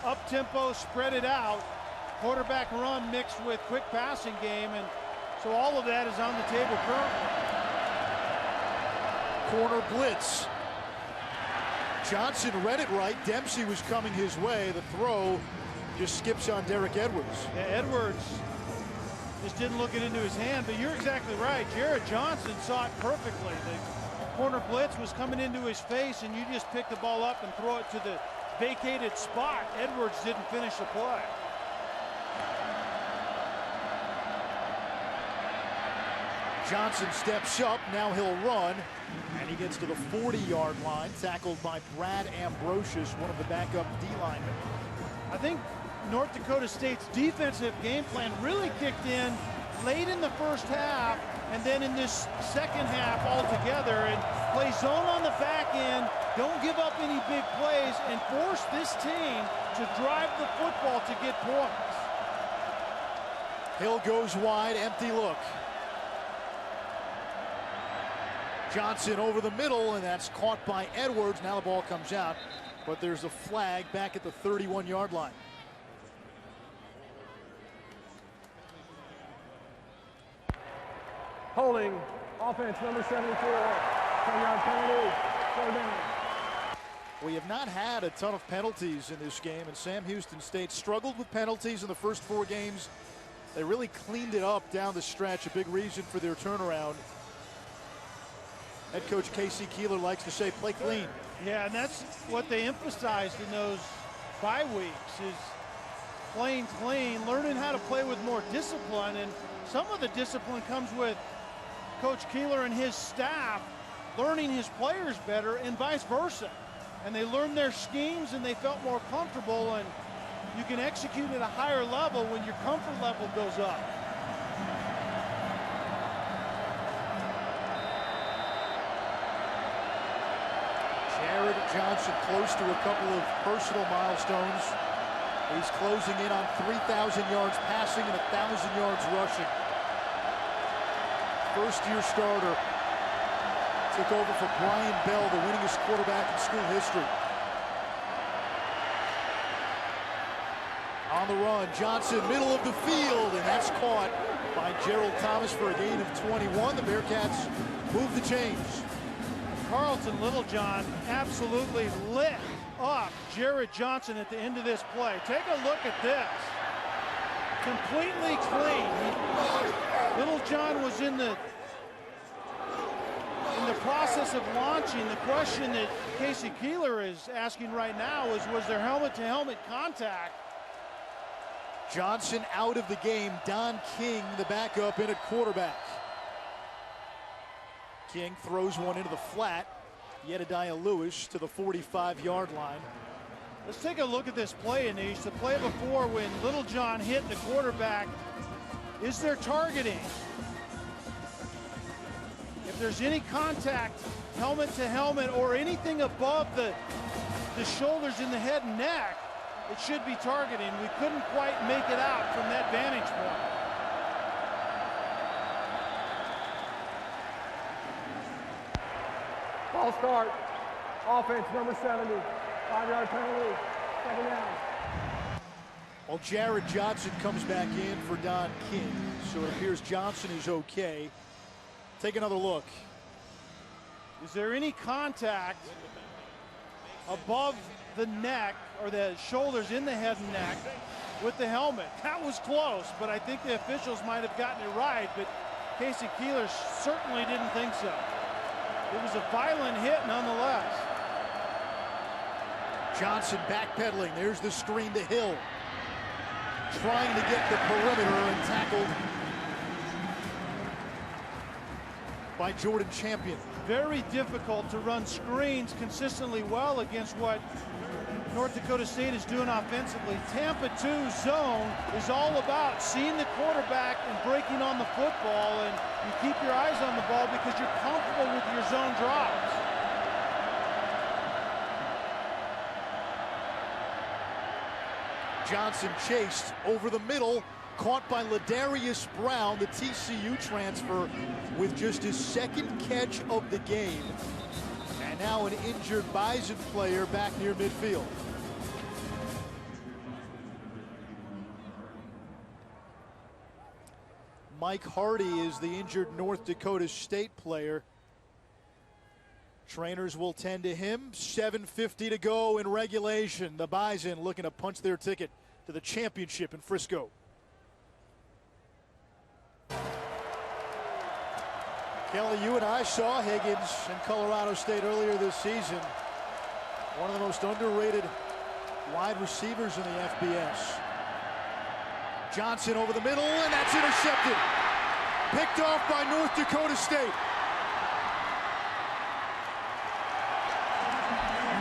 Speaker 2: up-tempo, spread it out, quarterback run mixed with quick passing game, and so all of that is on the table currently.
Speaker 1: Corner blitz. Johnson read it right. Dempsey was coming his way. The throw just skips on Derek Edwards.
Speaker 2: Yeah, Edwards just didn't look it into his hand, but you're exactly right. Jared Johnson saw it perfectly. The corner blitz was coming into his face, and you just pick the ball up and throw it to the vacated spot. Edwards didn't finish the play.
Speaker 1: Johnson steps up. Now he'll run. And he gets to the 40-yard line, tackled by Brad Ambrosius, one of the backup D linemen.
Speaker 2: I think North Dakota State's defensive game plan really kicked in late in the first half, and then in this second half altogether, and play zone on the back end, don't give up any big plays, and force this team to drive the football to get points.
Speaker 1: Hill goes wide, empty look. Johnson over the middle, and that's caught by Edwards. Now the ball comes out, but there's a flag back at the 31-yard line.
Speaker 3: Holding, offense number 74, 10-yard penalty, 4 down.
Speaker 1: We have not had a ton of penalties in this game, and Sam Houston State struggled with penalties in the first 4 games. They really cleaned it up down the stretch, a big reason for their turnaround. Head coach Casey Keeler likes to say, play clean.
Speaker 2: Yeah, and that's what they emphasized in those bye weeks, is playing clean, learning how to play with more discipline. And some of the discipline comes with Coach Keeler and his staff learning his players better and vice versa. And they learned their schemes and they felt more comfortable, and you can execute at a higher level when your comfort level goes up.
Speaker 1: Jared Johnson close to a couple of personal milestones. He's closing in on 3,000 yards passing and 1,000 yards rushing. First-year starter. Took over for Brian Bell, the winningest quarterback in school history. On the run, Johnson, middle of the field, and that's caught by Gerald Thomas for a gain of 21. The Bearcats move the chains.
Speaker 2: Carlton Littlejohn absolutely lit up Jared Johnson at the end of this play. Take a look at this. Completely clean. Littlejohn was in the process of launching. The question that Casey Keeler is asking right now is, was there helmet-to-helmet contact?
Speaker 1: Johnson out of the game. Don King, the backup, in at quarterback. King throws one into the flat. Jedediah Lewis to the 45-yard line.
Speaker 2: Let's take a look at this play, Anish. The play before, when Littlejohn hit the quarterback, is there targeting? If there's any contact, helmet to helmet, or anything above the shoulders in the head and neck, it should be targeting. We couldn't quite make it out from that vantage point.
Speaker 3: Ball start. Offense, number 70. 5-yard penalty. Second down.
Speaker 1: Well, Jared Johnson comes back in for Don King, so it appears Johnson is okay. Take another look.
Speaker 2: Is there any contact above the neck or the shoulders in the head and neck with the helmet? That was close, but I think the officials might have gotten it right, but Casey Keeler certainly didn't think so. It was a violent hit nonetheless.
Speaker 1: Johnson backpedaling. There's the screen to Hill. Trying to get the perimeter and tackled by Jordan Champion.
Speaker 2: Very difficult to run screens consistently well against what North Dakota State is doing offensively. Tampa 2 zone is all about seeing the quarterback and breaking on the football, and you keep your eyes on the ball because you're comfortable with your zone drops.
Speaker 1: Johnson chased over the middle, caught by Ladarius Brown, the TCU transfer, with just his second catch of the game. And now an injured Bison player back near midfield. Mike Hardy is the injured North Dakota State player. Trainers will tend to him. 7:50 to go in regulation. The Bison looking to punch their ticket to the championship in Frisco. Kelly, you and I saw Higgins in Colorado State earlier this season. One of the most underrated wide receivers in the FBS. Johnson over the middle, and that's intercepted. Picked off by North Dakota State.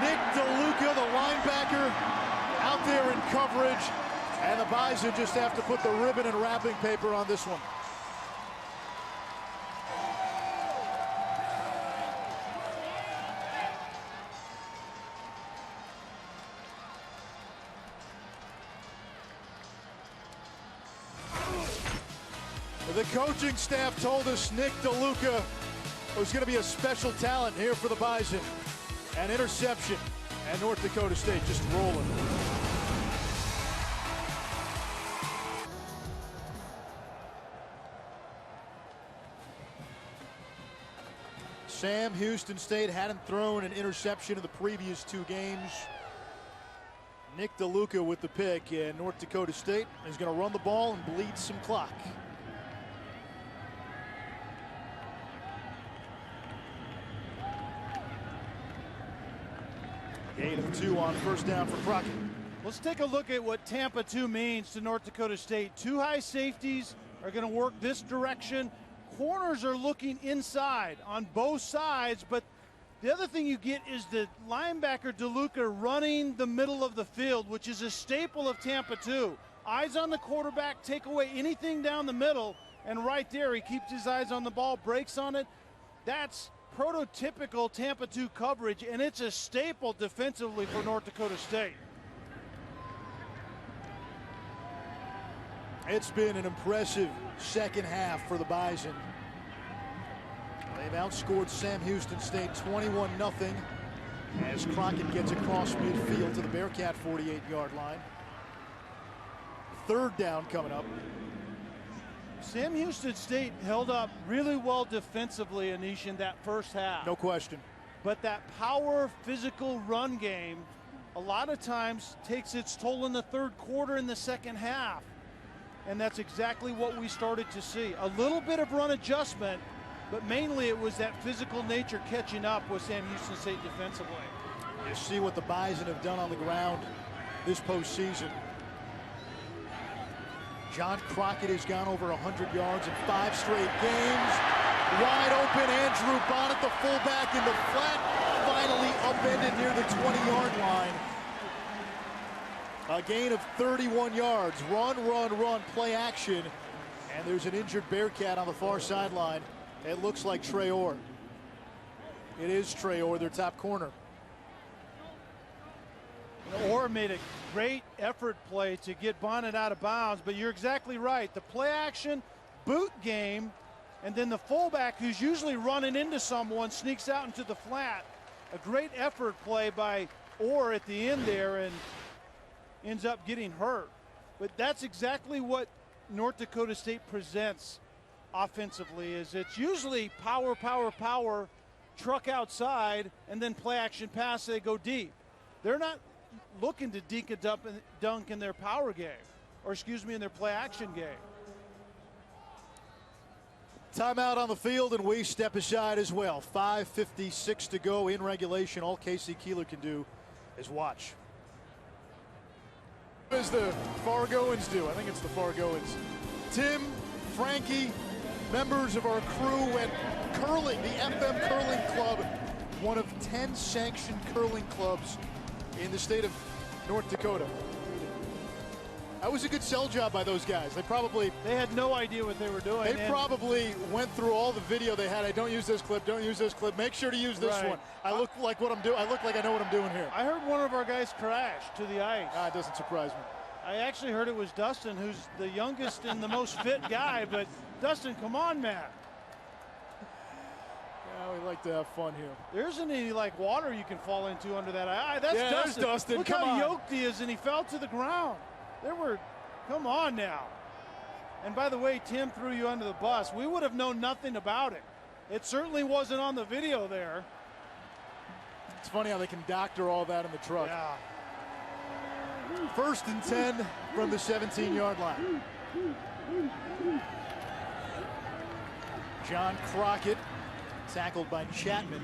Speaker 1: Nick DeLuca, the linebacker, out there in coverage, and the Bison just have to put the ribbon and wrapping paper on this one. The coaching staff told us Nick DeLuca was going to be a special talent here for the Bison. An interception, and North Dakota State just rolling. Sam Houston State hadn't thrown an interception in the previous two games. Nick DeLuca with the pick, and North Dakota State is going to run the ball and bleed some clock. Gain of 2 on first down for Crockett.
Speaker 2: Let's take a look at what Tampa 2 means to North Dakota State. 2 high safeties are going to work this direction. corners are looking inside on both sides, but the other thing you get is the linebacker DeLuca running the middle of the field, which is a staple of Tampa 2. Eyes on the quarterback, take away anything down the middle, and right there he keeps his eyes on the ball, breaks on it. That's prototypical Tampa 2 coverage, and it's a staple defensively for North Dakota State.
Speaker 1: It's been an impressive second half for the Bison. They've outscored Sam Houston State 21-0 as Crockett gets across midfield to the Bearcat 48-yard line. Third down coming up.
Speaker 2: Sam Houston State held up really well defensively, Anish, in that first half.
Speaker 1: No question.
Speaker 2: But that power, physical run game a lot of times takes its toll in the third quarter in the second half. And that's exactly what we started to see. A little bit of run adjustment, but mainly it was that physical nature catching up with Sam Houston State defensively.
Speaker 1: You see what the Bison have done on the ground this postseason. John Crockett has gone over 100 yards in 5 straight games. Wide open, Andrew Bonnet, the fullback in the flat, finally upended near the 20-yard line. A gain of 31 yards. Run, run, run, play action. And there's an injured Bearcat on the far sideline. It looks like Trey Orr. It is Trey Orr, their top corner.
Speaker 2: Orr made a great effort play to get Bonnet out of bounds, but you're exactly right. The play action, boot game, and then the fullback, who's usually running into someone, sneaks out into the flat. A great effort play by Orr at the end there and ends up getting hurt. But that's exactly what North Dakota State presents offensively, is it's usually power, power, power, truck outside, and then play action pass, they go deep. They're not looking to dink and dunk in their power game, or excuse me, in their play action game.
Speaker 1: Timeout on the field, and we step aside as well. 5:56 to go in regulation. All Casey Keeler can do is watch. What does the Fargoans do? I think it's the Fargoans. Tim, Frankie, members of our crew went curling, the FM Curling Club, one of 10 sanctioned curling clubs in the state of North Dakota. That was a good sell job by those guys. They
Speaker 2: had no idea what they were doing.
Speaker 1: They probably went through all the video they had. Don't use this clip, don't use this clip. Make sure to use this one. I look like what I'm doing. I look like I know what I'm doing here.
Speaker 2: I heard one of our guys crash to the ice.
Speaker 1: It doesn't surprise me.
Speaker 2: I actually heard it was Dustin, who's the youngest and the most fit guy, but Dustin, come on, man.
Speaker 1: Yeah, we like to have fun here.
Speaker 2: There isn't any water you can fall into under that eye. That's Dustin.
Speaker 1: There's Dustin.
Speaker 2: Look
Speaker 1: Come
Speaker 2: how
Speaker 1: on.
Speaker 2: yoked he is, and he fell to the ground. Come on now. And by the way, Tim threw you under the bus. We would have known nothing about it. It certainly wasn't on the video there.
Speaker 1: It's funny how they can doctor all that in the truck.
Speaker 2: Yeah.
Speaker 1: 1st and 10 from the 17-yard line. John Crockett tackled by Chapman.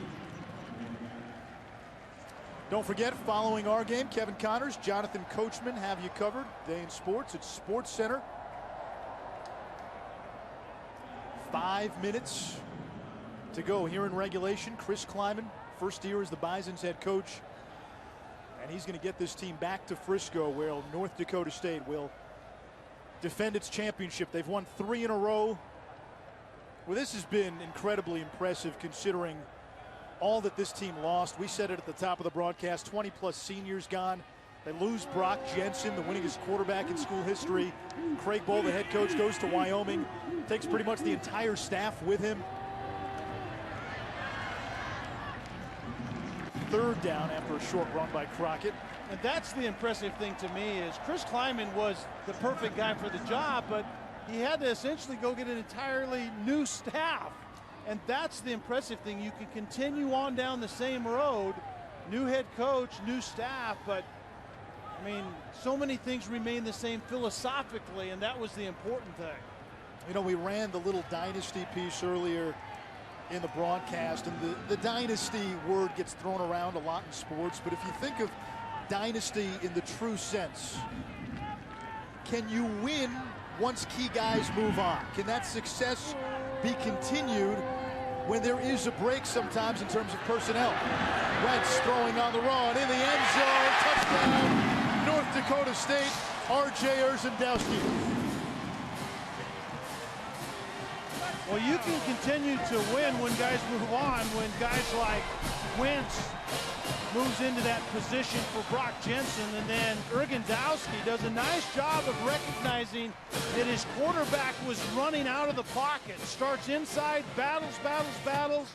Speaker 1: Don't forget, following our game, Kevin Connors, Jonathan Coachman have you covered. Day in Sports at Sports Center. 5 minutes to go here in regulation. Chris Kleiman, first year as the Bison's head coach. And he's going to get this team back to Frisco, where North Dakota State will defend its championship. They've won 3 in a row. Well, this has been incredibly impressive considering all that this team lost. We said it at the top of the broadcast, 20-plus seniors gone. They lose Brock Jensen, the winningest quarterback in school history. Craig Bohl, the head coach, goes to Wyoming, takes pretty much the entire staff with him. 3rd down after a short run by Crockett.
Speaker 2: And that's the impressive thing to me is Chris Kleiman was the perfect guy for the job, but he had to essentially go get an entirely new staff. And that's the impressive thing. You can continue on down the same road, new head coach, new staff, but I mean, so many things remain the same philosophically, and that was the important thing.
Speaker 1: You know, we ran the little dynasty piece earlier in the broadcast, and the dynasty word gets thrown around a lot in sports, but if you think of dynasty in the true sense, can you win once key guys move on? Can that success be continued when there is a break sometimes in terms of personnel. Wentz throwing on the run in the end zone. Touchdown, North Dakota State, R.J. Urzendowski.
Speaker 2: Well, you can continue to win when guys move on, when guys like Wentz moves into that position for Brock Jensen, and then Urzendowski does a nice job of recognizing that his quarterback was running out of the pocket. Starts inside, battles,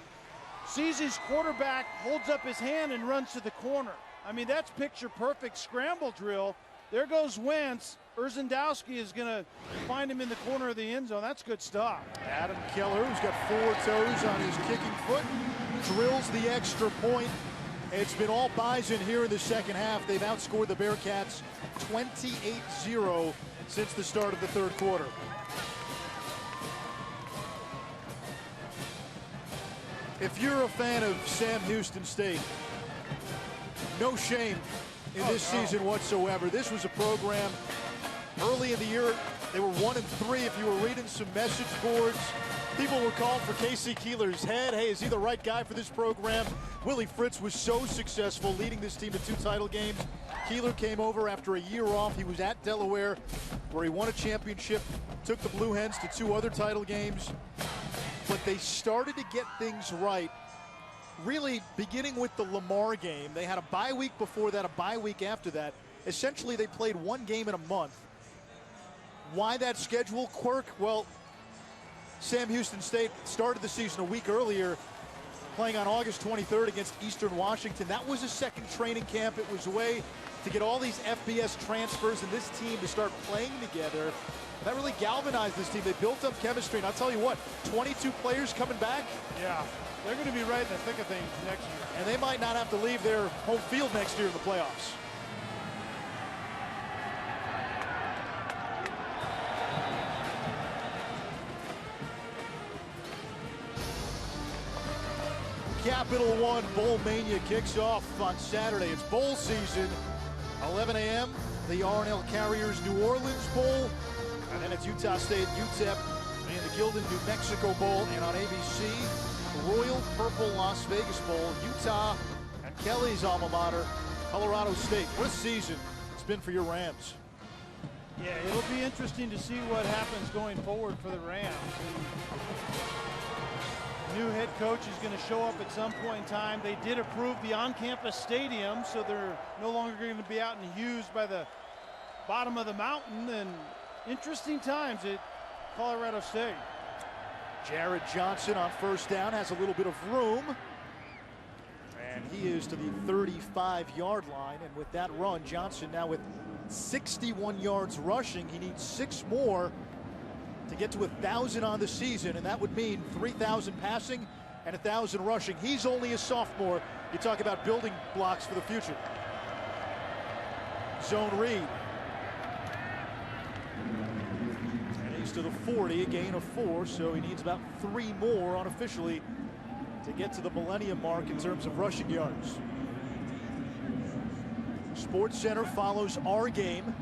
Speaker 2: sees his quarterback, holds up his hand and runs to the corner. I mean, that's picture perfect scramble drill. There goes Wentz. Urzendowski is going to find him in the corner of the end zone. That's good stuff.
Speaker 1: Adam Keller, who's got 4 toes on his kicking foot, drills the extra point. It's been all Bison here in the second half. They've outscored the Bearkats 28-0 since the start of the third quarter. If you're a fan of Sam Houston State, no shame in this season whatsoever. This was a program early in the year. They were 1-3. If you were reading some message boards, people were calling for Casey Keeler's head. Hey, is he the right guy for this program? Willie Fritz was so successful leading this team to 2 title games. Keeler came over after a year off. He was at Delaware where he won a championship, took the Blue Hens to 2 other title games. But they started to get things right, really beginning with the Lamar game. They had a bye week before that, a bye week after that. Essentially, they played 1 game in a month. Why that schedule quirk? Well, Sam Houston State started the season a week earlier, playing on August 23rd against Eastern Washington. That was a second training camp. It was a way to get all these FBS transfers and this team to start playing together. That really galvanized this team. They built up chemistry, and I'll tell you what, 22 players coming back.
Speaker 2: Yeah, they're going to be right in the thick of things next year.
Speaker 1: And they might not have to leave their home field next year in the playoffs. Capital One Bowl Mania kicks off on Saturday. It's bowl season, 11 a.m. The R&L Carriers New Orleans Bowl, and then it's Utah State, UTEP, and the Gildan New Mexico Bowl, and on ABC, the Royal Purple Las Vegas Bowl, Utah and Kelly's alma mater, Colorado State. What a season it's been for your Rams.
Speaker 2: Yeah, it'll be interesting to see what happens going forward for the Rams. New head coach is going to show up at some point in time. They did approve the on-campus stadium, so they're no longer going to be out in Hughes by the bottom of the mountain. And interesting times at Colorado State.
Speaker 1: Jared Johnson on first down has a little bit of room, and he is to the 35-yard line. And with that run, Johnson now with 61 yards rushing. He needs 6 more to get to 1,000 on the season, and that would mean 3,000 passing and 1,000 rushing. He's only a sophomore. You talk about building blocks for the future. Zone read. And he's to the 40, a gain of 4, so he needs about 3 more unofficially to get to the millennium mark in terms of rushing yards. Sports Center follows our game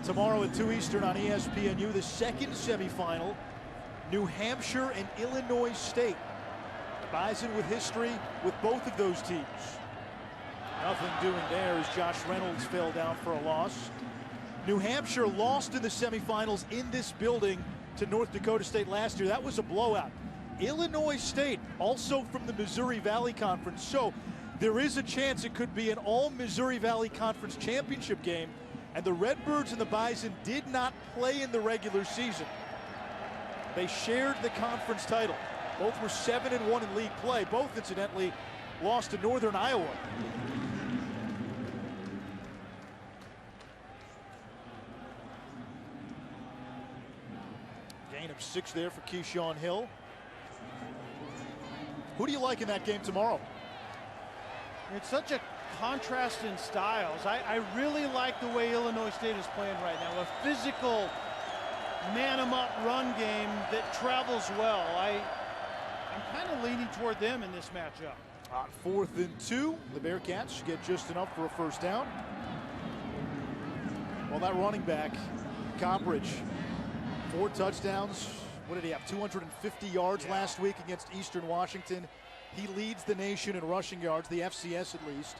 Speaker 1: tomorrow at 2 Eastern on ESPNU, the second semifinal, New Hampshire and Illinois State. Bison with history with both of those teams. Nothing doing there as Josh Reynolds fell down for a loss. New Hampshire lost in the semifinals in this building to North Dakota State last year. That was a blowout. Illinois State, also from the Missouri Valley Conference. So there is a chance it could be an all-Missouri Valley Conference championship game. And the Redbirds and the Bison did not play in the regular season. They shared the conference title. Both were 7-1 in league play. Both, incidentally, lost to Northern Iowa. Gain of 6 there for Keyshawn Hill. Who do you like in that game tomorrow?
Speaker 2: It's such a contrast in styles. I really like the way Illinois State is playing right now. A physical, man-em-up run game that travels well. I'm kind of leaning toward them in this matchup.
Speaker 1: On 4th and 2, the Bearcats get just enough for a first down. Well, that running back, Coppridge, 4 touchdowns, What did he have, 250 yards last week against Eastern Washington? He leads the nation in rushing yards, the FCS at least.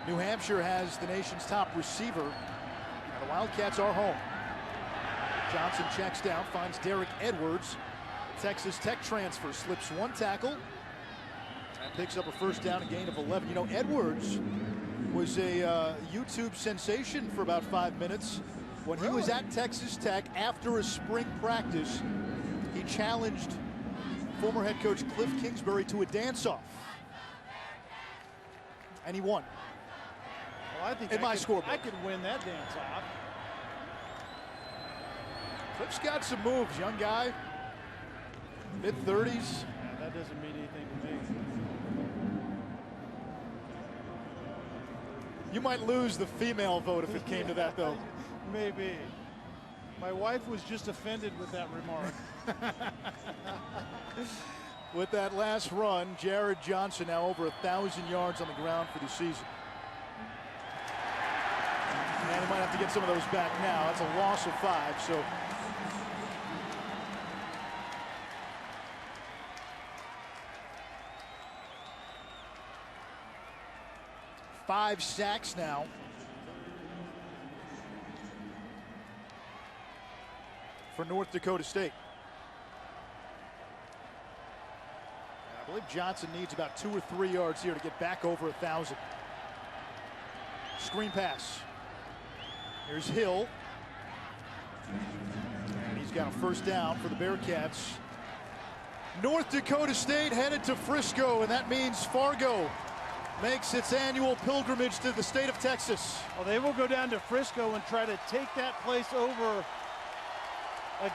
Speaker 1: New Hampshire has the nation's top receiver. And the Wildcats are home. Johnson checks down, finds Derek Edwards. Texas Tech transfer, slips one tackle and picks up a first down, a gain of 11. You know, Edwards was a YouTube sensation for about 5 minutes. When he was at Texas Tech after a spring practice, he challenged former head coach Cliff Kingsbury to a dance-off. And he won.
Speaker 2: Well, I think I could win that dance-off.
Speaker 1: Cliff's got some moves, young guy. Mid-30s.
Speaker 2: Yeah, that doesn't mean anything to me.
Speaker 1: You might lose the female vote if it came to that, though.
Speaker 2: Maybe. My wife was just offended with that remark.
Speaker 1: With that last run, Jared Johnson now over 1,000 yards on the ground for the season. And he might have to get some of those back now. That's a loss of 5, so. Five sacks now. For North Dakota State. And I believe Johnson needs about 2 or 3 yards here to get back over 1,000. Screen pass. Here's Hill. And he's got a first down for the Bearkats. North Dakota State headed to Frisco, and that means Fargo makes its annual pilgrimage to the state of Texas.
Speaker 2: Well, they will go down to Frisco and try to take that place over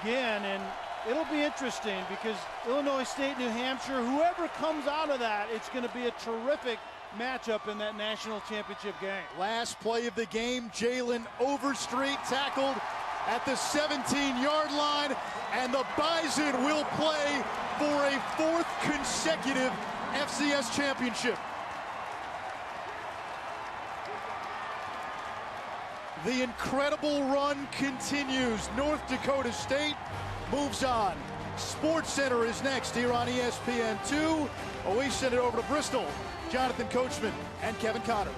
Speaker 2: again, and it'll be interesting because Illinois State, New Hampshire, whoever comes out of that, it's going to be a terrific matchup in that national championship game.
Speaker 1: Last play of the game, Jalen Overstreet tackled at the 17-yard line, and the Bison will play for a 4th consecutive FCS championship. The incredible run continues. North Dakota State moves on. Sports Center is next here on ESPN2. We send it over to Bristol, Jonathan Coachman and Kevin Connors.